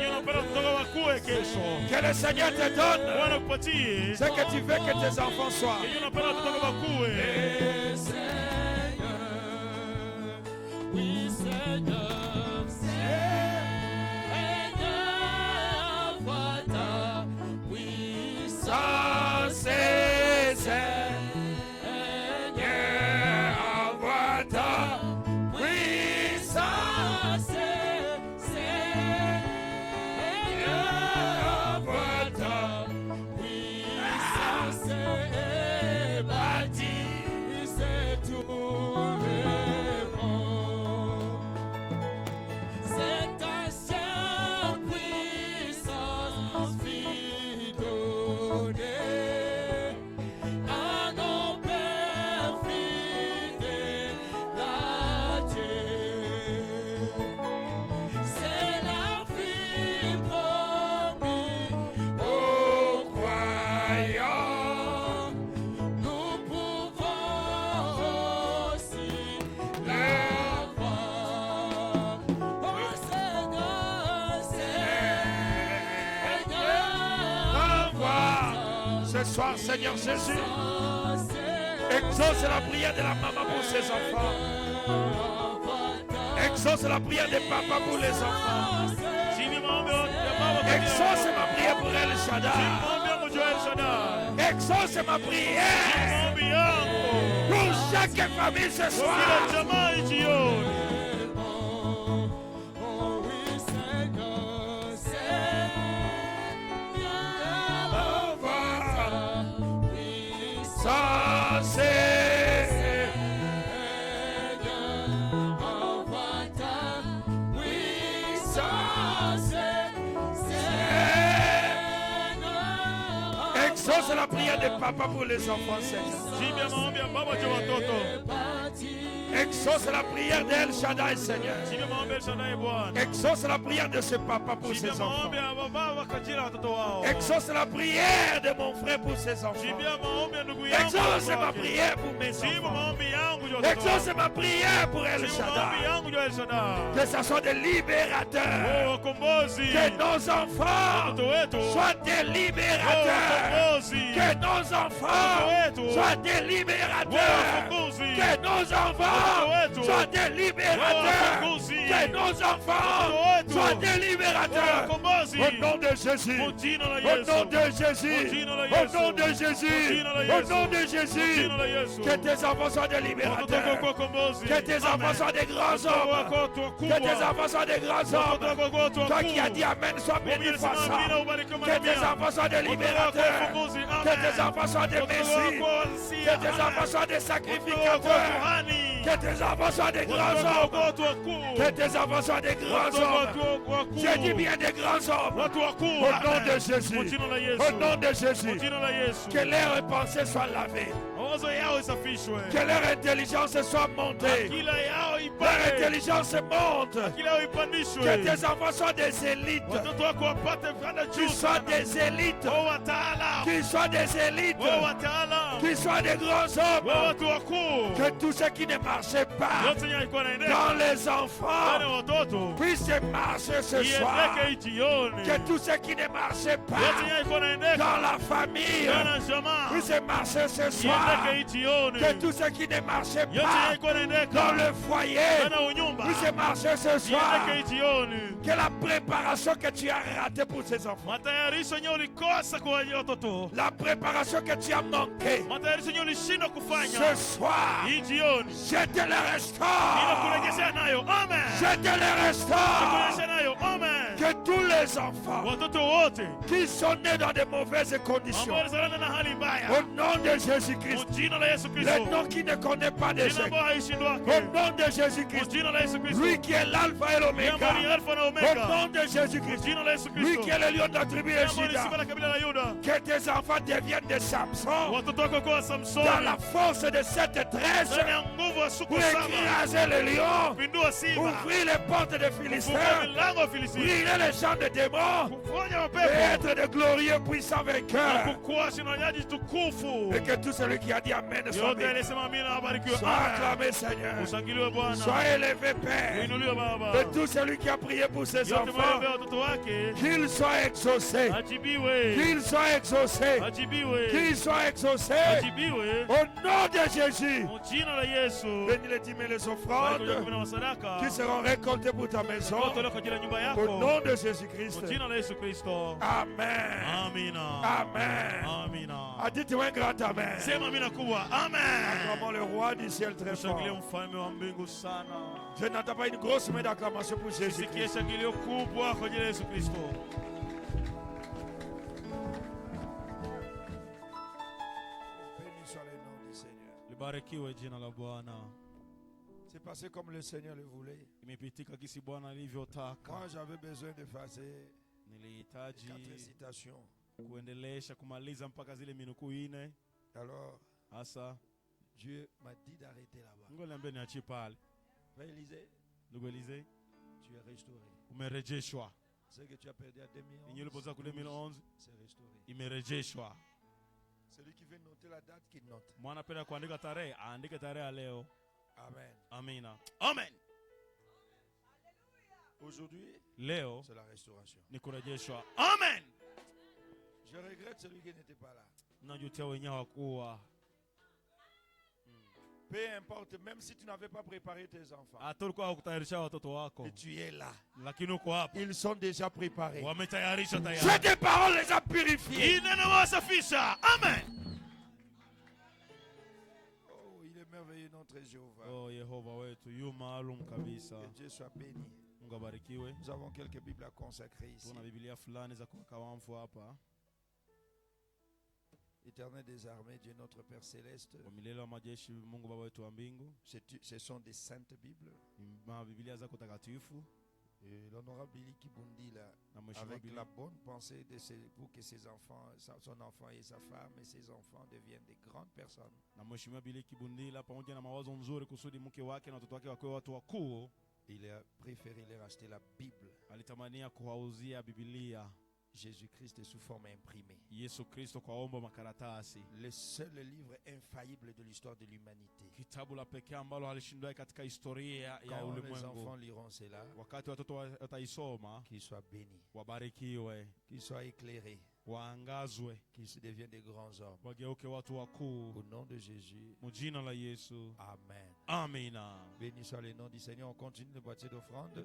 Que le Seigneur te donne ce que tu veux que tes enfants soient. Oui, Seigneur. Ce soir, Seigneur Jésus, exauce la prière de la maman pour ses enfants. Exauce la prière des papas pour les enfants. Exauce ma prière pour El Shaddai. Exauce ma prière pour chaque famille ce soir. Ça c'est exauce la prière de papa pour les enfants, Seigneur. Exauce la prière d'El Shaddai, Seigneur. Exauce la prière de ce papa pour ses enfants. Exauce la prière de mon frère pour ses enfants. Exauce ma prière pour mes enfants. Exauce ma prière pour El Shaddai. Que ce soit des libérateurs. Que nos enfants soient des libérateurs. Que nos enfants soient des libérateurs. Que nos enfants soient des libérateurs. Que nos enfants soient des libérateurs. Au nom de Jésus. Au nom de Jésus. Au nom de Jésus. Au nom de Jésus. Que tes enfants soient des libérateurs. Que tes enfants soient des grands hommes. Que tes enfants soient des grands hommes. Toi qui as dit Amen, sois béni par ça. Que tes enfants soient des libérateurs. Que tes enfants soient des messies. Que tes enfants soient des sacrificateurs. Que tes enfants soient des grands hommes. Que tes enfants soient des grands hommes. Je dis bien des grands hommes. Au nom de Jésus. Au nom de Jésus. Que leurs pensées soient lavées. Que leur intelligence soit montée. Leur intelligence monte. Que tes enfants soient des élites. Qu'ils soient des élites. Qu'ils soient des élites. Qu'ils soient des grands hommes. Que tout ce qui ne marchait pas dans les enfants puisse marcher ce soir. Que tout ce qui ne marchait pas dans la famille puisse marcher ce soir. Que tout ce qui ne marchait pas dans le foyer puisse marcher ce soir. Que la préparation que tu as ratée pour ces enfants, la préparation que tu as manquée, ce soir, je te le restaure. Je te le restaure. Que tous les enfants qui sont nés dans de mauvaises conditions, au nom de Jésus-Christ, le nom qui ne connaît pas d'échec, au nom de Jésus-Christ, lui qui est l'alpha et l'oméga, au nom de Jésus-Christ, lui qui est le lion de la tribu de Juda, que tes enfants deviennent des Samson dans la force de cette tresse pour écraser les lions, ouvrir les portes des Philistins, brûler les champs de démons et être de glorieux puissants vainqueurs. Et que tout celui qui a dit Amen soit béni. Sois acclamé, Seigneur. Sois élevé, Père. Et tout celui qui a prié pour ses enfants, qu'il soit exaucé. Qu'il soit exaucé. Qu'il soit exaucé. Au nom de Jésus. Bénis les dîmes et les offrandes qui seront récoltées pour ta maison. Au nom de Jésus-Christ. Amen. Amen. Dites-moi un grand Amen. Acclamons le roi du ciel très fort. Je n'entends pas une grosse main d'acclamation pour Jésus-Christ. Béni soit le nom du Seigneur. libarikiwe jina la Bwana. C'est passé comme le Seigneur le voulait. Imepitika kisi Bwana alivyotaka. Moi, j'avais besoin de faire 4 Nilihitaji citations. kuendelesha kumaliza mpaka zile minuku 4. Alors, Hasa Dieu m'a dit d'arrêter là-bas. ngoliambia niachie pale. Frère Élisée, Ndugu Elize, tu es restauré. umerejeshwa. Ce que tu as perdu à 2011, Yenye ulipoza ku 2011 c'est restauré. imerejeshwa. Celui qui veut noter la date, qui note. Mwana penda kuandika tarehe, aandike tarehe ya leo. Amen. Amina. Amen. Aujourd'hui, Leo c'est la restauration. ni kurejeshwa. Amen. Je regrette celui qui n'était pas là. Peu importe, même si tu n'avais pas préparé tes enfants. Et tu es là. Ils sont déjà préparés. Cette parole les a purifiés. Amen. Oh, il est merveilleux notre Jéhovah. Que Dieu soit béni. Nous avons quelques Bibles à consacrer ici. Éternel des armées, Dieu notre Père céleste, ce sont des saintes Bibles. Et l'honorable Billy Kibundi, là, avec la bonne pensée pour que ses enfants, son enfant et sa femme et ses enfants deviennent des grandes personnes. Il a préféré leur acheter la Bible. Jésus-Christ est sous forme imprimée. Le seul livre infaillible de l'histoire de l'humanité. Quand les enfants liront cela, qu'ils soient bénis, qu'ils soient éclairés, qu'ils deviennent des grands hommes. Au nom de Jésus. Amen. Amen. Béni soit le nom du Seigneur. On continue le boîtier d'offrande.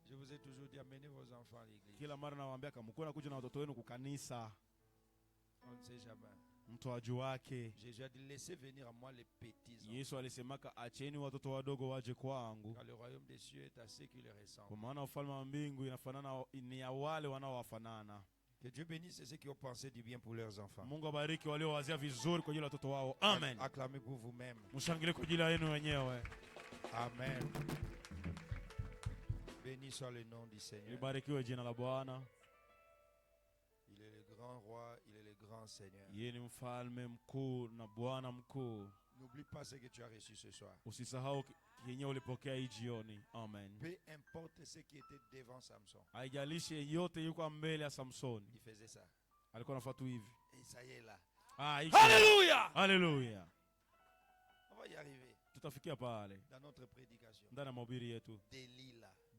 Je vous ai toujours dit, amenez vos enfants à l'église. On ne sait jamais. Jésus a dit, laissez venir à moi les petits enfants. Car le royaume des cieux est à ceux qui le ressemblent. Que Dieu bénisse ceux qui ont pensé du bien pour leurs enfants. Amen. Acclamez pour vous-même. Amen. Béni soit le nom du Seigneur. Il est le grand roi, il est le grand Seigneur. N'oublie pas ce que tu as reçu ce soir. Peu importe ce qui était devant Samson. Il faisait ça. Et ça y est là. Alléluia. Alléluia. On va y arriver. Dans notre prédication.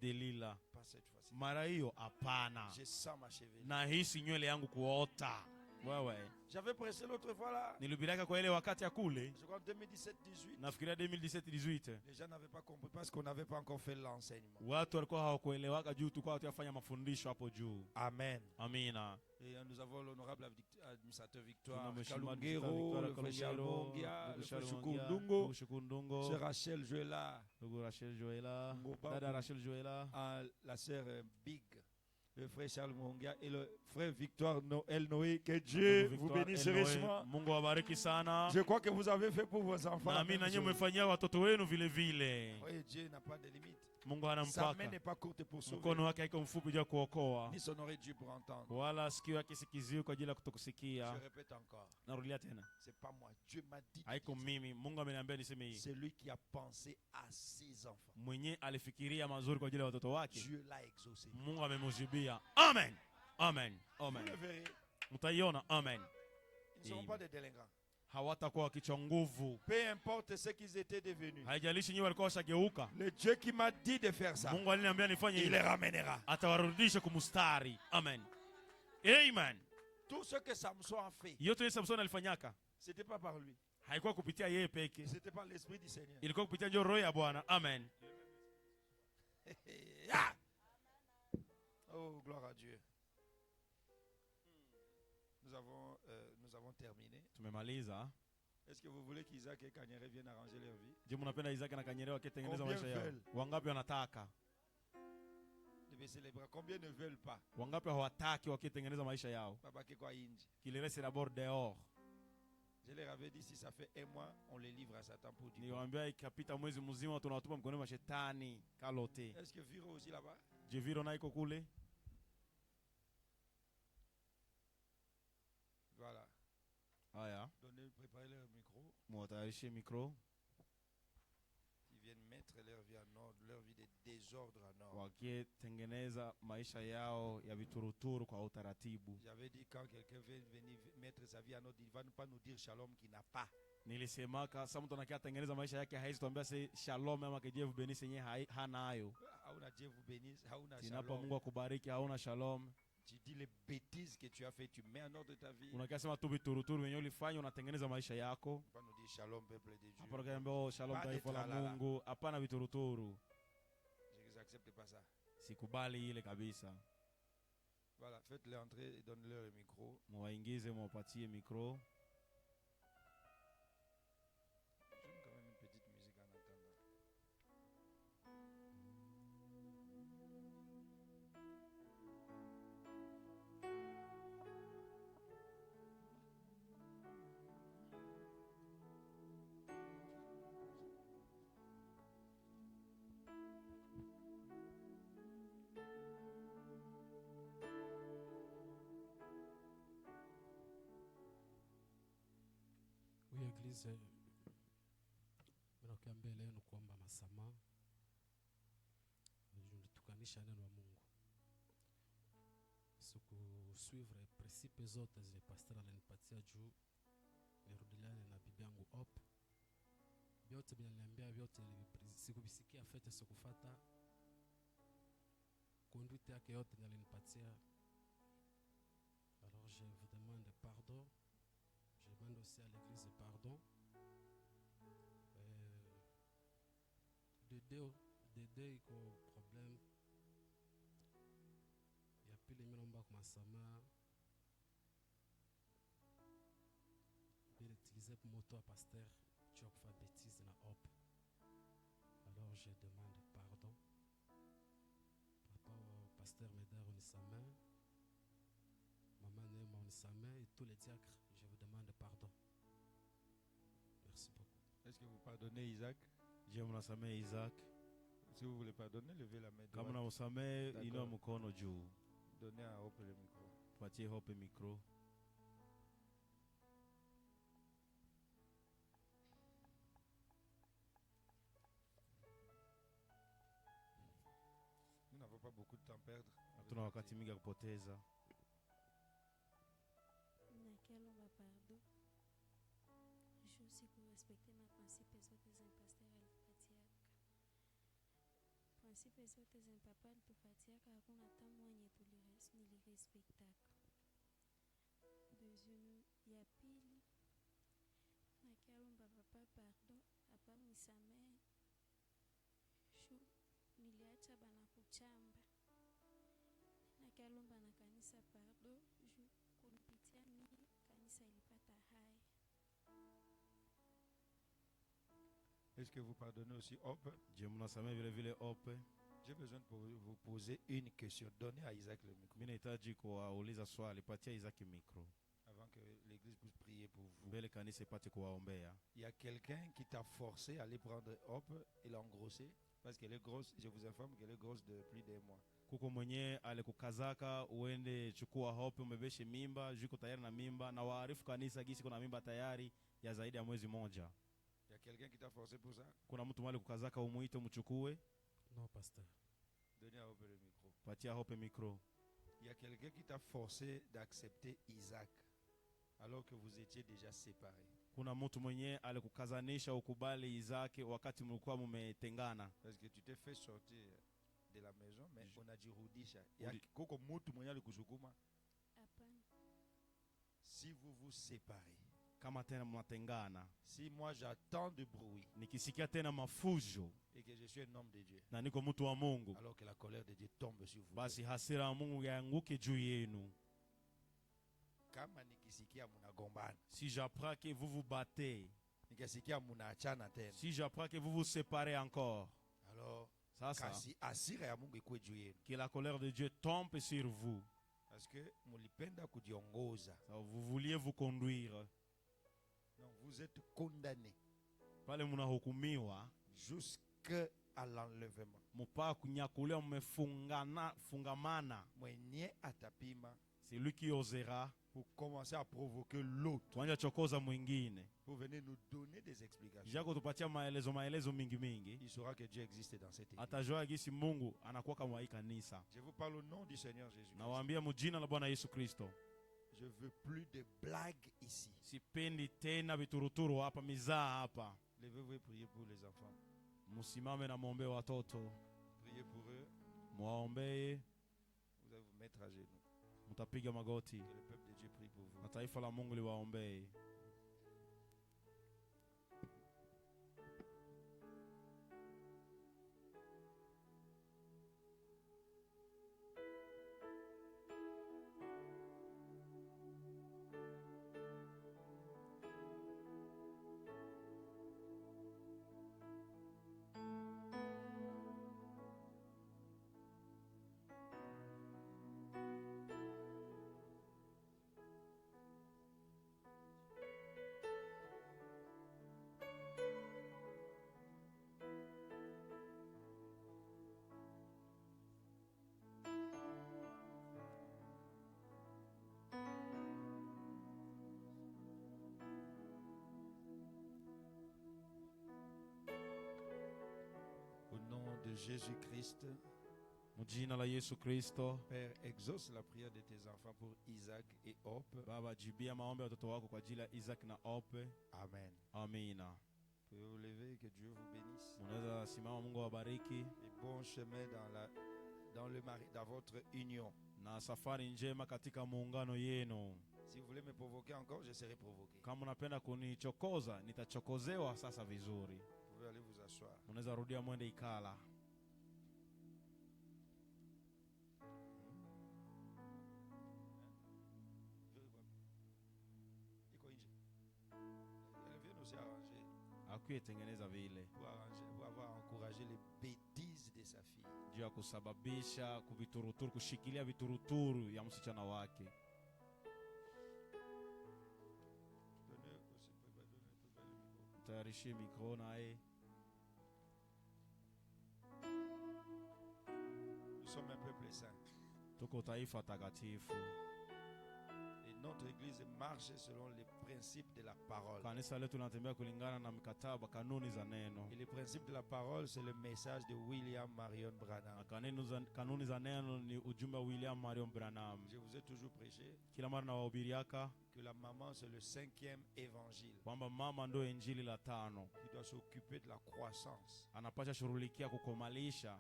Delila. Pas cette fois-ci. Mara hiyo hapana. Je sens ma chevelure. Nahisi nywele yangu kuota. Wewe. J'avais prêché l'autre fois là. Nilihubiriaka kwa ile wakati ya kule. Je crois 2017-18. Nafikiria 2017-18. Les gens n'avaient pas compris parce qu'on n'avait pas encore fait l'enseignement. Watu walikuwa hawakuelewaka juu tulikuwa hatujafanya mafundisho hapo juu. Amen. Amina. Et nous avons l'honorable administrateur Victoire Kalungero, le frère Charles Mongia, le frère Shukundungo, sœur Rachel Joëla, Dada Rachel Joëla, la sœur Big, le frère Charles Mongia et le frère Victoire Noël Noé. Que Dieu vous bénisse richement. Je crois que vous avez fait pour vos enfants. Oui, Dieu n'a pas de limite. Sa main n'est pas courte pour sauver. Ni son oreille dure pour entendre. Je répète encore. C'est pas moi. Dieu m'a dit. C'est lui qui a pensé à ses enfants. Dieu l'a exaucé. Amen. Amen. Amen. Vous le verrez. Amen. Ils ne seront pas des délinquants. Hawatakuwa kichwa nguvu. Peu importe ce qu'ils étaient devenus. Haijalishi nyewe walikuwa washageuka. Le Dieu qui m'a dit de faire ça. Mungu aliniambia nifanye il les ramènera. Atawarudisha kumustari. Amen. Amen. Tout ce que Samson a fait. Yote Samson alifanyaka. C'était pas par lui. Haikuwa kupitia yeye peke. C'était par l'esprit du Seigneur. Ilikuwa kupitia roho ya Bwana. Amen. Oh, gloire à Dieu. Nous avons terminé. Tumemaliza. Est-ce que vous voulez qu'Isaac et Kanyere viennent arranger leur vie? Je mnapenda Isaac na Kanyere wakitengeneza maisha yao. Wangapi wanataka? Combien ne veulent pas? Wangapi hawataki wakitengeneza maisha yao? Babake kwa inji. Qu'il reste d'abord dehors. Je leur avais dit si ça fait un mois, on les livre à Satan pour dire. Niwaambia ikapita mwezi mzima tunawatupa mkononi mwa shetani kalote. Est-ce que Viro aussi là-bas? Je Viro na iko kule? Voilà. Aya. Préparez leur micro. Mwatayarishe micro. Ils viennent mettre leur vie en ordre, leur vie de désordre en ordre. wakitengeneza maisha yao ya vituruturu kwa utaratibu. J'avais dit quand quelqu'un veut venir mettre sa vie en ordre, il ne va pas nous dire shalom qui n'a pas. Nilisemaka sasa mtu anakiatengeneza maisha yake haizi tuambia se shalom ama kejevu benisi yenyewe hana hayo. Hauna Dieu vous bénisse, hauna Tinapa shalom. Mungu akubariki hauna shalom. Tu dis les bêtises que tu as fait, tu mets en ordre ta vie. Unakia sema tu vituruturu wenyewe ulifanya unatengeneza maisha yako. Pas nous dire shalom peuple de Dieu. Hapana kaambia oh shalom taifa la Mungu, hapana vituruturu. Je n'accepte pas ça. Sikubali ile kabisa. Voilà, faites-les entrer et donnez-leur le micro. Mwaingize mwapatie micro. J'aime quand même une petite musique en attendant. Oui, Église, nakuambia mbele yenu kuomba masamaha. Nilitukanisha neno la Mungu. Sikusuivre principe zote zile pastor alinipatia juu nirudiliane na bibi yangu op. Vyote vinaniambia vyote sikubisikia fete sikufata. Conduite yake yote alinipatia. Alors je vous demande pardon. Je demande aussi à l'église pardon. Dede iko problème. Ya pili mimi naomba kwa msamaha. Bila utiliser pour moto à pasteur, tu as fait bêtise na op. Alors je demande pardon. Papa pasteur Médard Onisamé. Maman Néma Onisamé et tous les diacres, je vous demande pardon. Merci beaucoup. Est-ce que vous pardonnez Isaac? Je mnasamehe Isaac. Si vous voulez pardonner, levez la main droite. Kama unamsamehe inua mkono juu. Donnez à Hope le micro. Patie Hope micro. Nous n'avons pas beaucoup de temps à perdre. Hatuna wakati mingi kupoteza. Nakialomba pardon. Je aussi pour respecter ma principe zote za pasteur alipatiaka. Principe zote za papa alipatiaka hakuna hata mwenye nilirespectaka. Deuxième ya pili. Nakialomba papa pardon, hapa nisamehe. Niliacha bana kuchamba. Nakialomba na kanisa pardon, kunipitia mimi kanisa ilipata hai. Est-ce que vous pardonnez aussi Hope? Je mnasamehe vile vile Hope. J'ai besoin de vous poser une question. Donnez à Isaac le micro. Mimi nahitaji kuwauliza swali, patia Isaac micro. Avant que l'église puisse prier pour vous. Mbele kanisa ipate kuwaombea. Il y a quelqu'un qui t'a forcé à aller prendre Hope et l'a engrossée parce qu'elle est grosse. Je vous informe qu'elle est grosse de plus d'un mois. Kuko mwenye alikukazaka uende chukua Hope umebeshe mimba, juko tayari na mimba na waarifu kanisa gisi kuna mimba tayari ya zaidi ya mwezi moja. Il y a quelqu'un qui t'a forcé pour ça? Kuna mtu mwali kukazaka umuite mchukue? Non, pasteur. Donnez à Hope le micro. Patia Hope micro. Il y a quelqu'un qui t'a forcé d'accepter Isaac alors que vous étiez déjà séparés. Kuna mtu mwenye alikukazanisha ukubali Isaac wakati mlikuwa mmetengana. Parce que tu t'es fait sortir de la maison, mais on a dit rudisha. Ya koko mutu mwenye alikusukuma. Hapana. Si vous vous séparez, Kama tena mnatengana, si moi j'attends de bruit nikisikia tena mafujo et que je suis un homme de Dieu, na niko mtu wa Mungu, alors que la colère de Dieu tombe sur vous, basi hasira ya Mungu yaanguke juu yenu. kama nikisikia munagombana, Si j'apprends que vous vous battez, nikisikia munaachana tena, si j'apprends que vous vous séparez encore, alors sasa kasi asira ya Mungu ikuwe juu yenu, que la colère de Dieu tombe sur vous. parce que mulipenda kujiongoza. Vous vouliez vous conduire. Non, vous êtes condamné Pale mnahukumiwa jusqu'à l'enlèvement. mpaka kunyakuliwa, mmefungamana. Mwenye atapima C'est lui qui osera pour pour commencer à provoquer l'autre, tuanze chokoza mwingine, pour venir nous donner des explications. jako tupatia maelezo mingi, Il saura que Dieu existe dans cette église. atajua gisi Mungu anakuwa kama hii kanisa. Je vous parle au nom du Seigneur Jésus. Nawaambia mjina la Bwana Yesu Kristo, Je veux plus de blagues ici. sipendi tena vituruturu hapa, mizaa hapa. Levez-vous et priez pour les enfants. Msimame na muombe watoto, Priez pour eux. muwaombee, Vous allez vous mettre à genoux. mtapiga magoti Que le peuple de Dieu prie pour vous. na taifa la Mungu liwaombee. Au nom de Jésus-Christ, Mjina la Yesu Kristo, Père, exauce la prière de tes enfants pour Isaac et Hope. Baba, jibia maombi ya watoto wako kwa ajili ya Isaac na Ope. Amen. Amina. Pouvez vous lever, que Dieu vous bénisse. Munaweza simama, Mungu awabariki, Et bon chemin dans votre union. na safari njema katika muungano yenu. Si vous voulez me provoquer encore, je serai provoqué. Kama unapenda kunichokoza, nitachokozewa sasa vizuri. Vous pouvez aller vous asseoir. Munaweza rudia mwende ikala. Elle vient aussi arranger Akuye tengeneza vile pour avoir encouragé les bêtises de sa fille. juu ya kusababisha kuvituruturu, kushikilia vituruturu ya msichana wake. Donnez aussi, pouvez le micro. Tayarishie mikro naye. Nous sommes un peuple saint. Tuko taifa takatifu. Et notre église marche selon les principes de la parole. Kanisa letu linatembea kulingana na mikataba, kanuni za neno. Et les principes de la parole, c'est le message de William Marion Na Branham. kanuni za neno ni ujumbe wa William Marion Branham. Je vous ai toujours prêché Kila mara nawahubiriaka que la maman, c'est le 5e évangile kwamba mama ndo injili la 5, qui doit s'occuper de la croissance anapasha shughulikia kukomalisha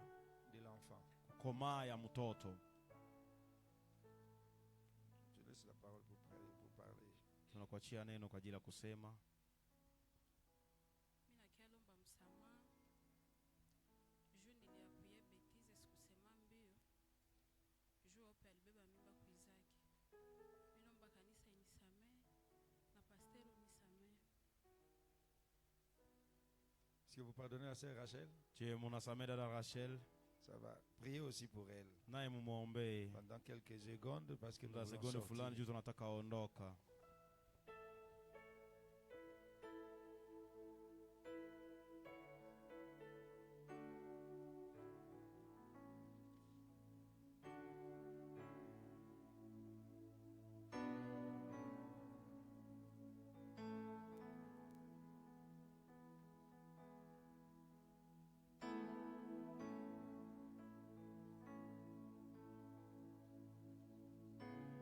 de l'enfant. kukomaa ya mtoto. Je laisse la parole pour parler. Tunakuachia neno kwa ajili ya kusema. Mimi nakialomba msamaha juu niliapuye betize sikusema mbio juu Ope alibeba mimba ku Isaac. Mimi naomba kanisa inisamee na pasteri unisamee. Est-ce que vous pardonnez à sœur Rachel? Je, munasamee dada Rachel, Ça va. Priez aussi pour elle naye mumuombee pendant quelques secondes parce que nous muda voulons sekunde fulani sortir. juu tunataka ondoka.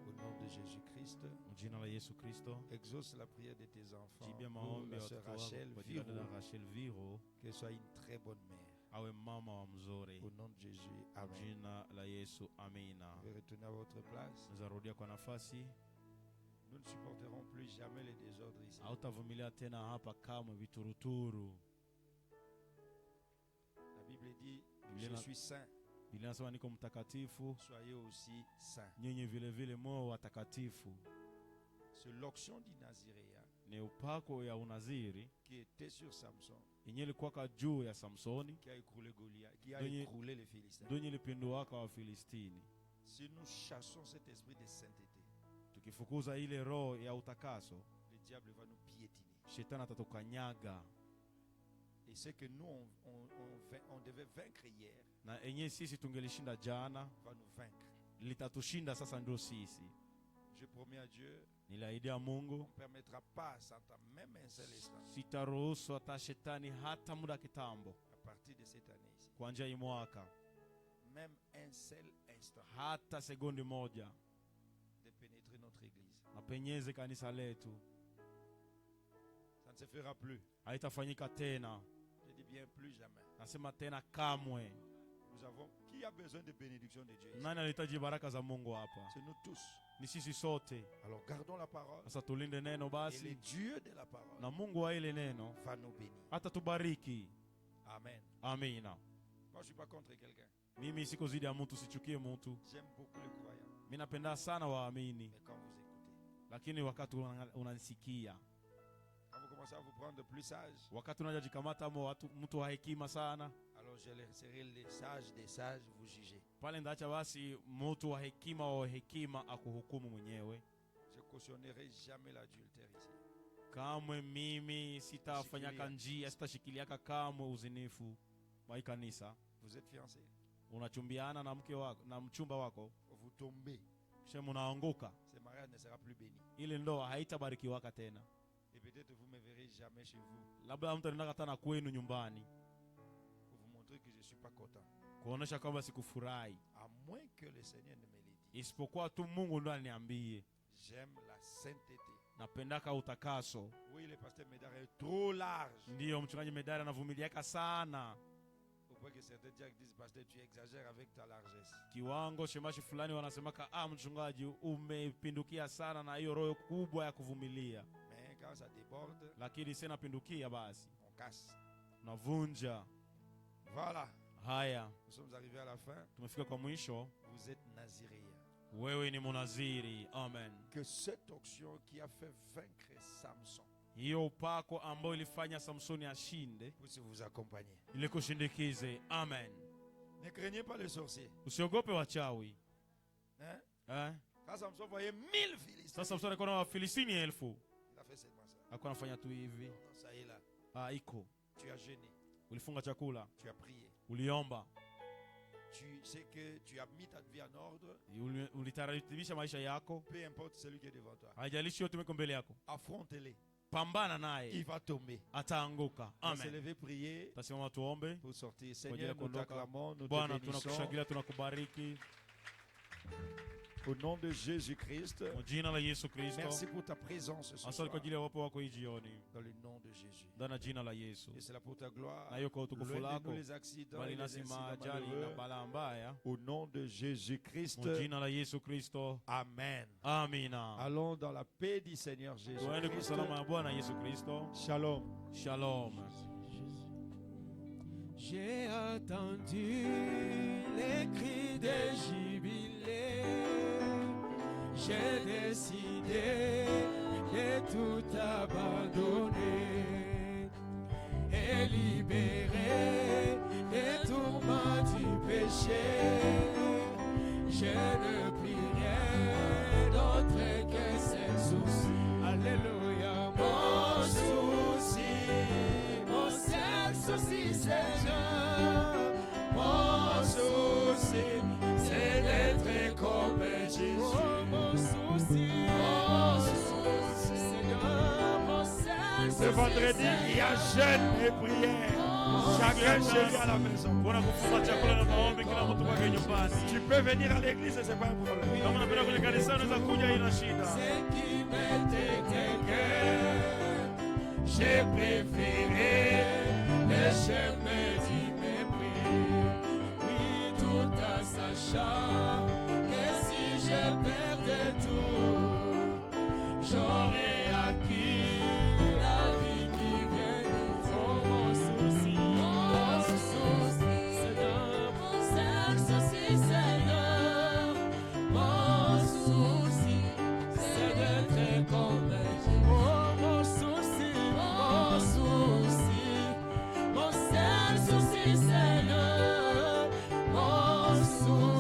Au nom de Jésus-Christ, Mjina la Yesu Kristo, exauce la prière de tes enfants jibia pour maombi la ya sœur watoto wako Rachel kwa ajili ya dada Viro, Rachel Viro, qu'elle soit une très bonne mère. awe mama wa mzuri. Au nom de Jésus, Amen. Jina la Yesu, amina. Vous pouvez retourner à votre place. Nazarudia kwa nafasi. Nous ne supporterons plus jamais les désordres ici. Hautavumilia tena hapa kamwe vituruturu. La Bible dit, Biblia je na- suis saint, Biblia inasema niko mtakatifu, soyez aussi saints. nyinyi vile vile mwe watakatifu. C'est l'onction du Naziréen Ni upako ya unaziri qui était sur Samson, yenye ilikuwaka juu ya Samsoni, qui a écroulé Goliath, qui a Donnez- écroulé les Philistins. ndio ilipinduaka wa Filistini. Si nous chassons cet esprit de sainteté, Tukifukuza ile roho ya utakaso, le diable va nous piétiner. shetani atatukanyaga. Et ce que nous, on devait vaincre hier, Na enye sisi tungelishinda jana, va nous vaincre. litatushinda sasa ndio sisi. Je promets à Dieu, niliahidia Mungu on ne permettra pas Satan même un seul instant. sitaruhusu hata shetani hata muda kitambo À partir de cette année ici, kuanzia hii mwaka même un seul instant, hata sekondi moja de pénétrer notre église. apenyeze kanisa letu. Ça ne se fera plus. Haitafanyika tena. Je dis bien plus jamais. Nasema tena kamwe. Nous avons, qui a besoin de bénédiction de Dieu? Nani anahitaji baraka za Mungu hapa? C'est nous tous. Ni sisi sote. Alors gardons la parole. Sasa tulinde neno Et le basi, Dieu de la parole na Mungu wa ile neno va nous bénir. hata tubariki. Amen. Amina. Moi, je ne suis pas contre quelqu'un. Mimi siko zidi ya mtu, sichukie mtu. J'aime beaucoup les croyants. Mimi napenda sana waamini, Mais quand vous écoutez, lakini wakati unanisikia, quand vous commencez à vous prendre plus sage, wakati unajikamata mtu wa hekima sana, alors je laisserai les sages des sages vous juger. pale ndaacha basi mtu wa hekima akuhukumu mwenyewe. Je cautionnerai jamais l'adultère ici. Kamwe mimi sitafanyaka njia, sitashikiliaka kamwe uzinifu wa kanisa. Vous êtes fiancés, Unachumbiana na mke wako na mchumba wako, vous tombez, kisha mnaanguka, ce mariage ne sera plus béni. ile ndoa haitabarikiwaka tena. Et peut-être vous ne me verrez jamais chez vous Labda mtu anaenda hata na kwenu nyumbani pour vous montrer que je ne suis pas content. kuonesha kwamba sikufurahi, À moins que le Seigneur ne me le dise. isipokuwa tu Mungu ndo aniambie. J'aime la sainteté. Napendaka utakaso. Oui, le pasteur Médard est trop large. Ndiyo mchungaji Medari anavumiliaka sana, Au point que certains diacres disent, pasteur, tu exagères avec ta largesse. kiwango shemashi fulani wanasemaka, mchungaji umepindukia sana na hiyo roho kubwa ya kuvumilia. Mais quand ça déborde, Lakini sina napindukia basi on casse. navunja. Voilà. Haya, Nous sommes arrivés à la fin. tumefika kwa mwisho. Vous êtes naziréens. Wewe ni munaziri. Amen. Que cette onction qui a fait vaincre Samson Hiyo upako ambayo ilifanya Samsoni ashinde puisse vous accompagner. ile kushindikize. Amen. Ne craignez pas les sorciers. Usiogope wachawi. Hein? Quand Samson voyait 1000 Philistins, Sasa Samsoni alikuwa na Wafilistini 1000. il a fait seulement ça. Alikuwa anafanya tu hivi. Non, ça y est là. Iko. Tu as jeûné, Ulifunga chakula, tu as prié. uliomba, Tu sais que tu as mis ta vie en ordre. ulitaratimisha maisha yako. Peu importe celui qui est devant toi. Haijalishi yote meko mbele yako. Affronte-les. Pambana Il naye, va tomber. ataanguka. On va se Amen. lever, prier Tasimama tuombe. pour sortir. Kwa ajili Seigneur, ya nous kuondoka. t'acclamons, nous te Bwana, bénissons. tunakushangilia, tunakubariki Au nom de Jésus-Christ. kwa jina la Yesu Kristo. Merci pour ta présence ce Asante soir. kwa ajili ya uwepo wako hii jioni, Dans le nom de Jésus. ndani ya jina la Yesu. Et c'est là pour ta gloire. Na hiyo kwa utukufu Loin de lako, nous les accidents et bali les nasi incidents maajali na malheureux. balaa mbaya, Au nom de Jésus-Christ. kwa jina la Yesu Kristo. Amen. Amina. Allons dans la paix du Seigneur Tuende kwa Jésus-Christ. salama ya Bwana Yesu Kristo. Shalom. Shalom. J'ai entendu les cris de jubilé. J'ai décidé de tout abandonner et libéré des tourments du péché. Je ne prie rien d'autre que ses soucis. Alléluia, mon seul souci, Seigneur, mon souci, c'est d'être comme Jésus. Mon souci, Seigneur, mon seul souci. Ce vendredi, il y a jeûne et prière. Chacun chez lui à la maison. Bwana kufunga chakula na maombi kila mtu kwake nyumbani. Tu peux venir à l'église, c'est pas un problème. Kama unapenda kwenye kanisa unaweza kuja, ina shida. Ce qui m'était quelqu'un, j'ai préféré le chemin du mépris. Oui, tout en sachant que si je perdais tout, j'aurais acquis la vie qui vient. Oh, mon souci, Seigneur, mon seul souci, Seigneur, mon souci, c'est d'être comme Jésus. Oh, mon souci, mon seul souci, Seigneur, mon souci.